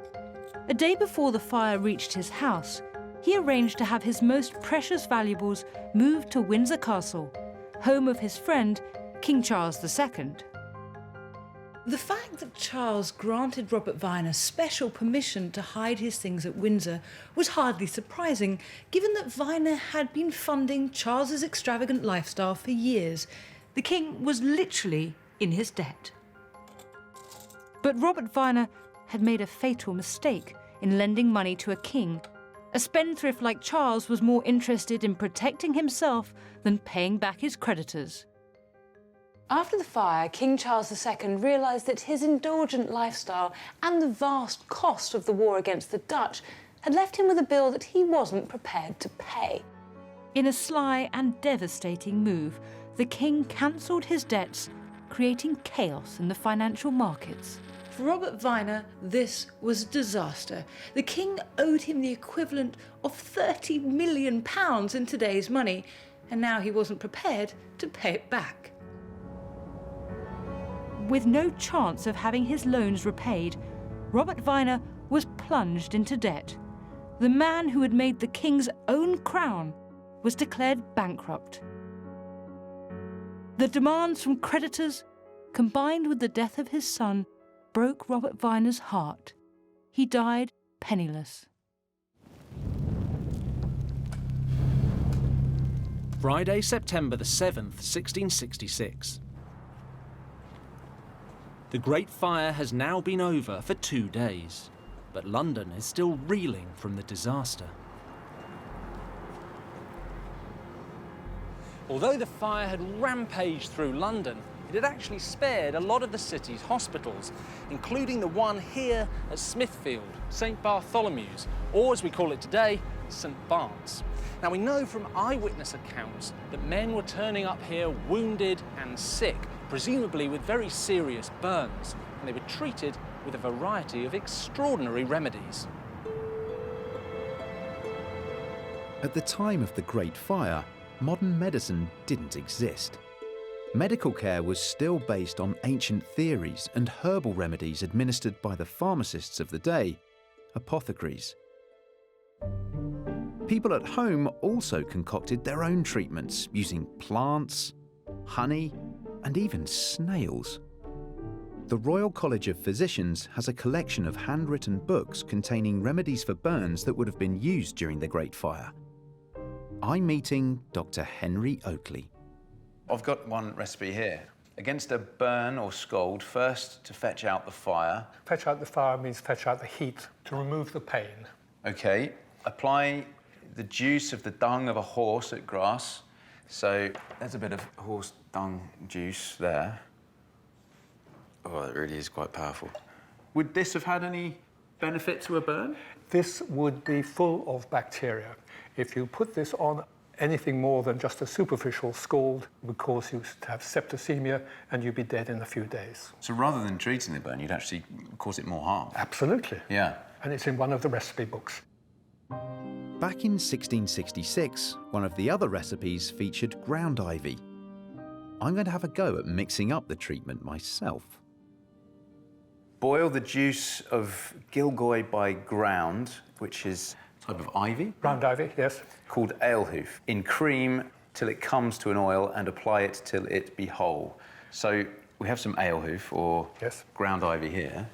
A day before the fire reached his house, he arranged to have his most precious valuables moved to Windsor Castle, home of his friend, King Charles II. The fact that Charles granted Robert Viner special permission to hide his things at Windsor was hardly surprising, given that Viner had been funding Charles's extravagant lifestyle for years. The king was literally in his debt. But Robert Viner had made a fatal mistake in lending money to a king. A spendthrift like Charles was more interested in protecting himself than paying back his creditors. After the fire, King Charles II realised that his indulgent lifestyle and the vast cost of the war against the Dutch had left him with a bill that he wasn't prepared to pay. In a sly and devastating move, the king cancelled his debts, creating chaos in the financial markets. For Robert Viner, this was a disaster. The king owed him the equivalent of £30 million in today's money, and now he wasn't prepared to pay it back. With no chance of having his loans repaid, Robert Viner was plunged into debt. The man who had made the king's own crown was declared bankrupt. The demands from creditors, combined with the death of his son, broke Robert Viner's heart. He died penniless. Friday, September the 7th, 1666. The Great Fire has now been over for 2 days, but London is still reeling from the disaster. Although the fire had rampaged through London, it had actually spared a lot of the city's hospitals, including the one here at Smithfield, St Bartholomew's, or as we call it today, St Bart's. Now, we know from eyewitness accounts that men were turning up here wounded and sick, presumably with very serious burns, and they were treated with a variety of extraordinary remedies. At the time of the Great Fire, modern medicine didn't exist. Medical care was still based on ancient theories and herbal remedies administered by the pharmacists of the day, apothecaries. People at home also concocted their own treatments using plants, honey, and even snails. The Royal College of Physicians has a collection of handwritten books containing remedies for burns that would have been used during the Great Fire. I'm meeting Dr. Henry Oakley. I've got one recipe here. Against a burn or scald, first to fetch out the fire. Fetch out the fire means fetch out the heat, to remove the pain. Okay, apply the juice of the dung of a horse at grass. So there's a bit of horse dung juice there. Oh, it really is quite powerful. Would this have had any benefit to a burn? This would be full of bacteria. If you put this on anything more than just a superficial scald, it would cause you to have septicemia and you'd be dead in a few days. So rather than treating the burn, you'd actually cause it more harm? Absolutely. Yeah. And it's in one of the recipe books. Back in 1666, one of the other recipes featured ground ivy. I'm going to have a go at mixing up the treatment myself. Boil the juice of Gilgoy by ground, which is a type of ivy. Ground ivy, yes. Called alehoof, in cream till it comes to an oil and apply it till it be whole. So we have some alehoof or ground ivy here.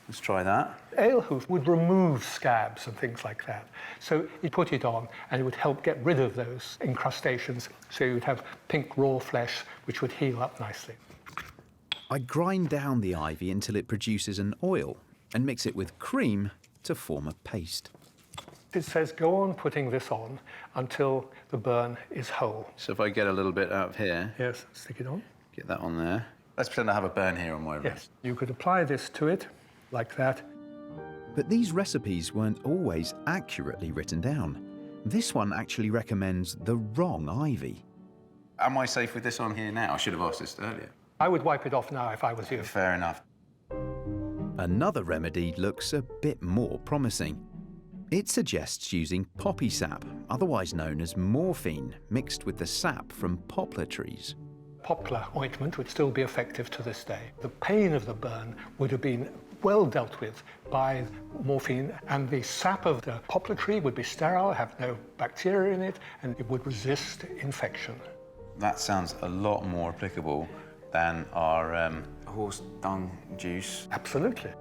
Let's try that. Alehoof would remove scabs and things like that. So you put it on and it would help get rid of those incrustations. So you'd have pink raw flesh, which would heal up nicely. I grind down the ivy until it produces an oil and mix it with cream to form a paste. It says go on putting this on until the burn is whole. So if I get a little bit out of here. Yes, stick it on. Get that on there. Let's pretend I have a burn here on my wrist. Yes, you could apply this to it like that. But these recipes weren't always accurately written down. This one actually recommends the wrong ivy. Am I safe with this on here now? I should have asked this earlier. I would wipe it off now if I was you. Fair enough. Another remedy looks a bit more promising. It suggests using poppy sap, otherwise known as morphine, mixed with the sap from poplar trees. Poplar ointment would still be effective to this day. The pain of the burn would have been well dealt with by morphine, and the sap of the poplar tree would be sterile, have no bacteria in it, and it would resist infection. That sounds a lot more applicable than our horse dung juice. Absolutely.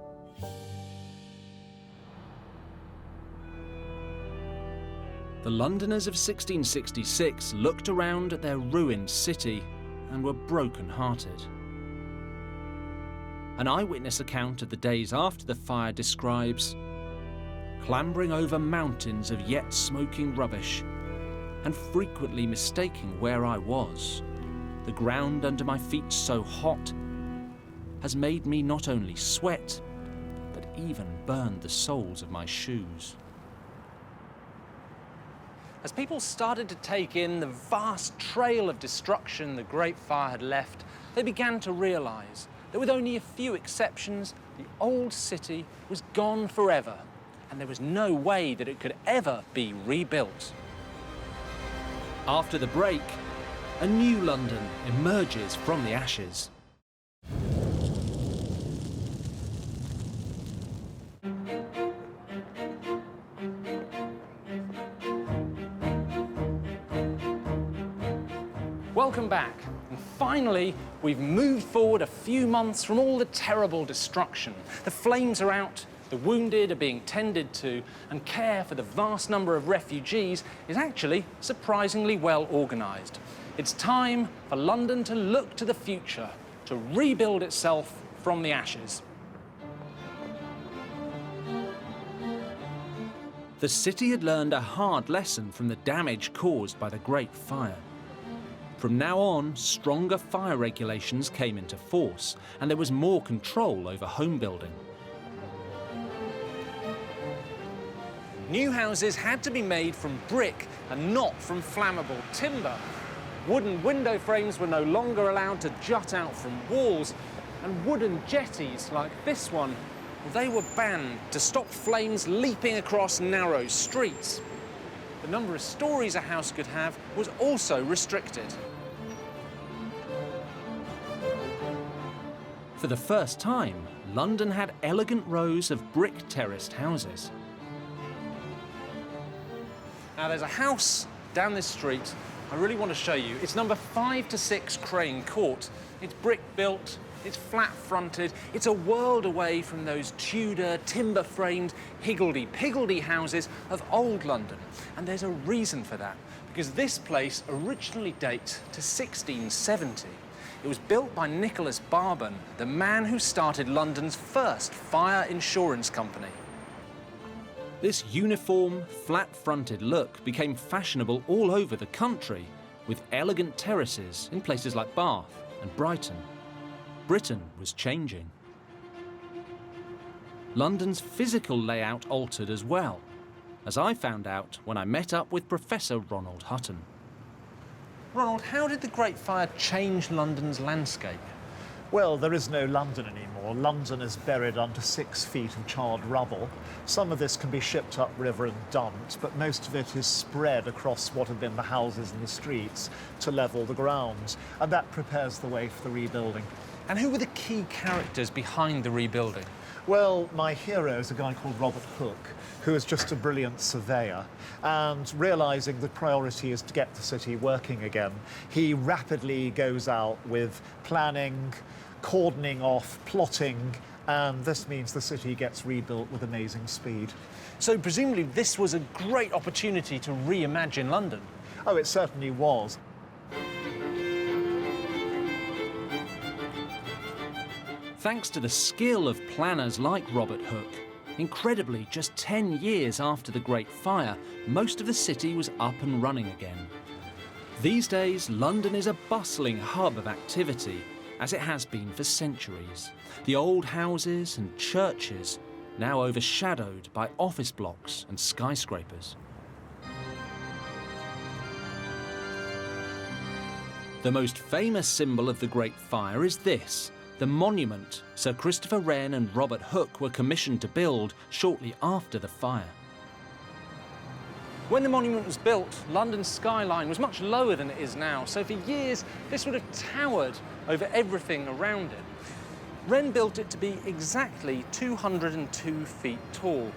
The Londoners of 1666 looked around at their ruined city and were broken-hearted. An eyewitness account of the days after the fire describes clambering over mountains of yet smoking rubbish and frequently mistaking where I was. The ground under my feet so hot has made me not only sweat, but even burned the soles of my shoes. As people started to take in the vast trail of destruction the Great Fire had left, they began to realise that with only a few exceptions, the old city was gone forever, and there was no way that it could ever be rebuilt. After the break, a new London emerges from the ashes. Welcome back. And finally, we've moved forward a few months from all the terrible destruction. The flames are out, the wounded are being tended to, and care for the vast number of refugees is actually surprisingly well organised. It's time for London to look to the future, to rebuild itself from the ashes. The city had learned a hard lesson from the damage caused by the Great Fire. From now on, stronger fire regulations came into force, and there was more control over home building. New houses had to be made from brick and not from flammable timber. Wooden window frames were no longer allowed to jut out from walls, and wooden jetties like this one, they were banned to stop flames leaping across narrow streets. The number of stories a house could have was also restricted. For the first time, London had elegant rows of brick-terraced houses. Now there's a house down this street I really want to show you. It's number 5 to 6 Crane Court. It's brick-built, it's flat-fronted, it's a world away from those Tudor, timber-framed, higgledy-piggledy houses of old London. And there's a reason for that, because this place originally dates to 1670. It was built by Nicholas Barban, the man who started London's first fire insurance company. This uniform, flat-fronted look became fashionable all over the country, with elegant terraces in places like Bath and Brighton. Britain was changing. London's physical layout altered as well, as I found out when I met up with Professor Ronald Hutton. Ronald, how did the Great Fire change London's landscape? Well, there is no London anymore. London is buried under 6 feet of charred rubble. Some of this can be shipped upriver and dumped, but most of it is spread across what have been the houses and the streets to level the ground, and that prepares the way for the rebuilding. And who were the key characters behind the rebuilding? Well, my hero is a guy called Robert Hooke, who is just a brilliant surveyor, and realising the priority is to get the city working again, he rapidly goes out with planning, cordoning off, plotting, and this means the city gets rebuilt with amazing speed. So presumably this was a great opportunity to reimagine London? Oh, it certainly was. Thanks to the skill of planners like Robert Hooke, incredibly, just 10 years after the Great Fire, most of the city was up and running again. These days, London is a bustling hub of activity, as it has been for centuries. The old houses and churches, now overshadowed by office blocks and skyscrapers. The most famous symbol of the Great Fire is this, the monument Sir Christopher Wren and Robert Hooke were commissioned to build shortly after the fire. When the monument was built, London's skyline was much lower than it is now, so for years this would have towered over everything around it. Wren built it to be exactly 202 feet tall.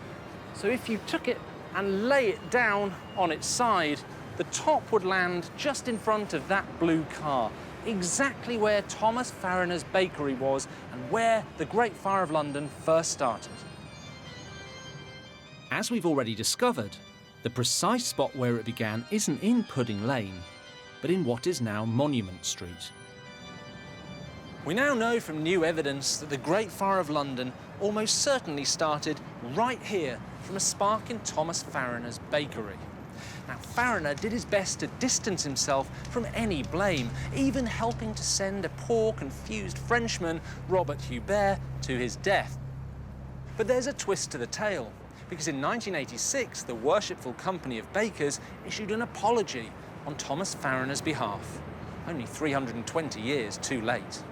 So if you took it and lay it down on its side, the top would land just in front of that blue car, exactly where Thomas Farriner's bakery was and where the Great Fire of London first started. As we've already discovered, the precise spot where it began isn't in Pudding Lane, but in what is now Monument Street. We now know from new evidence that the Great Fire of London almost certainly started right here from a spark in Thomas Farriner's bakery. Now, Farriner did his best to distance himself from any blame, even helping to send a poor, confused Frenchman, Robert Hubert, to his death. But there's a twist to the tale, because in 1986, the Worshipful Company of Bakers issued an apology on Thomas Farriner's behalf, only 320 years too late.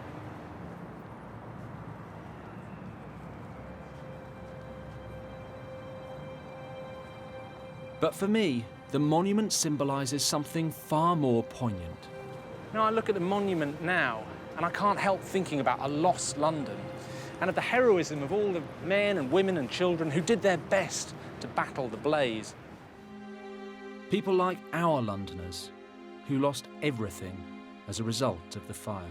But for me, the monument symbolises something far more poignant. Now, I look at the monument now, and I can't help thinking about a lost London, and of the heroism of all the men and women and children who did their best to battle the blaze. People like our Londoners, who lost everything as a result of the fire.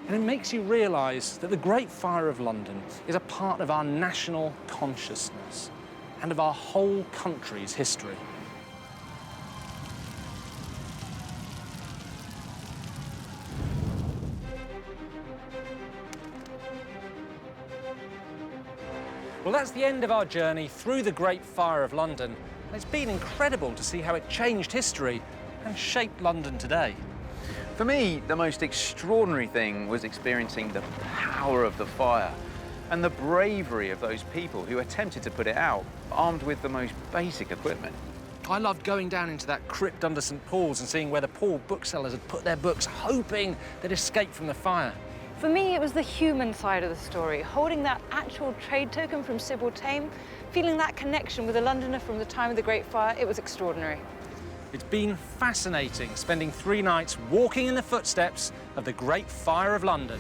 And it makes you realise that the Great Fire of London is a part of our national consciousness and of our whole country's history. Well, that's the end of our journey through the Great Fire of London. And it's been incredible to see how it changed history and shaped London today. For me, the most extraordinary thing was experiencing the power of the fire and the bravery of those people who attempted to put it out, armed with the most basic equipment. I loved going down into that crypt under St Paul's and seeing where the poor booksellers had put their books, hoping they'd escape from the fire. For me, it was the human side of the story, holding that actual trade token from Sybil Tame, feeling that connection with a Londoner from the time of the Great Fire. It was extraordinary. It's been fascinating spending 3 nights walking in the footsteps of the Great Fire of London.